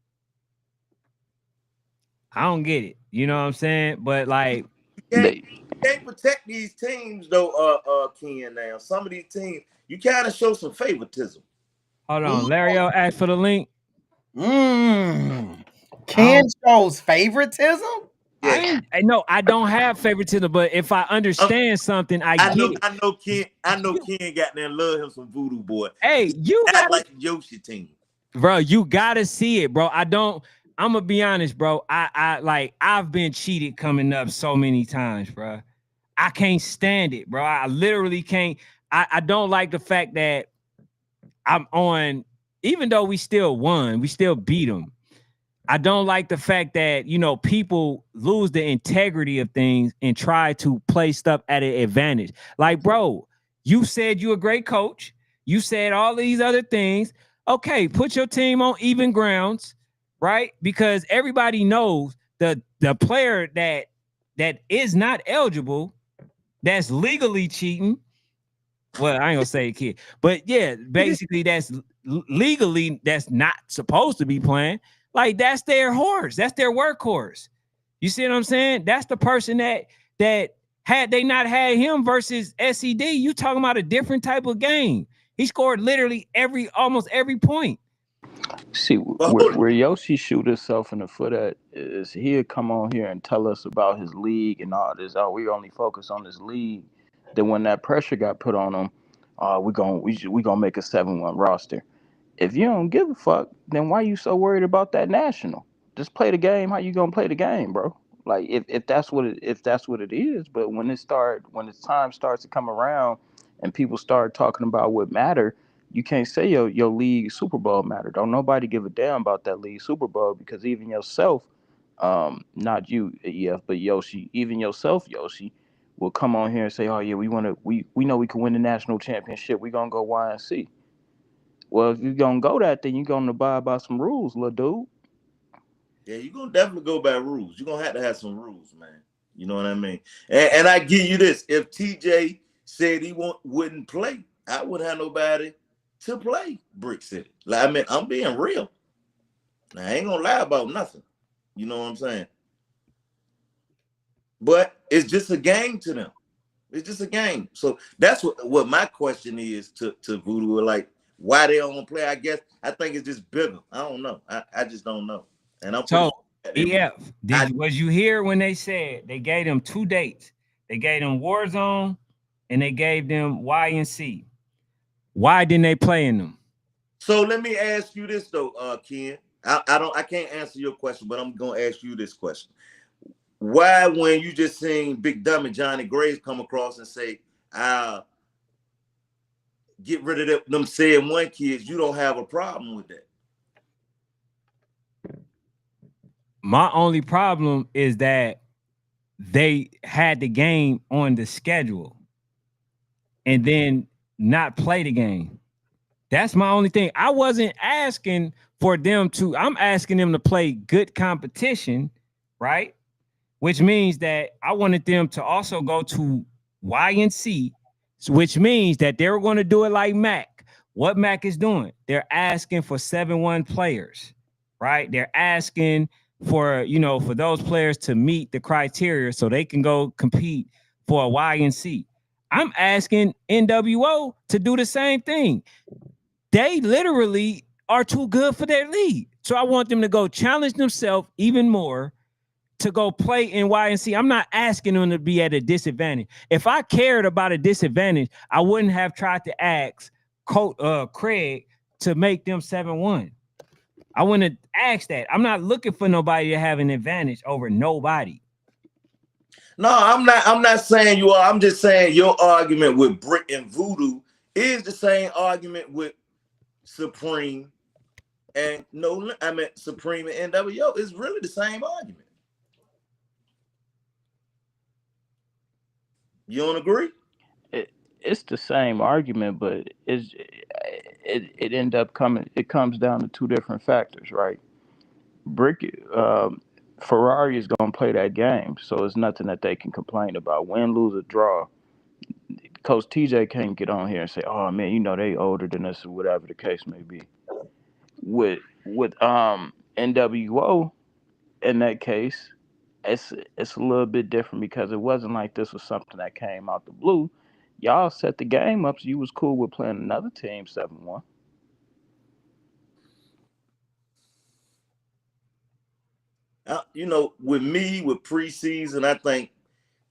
I don't get it. You know what I'm saying? But like, can't They can't protect these teams though, Ken. Now some of these teams, you kind of show some favoritism. hold Who? on. Larry O asked for the link. Mm. I Ken don't. shows favoritism? I Yeah, ain't. No, I don't have favoritism. But if I um, understand something, I I get know, it. I know, Ken. I know You, Ken got there and love him some voodoo boy. hey, He you act gotta, like the Yoshi team. bro. You gotta see it, bro. I don't. I'm gonna be honest, bro. I've been cheated coming up so many times, bro. I can't stand it, bro. I literally can't. I don't like the fact that I'm on, even though we still won, we still beat them. I don't like the fact that, people lose the integrity of things and try to play stuff at an advantage. Like, bro, you said you're a great coach. You said all these other things. Okay, put your team on even grounds, right? Because everybody knows the player that is not eligible, that's legally cheating. Well, I ain't gonna say kid, but yeah, basically that's legally that's not supposed to be playing. Like that's their horse, that's their workhorse. You see what I'm saying? That's the person that had they not had him versus SED, you talking about a different type of game. He scored literally almost every point. see But hold where Yoshi shoot himself in the foot at is he'd come on here and tell us about his league and all this. Oh, we only focus on this league. Then when that pressure got put on him, we gonna make a 7-1 roster. If you don't give a fuck, then why you so worried about that national? Just play the game. How you gonna play the game, bro? Like if that's what it is. But when its time starts to come around and people start talking about what matter, you can't say your league Super Bowl matter. Don't nobody give a damn about that league Super Bowl because even yourself, not you, EF, but Yoshi, even yourself, Yoshi, will come on here and say, oh yeah, we know we can win the national championship. We gonna go Y and C. Well, if you gonna go that, then you gonna abide by some rules, little dude. yeah, you're gonna definitely go by rules. You're gonna have some rules, man. You know what I mean? And I give you this: if TJ said he wouldn't play, I wouldn't have nobody to play Brick City. Like, I mean, I'm being real. I ain't gonna lie about nothing. You know what I'm saying? But it's just a game to them. It's just a game. So that's what my question is to Voodoo. Like, why they don't play? I think it's just bigger. I don't know. I just don't know. And I'm pretty So sure that EF, I was you here when they said they gave them two dates? They gave them Warzone and they gave them Y and C. Why didn't they play in them? so let me ask you this though, Ken. I can't answer your question, but I'm gonna ask you this question. Why when you just seen Big Dumb and Johnny Graves come across and say, I'll get rid of them said one kids, you don't have a problem with that? My only problem is that they had the game on the schedule and then not play the game. That's my only thing. I wasn't asking for them to, I'm asking them to play good competition, right? Which means that I wanted them to also go to Y and C, which means that they were going to do it like Mac. What Mac is doing, they're asking for 7-1 players, right? They're asking for those players to meet the criteria so they can go compete for a Y and C. I'm asking NWO to do the same thing. They literally are too good for their league. So I want them to go challenge themselves even more to go play in YNC. I'm not asking them to be at a disadvantage. If I cared about a disadvantage, I wouldn't have tried to ask Craig to make them 7-1. I wouldn't have asked that. I'm not looking for nobody to have an advantage over nobody. No, I'm not saying you are. I'm just saying your argument with Brick and Voodoo is the same argument with Supreme and no, I mean Supreme and NWO. It's really the same argument. You don't agree? It's the same argument, but it end up coming. It comes down to two different factors, right? Brick, um, Ferrari is going to play that game, so it's nothing that they can complain about. Win, lose, or draw. Coach TJ can't get on here and say, "Oh man, you know they older than us," or whatever the case may be. With NWO in that case, it's a little bit different because it wasn't like this was something that came out the blue. Y'all set the game up, so you was cool with playing another team 7-1. With me, with preseason, I think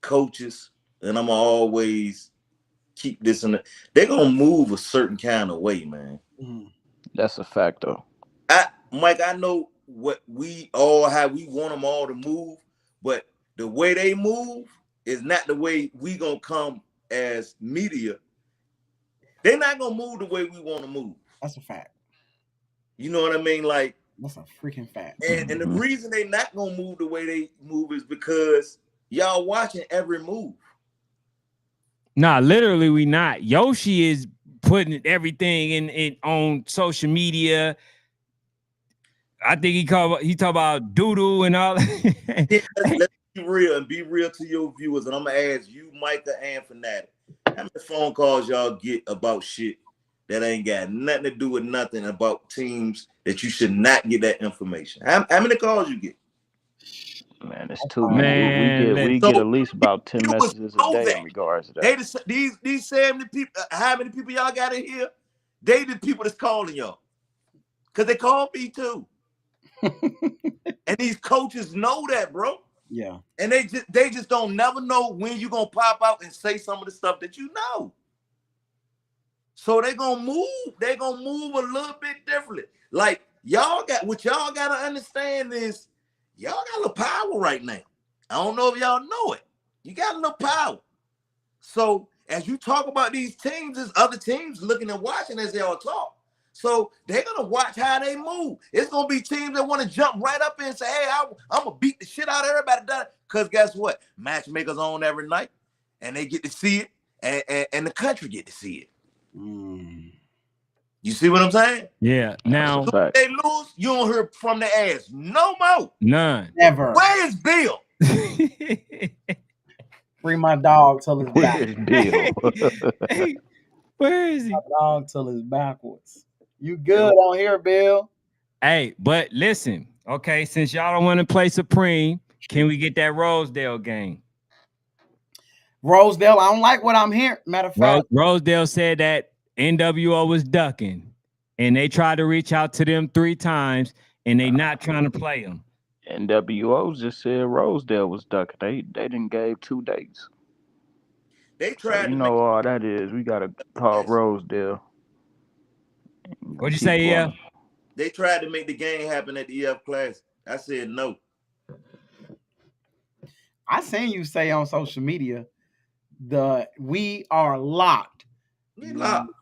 coaches, and I'm always keep this in they're gonna move a certain kind of way, man. Mm-hmm. That's a fact, though. Mike, I know what we all how we want them all to move, but the way they move is not the way we gonna come as media. They're not gonna move the way we want to move. That's a fact. You know what I mean? Like, that's a freaking fact. And the reason they not gonna move the way they move is because y'all watching every move. Nah, literally, we not. Yoshi is putting everything in on social media. I think he talk about doodoo and all. Let's be real and be real to your viewers, and I'm gonna ask you, Micah and Fanatic, how many phone calls y'all get about shit that ain't got nothing to do with nothing about teams that you should not get that information? How many calls you get? Man, it's too many. We get at least about 10 messages a day in regards to that. These 70 people, how many people y'all got in here? They the people that's calling y'all. Because they call me too. And these coaches know that, bro. Yeah. And they just don't never know when you're gonna pop out and say some of the stuff that you know. So they're gonna move. They're gonna move a little bit differently. Like y'all gotta understand is y'all got a little power right now. I don't know if y'all know it. You got a little power. So as you talk about these teams, there's other teams looking and watching as they all talk. So they're gonna watch how they move. It's gonna be teams that want to jump right up and say, "Hey, I'm gonna beat the shit out of everybody." Because guess what? Matchmakers on every night, and they get to see it, and the country get to see it. You see what I'm saying? Yeah. Now if they lose, you don't hear from the ass no more. None. Never. Where is Bill? Free my dog till it's back. Where's Bill? Where is he? My dog till it's backwards. You good on here, Bill? Hey, but listen, okay, since y'all don't want to play Supreme, can we get that Rosedale game? Rosedale, I don't like what I'm hearing. Matter of fact, Rosedale said that NWO was ducking, and they tried to reach out to them 3 times, and they not trying to play them. NWO just said Rosedale was ducking. They didn't gave 2 dates. They tried. So you know all that is. We gotta call Rosedale. What'd you say, yeah? They tried to make the game happen at the EF Classic. I said no. I seen you say on social media, we are locked.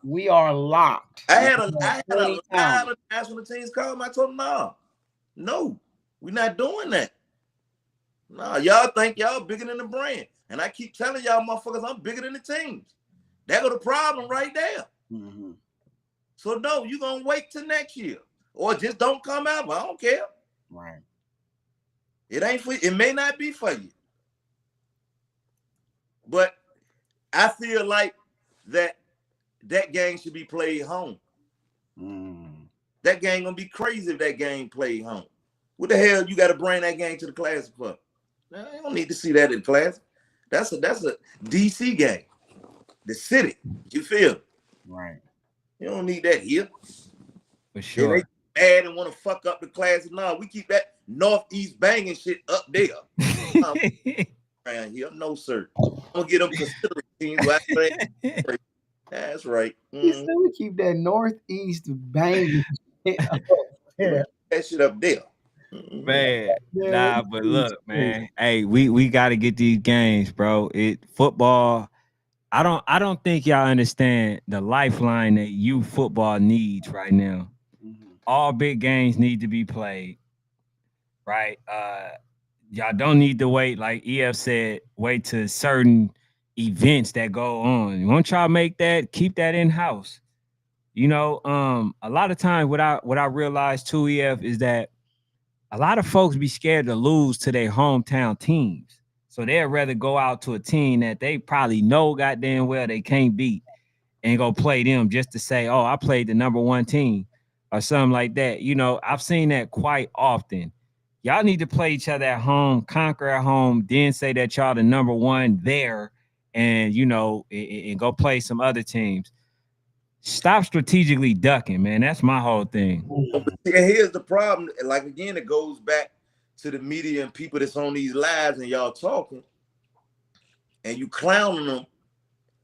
We are locked. I had a lot of national teams call me. I told them, no, we're not doing that. No, y'all think y'all bigger than the brand. And I keep telling y'all motherfuckers I'm bigger than the teams. That was the problem right there. Mm-hmm. So no, you're gonna wait till next year. Or just don't come out. I don't care. Right. It may not be for you. But I feel like that game should be played home. That game gonna be crazy if that game played home. What the hell you gotta bring that game to the Classic for? I don't need to see that in the Classic. That's a DC game. The city. You feel? Right. You don't need that here. For sure. Yeah, they mad and want to fuck up the Classic. No, we keep that Northeast banging shit up there. Around here. No, sir. I'm gonna get them considerate teams. That's right. He said we keep that Northeast banging shit up there. That shit up there. Man, nah, but look, man. Hey, we got to get these games, bro. Football. I don't think y'all understand the lifeline that youth football needs right now. All big games need to be played, right? Y'all don't need to wait, like EF said, wait to certain events that go on. You want y'all make that, keep that in house. You know, a lot of times what I realized too, EF, is that a lot of folks be scared to lose to their hometown teams. So they'd rather go out to a team that they probably know goddamn well they can't beat and go play them just to say, oh, I played the number one team or something like that. You know, I've seen that quite often. Y'all need to play each other at home, conquer at home, then say that y'all the number one there and, you know, and go play some other teams. Stop strategically ducking, man. That's my whole thing. And here's the problem. Like again, it goes back to the media and people that's on these lives and y'all talking, and you clowning them,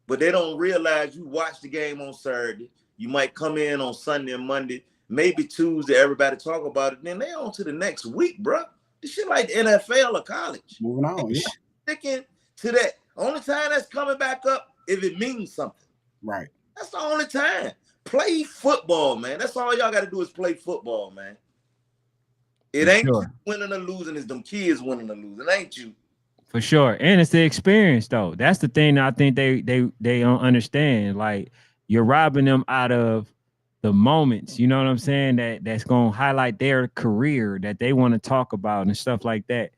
but they don't realize you watch the game on Saturday. You might come in on Sunday and Monday, maybe Tuesday. Everybody talk about it. Then they on to the next week, bro. This shit like the NFL or college. Moving on, And yeah. sticking to that. Only time that's coming back up if it means something. Right. That's the only time. Play football, man. That's all y'all got to do is play football, man. It For ain't you sure. winning or losing. It's them kids winning or losing. It ain't you. For sure. And it's the experience though. That's the thing that I think they don't understand. Like you're robbing them out of the moments, you know what I'm saying? That's gonna highlight their career that they want to talk about and stuff like that.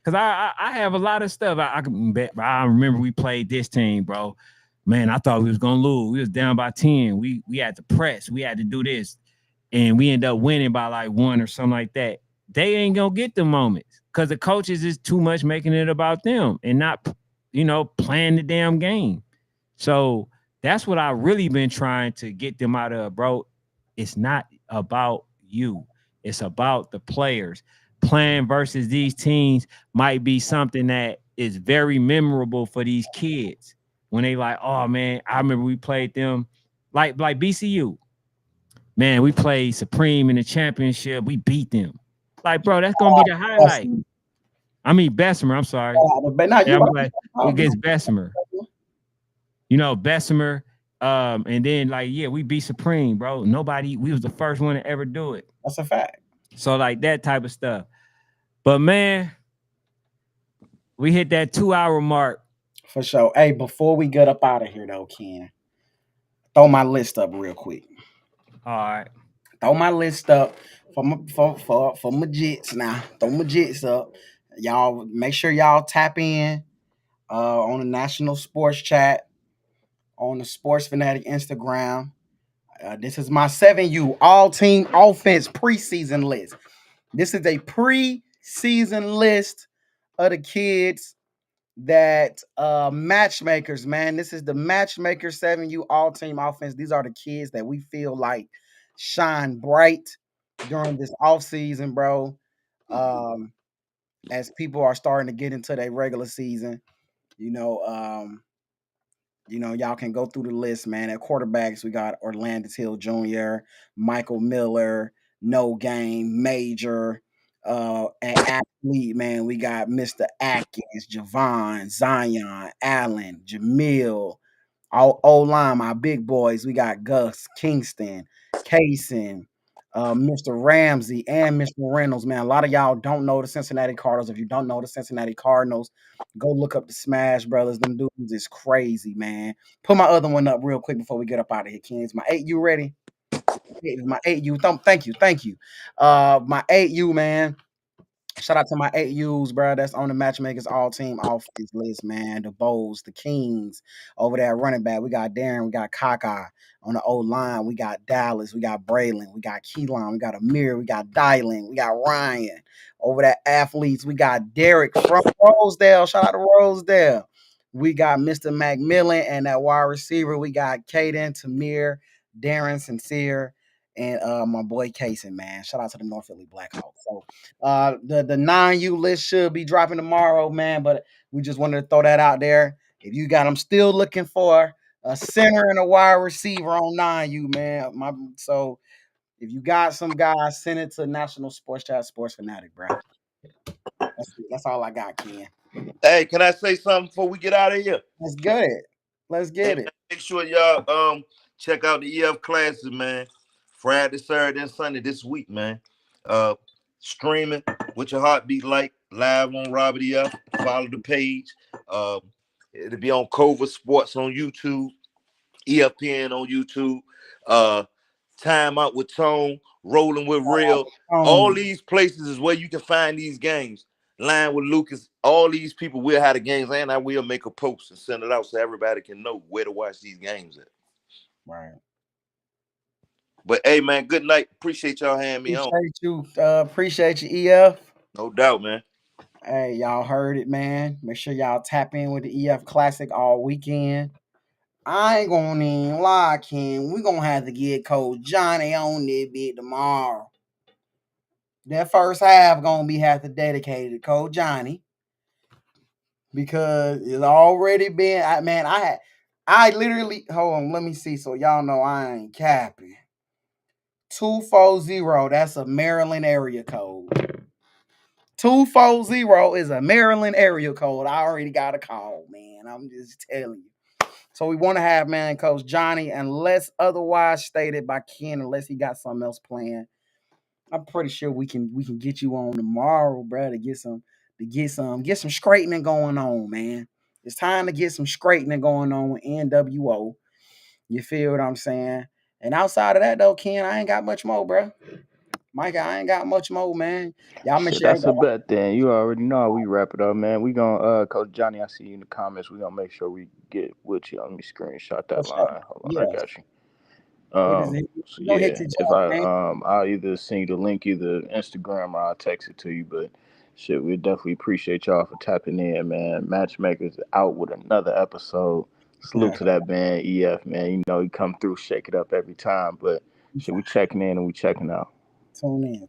Cause I have a lot of stuff. I can bet I remember we played this team, bro. Man, I thought we was gonna lose. We was down by 10. We had to press, we had to do this, and we end up winning by like one or something like that. They ain't gonna get the moments because the coaches is too much making it about them and not, you know, playing the damn game. So that's what I really been trying to get them out of, bro. It's not about you. It's about the players. Playing versus these teams might be something that is very memorable for these kids when they like, oh man, I remember we played them like BCU. Man, we played Supreme in the championship. We beat them. Like, bro, that's gonna be the highlight. I mean, Bessemer. I'm sorry. But now Yeah, you I'm glad against Bessemer. You know, Bessemer. And then like, yeah, we beat Supreme, bro. Nobody, we was the first one to ever do it. That's a fact. So like that type of stuff. But man, we hit that 2 hour mark. For sure. Hey, before we get up out of here though, Ken, throw my list up real quick. All right. Throw my list up for my jits now. Throw my jits up. Y'all make sure y'all tap in on the National Sports Chat on the Sports Fanatic Instagram. This is my 7U all team offense preseason list. This is a preseason list of the kids that matchmakers, man. This is the matchmaker 7U all team offense. These are the kids that we feel like shine bright during this off season, bro. Um, as people are starting to get into their regular season, you know, y'all can go through the list, man. At quarterbacks, we got Orlando Hill Jr., Michael Miller, No Game, Major. At athlete, man, we got Mr. Atkins, Javon, Zion, Allen, Jamil. All O line, my big boys. We got Gus, Kingston, Kaysen, Mr. Ramsey, and Mr. Reynolds. Man, a lot of y'all don't know the Cincinnati Cardinals. If you don't know the Cincinnati Cardinals, go look up the Smash Brothers. Them dudes is crazy, man. Put my other one up real quick before we get up out of here, Kens. My 8U ready? My 8U. Thank you. My 8U, man. Shout out to my 8Us, bro. That's on the matchmakers all team offense list, man. The Bows, the Kings over there at running back. We got Darren, we got Kaka on the old line. We got Dallas, we got Braylon, we got Keelan, we got Amir, we got Dylan, we got Ryan. Over that athletes, we got Derek from Rosedale. Shout out to Rosedale. We got Mr. Macmillan and that wide receiver. We got Caden, Tamir, Darren, Sincere, and my boy Kaysen, man. Shout out to the North Philly Blackhawks. So the 9U list should be dropping tomorrow, man. But we just wanted to throw that out there. If you got, I'm still looking for a center and a wide receiver on 9U, man. So if you got some guys, send it to National Sports Chat Sports Fanatic, bro. That's all I got, Ken. Hey, can I say something before we get out of here? Let's get it. Let's Hey, get man, it. make sure y'all check out the EF classes, man. Friday, Saturday, and Sunday this week, man. Uh, streaming with your heartbeat like live on Robert EF. Follow the page. Um, it'll be on Cova Sports on YouTube, EFPN on YouTube. Uh, Time Out with Tone, Rolling with Real. All Um, these places is where you can find these games. Line with Lucas, all these people will have the games, and I will make a post and send it out so everybody can know where to watch these games at. right. But hey, man, good night. Appreciate y'all having me on. Appreciate you, EF. No doubt, man. Hey, y'all heard it, man. Make sure y'all tap in with the EF Classic all weekend. I ain't gonna even lie, Ken. We gonna have to get Coach Johnny on this bit tomorrow. That first half gonna be have to dedicate to Coach Johnny because it's already been. I literally hold on. Let me see, so y'all know I ain't capping. 240. That's a Maryland area code. 240 is a Maryland area code. I already got a call, man. I'm just telling you. So we want to have man Coach Johnny, unless otherwise stated by Ken, unless he got something else planned. I'm pretty sure we can get you on tomorrow, bro, to get some straightening going on, man. It's time to get some straightening going on with NWO. You feel what I'm saying? And outside of that though, Ken, I ain't got much more, bro. Mike, I ain't got much more, man. Y'all make Shit, sure that's a everybody. bet then. You already know how we wrap it up, man. We gonna Coach Johnny, I see you in the comments. We gonna make sure we get with you. Let me screenshot For that sure. line. Hold on, I Yeah. got you. Hit his, So we gonna hit yeah, your if job, I man. I'll either send you the link, either Instagram, or I'll text it to you. But shit, we definitely appreciate y'all for tapping in, man. Matchmakers out with another episode. Salute to that band, EF, man. You know he come through, shake it up every time. But shit, we checking in and we checking out. Tune in.